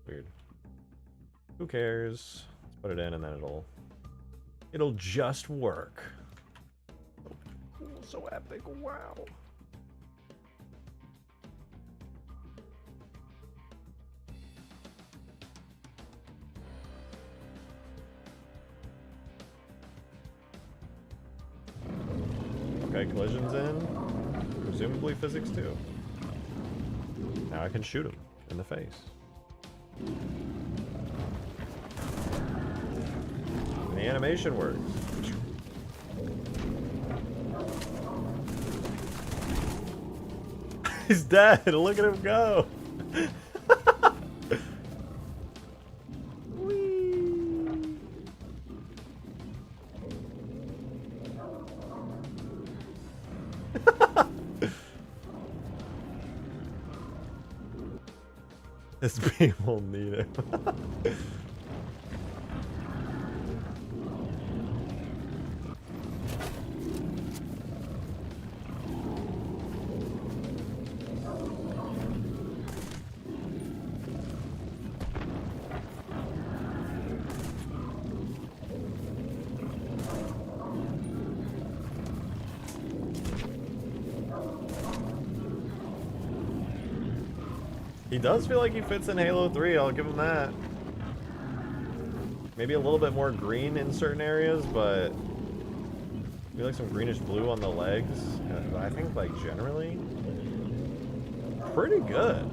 Weird. Who cares? Let's put it in and then it'll just work. So cool, so epic, wow. Okay, collision's in. Presumably physics too. Now I can shoot him in the face. And the animation works. He's dead. Look at him go. This people need it. He does feel like he fits in Halo 3, I'll give him that. Maybe a little bit more green in certain areas, but I feel like some greenish blue on the legs. But I think, like, generally, pretty good.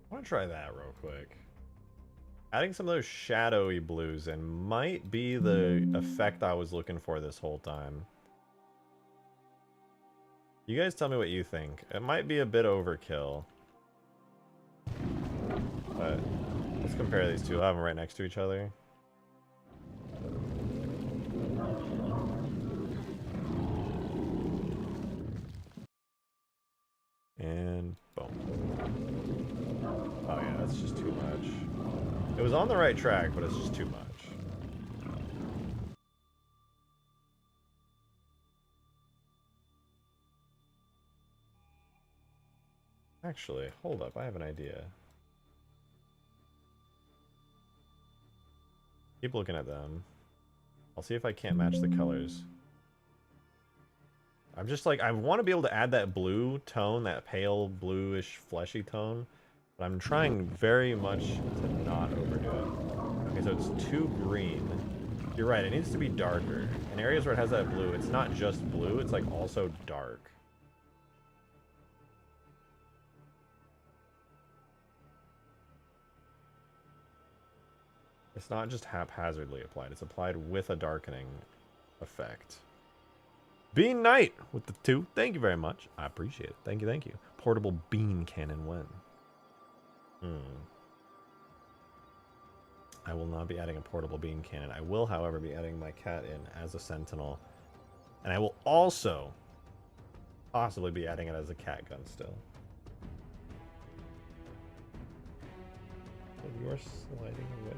I want to try that real quick. Adding some of those shadowy blues in might be the effect I was looking for this whole time. You guys tell me what you think. It might be a bit overkill. But let's compare these two. I'll have them right next to each other. And boom. Oh yeah, that's just too much. It was on the right track, but it's just too much. Actually, hold up, I have an idea. Keep looking at them. I'll see if I can't match the colors. I'm just like, I want to be able to add that blue tone, that pale bluish fleshy tone, but I'm trying very much to not overdo it. Okay, so it's too green. You're right, it needs to be darker. In areas where it has that blue, it's not just blue, it's like also dark. It's not just haphazardly applied, it's applied with a darkening effect. Bean Knight with the 2. Thank you very much. I appreciate it. Thank you, thank you. Portable bean cannon when? I will not be adding a portable bean cannon. I will, however, be adding my cat in as a sentinel. And I will also possibly be adding it as a cat gun still. Oh, you are sliding away.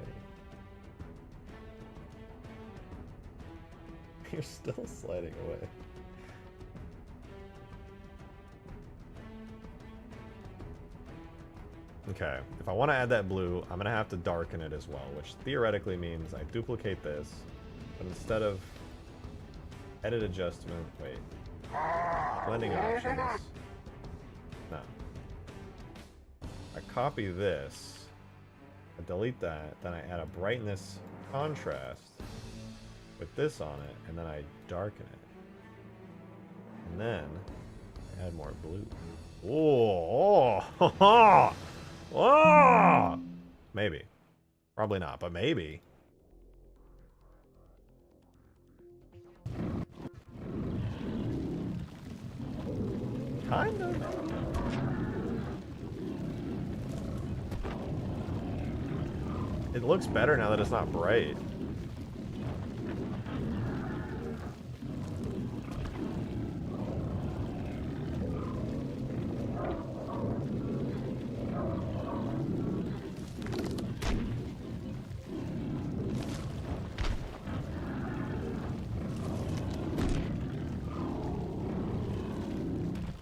You're still sliding away. Okay, if I want to add that blue, I'm going to have to darken it as well, which theoretically means I duplicate this, but instead of edit adjustment, wait, blending options, no. I copy this, I delete that, then I add a brightness contrast with this on it, and then I darken it. And then I add more blue. Oh, oh, maybe. Probably not, but maybe. Kind of. It looks better now that it's not bright.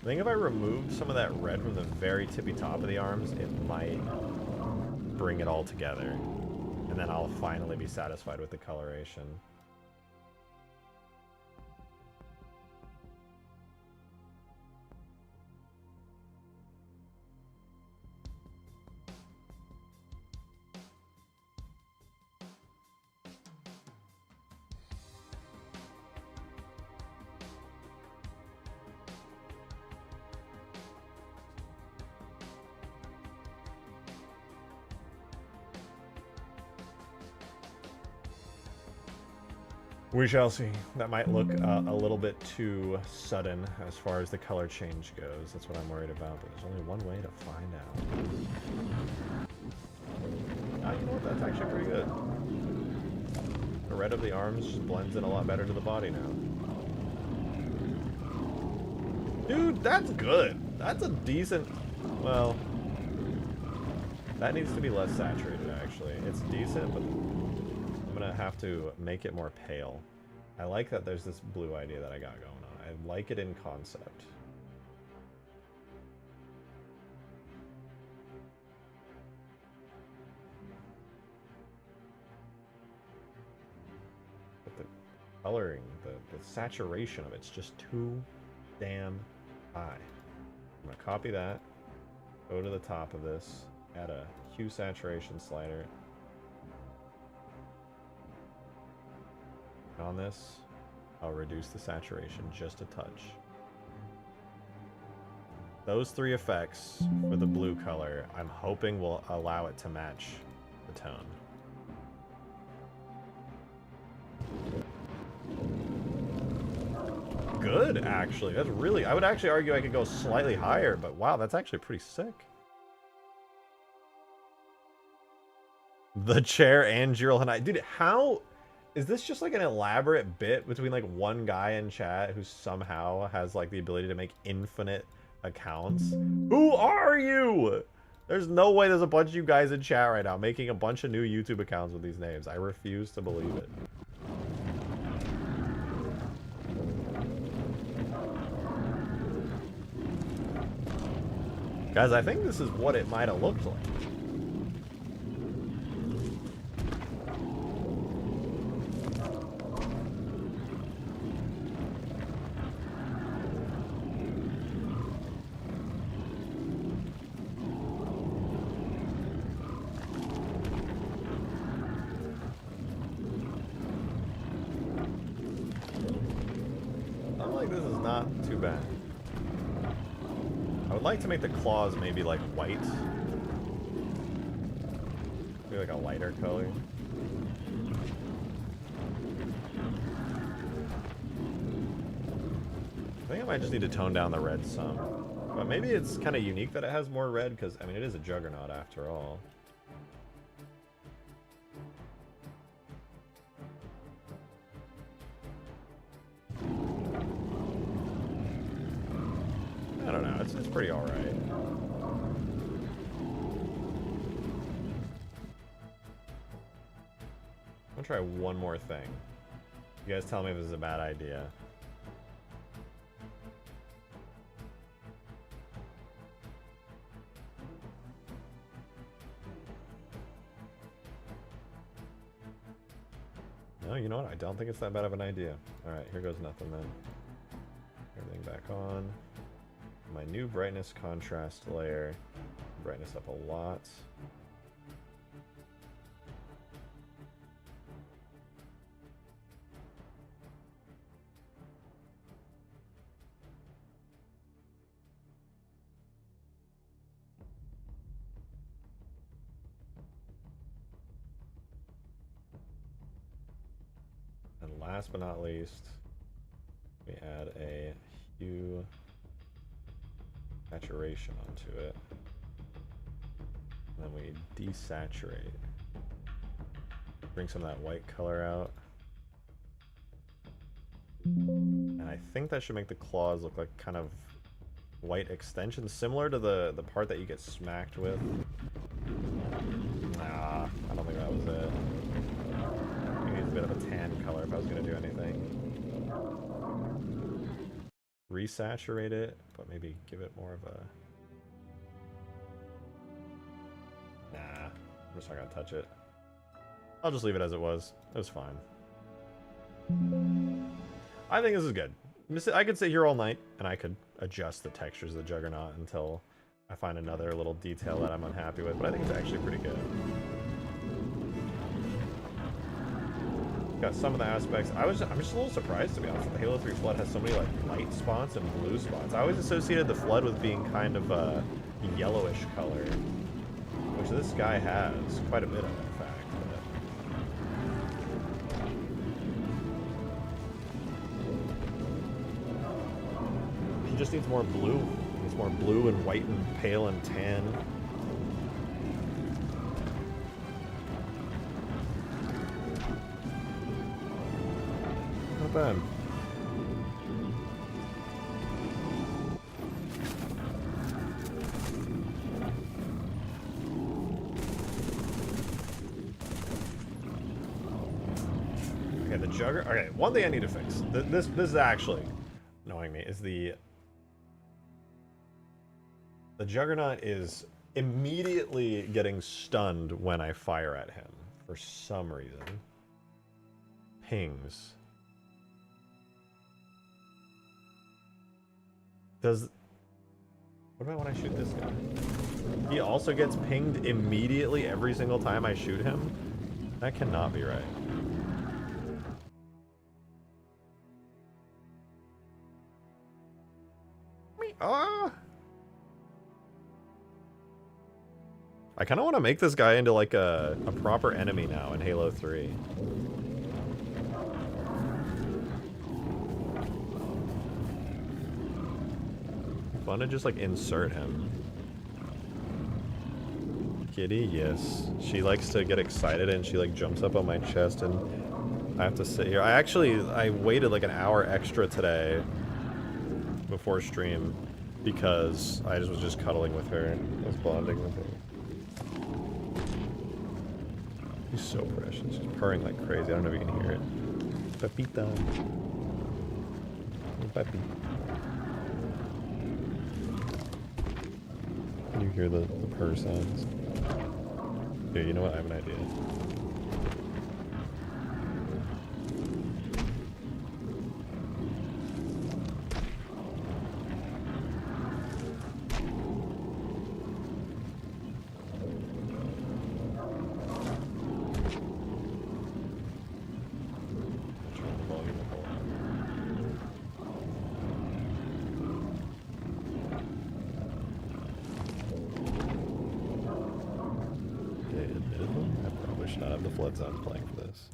I think if I removed some of that red from the very tippy top of the arms, it might bring it all together. And then I'll finally be satisfied with the coloration. We shall see. That might look a little bit too sudden as far as the color change goes. That's what I'm worried about, but there's only one way to find out. Ah, you know what? That's actually pretty good. The red of the arms just blends in a lot better to the body now. Dude, that's good. That's a decent... Well... That needs to be less saturated, actually. It's decent, but... I'm gonna have to make it more pale. I like that there's this blue idea that I got going on. I like it in concept. But the coloring, the saturation of it's just too damn high. I'm gonna copy that, go to the top of this, add a hue saturation slider. On this, I'll reduce the saturation just a touch. Those 3 effects for the blue color, I'm hoping will allow it to match the tone. good, actually. That's really... I would actually argue I could go slightly higher, but wow, that's actually pretty sick. The chair and Jiro Hanai. Dude, how... Is this just like an elaborate bit between like one guy in chat who somehow has like the ability to make infinite accounts? Who are you? There's no way there's a bunch of you guys in chat right now making a bunch of new YouTube accounts with these names. I refuse to believe it. Guys, I think this is what it might have looked like. I'd like to make the claws maybe like white. Maybe like a lighter color. I think I might just need to tone down the red some. But maybe it's kind of unique that it has more red because, I mean, it is a Juggernaut after all. I don't know, it's pretty alright. I'll try one more thing. You guys tell me if this is a bad idea. No, you know what? I don't think it's that bad of an idea. Alright, here goes nothing then. Everything back on. My new brightness contrast layer. Brightness up a lot. And last but not least, we add a hue saturation onto it. And then we desaturate. Bring some of that white color out. And I think that should make the claws look like kind of white extensions, similar to the part that you get smacked with. Nah, I don't think that was it. It needs a bit of a tan color if I was going to do anything. Resaturate it, but maybe give it more of a... Nah, I'm just not gonna touch it. I'll just leave it as it was. It was fine. I think this is good. I could sit here all night, and I could adjust the textures of the Juggernaut until I find another little detail that I'm unhappy with, but I think it's actually pretty good. Got some of the aspects. I'm just a little surprised, to be honest, that the Halo 3 Flood has so many like light spots and blue spots. I always associated the Flood with being kind of a yellowish color, which this guy has quite a bit of, in fact. He just needs more blue. He needs more blue and white and pale and tan. Not bad. Okay, the Jugger. Okay, one thing I need to fix. This is actually annoying me. Is the Juggernaut is immediately getting stunned when I fire at him for some reason. Pings. What about when I shoot this guy? He also gets pinged immediately every single time I shoot him? That cannot be right. Ah! I kind of want to make this guy into like a proper enemy now in Halo 3. fun to just like insert him. Kitty, yes. She likes to get excited and she like jumps up on my chest and I have to sit here. I waited like an hour extra today before stream because I was just cuddling with her. I was bonding with her. She's so precious. She's purring like crazy. I don't know if you can hear it. Pepita. Peppy. Can you hear the purr sounds? Here, you know what? I have an idea. Turn the volume up a lot. I probably should not have the flood zones playing for this.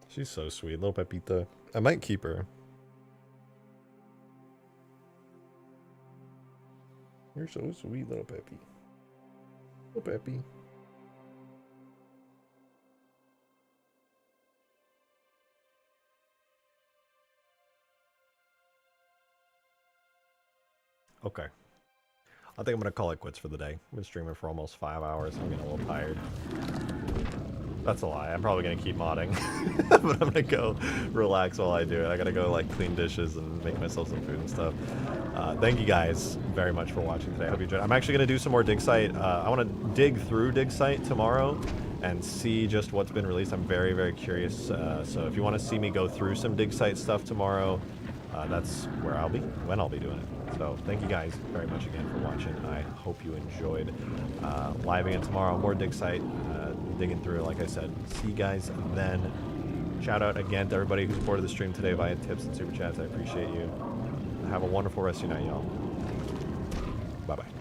She's so sweet, little Pepita. I might keep her. You're so sweet, little Peppy. Little Peppy. Okay. I think I'm gonna call it quits for the day. I've been streaming for almost 5 hours. I'm getting a little tired. That's a lie. I'm probably gonna keep modding, but I'm gonna go relax while I do it. I gotta go like clean dishes and make myself some food and stuff. Thank you guys very much for watching today. I hope you enjoyed. I'm actually gonna do some more Digsite. I want to dig through Digsite tomorrow and see just what's been released. I'm very, very curious. So if you want to see me go through some Digsite stuff tomorrow, that's where I'll be, when I'll be doing it. So thank you guys very much again for watching. I hope you enjoyed. Live again tomorrow, more Digsite, digging through it, like I said. See you guys then. Shout out again to everybody who supported the stream today via tips and super chats. I appreciate you. Have a wonderful rest of your night, y'all. Bye-bye.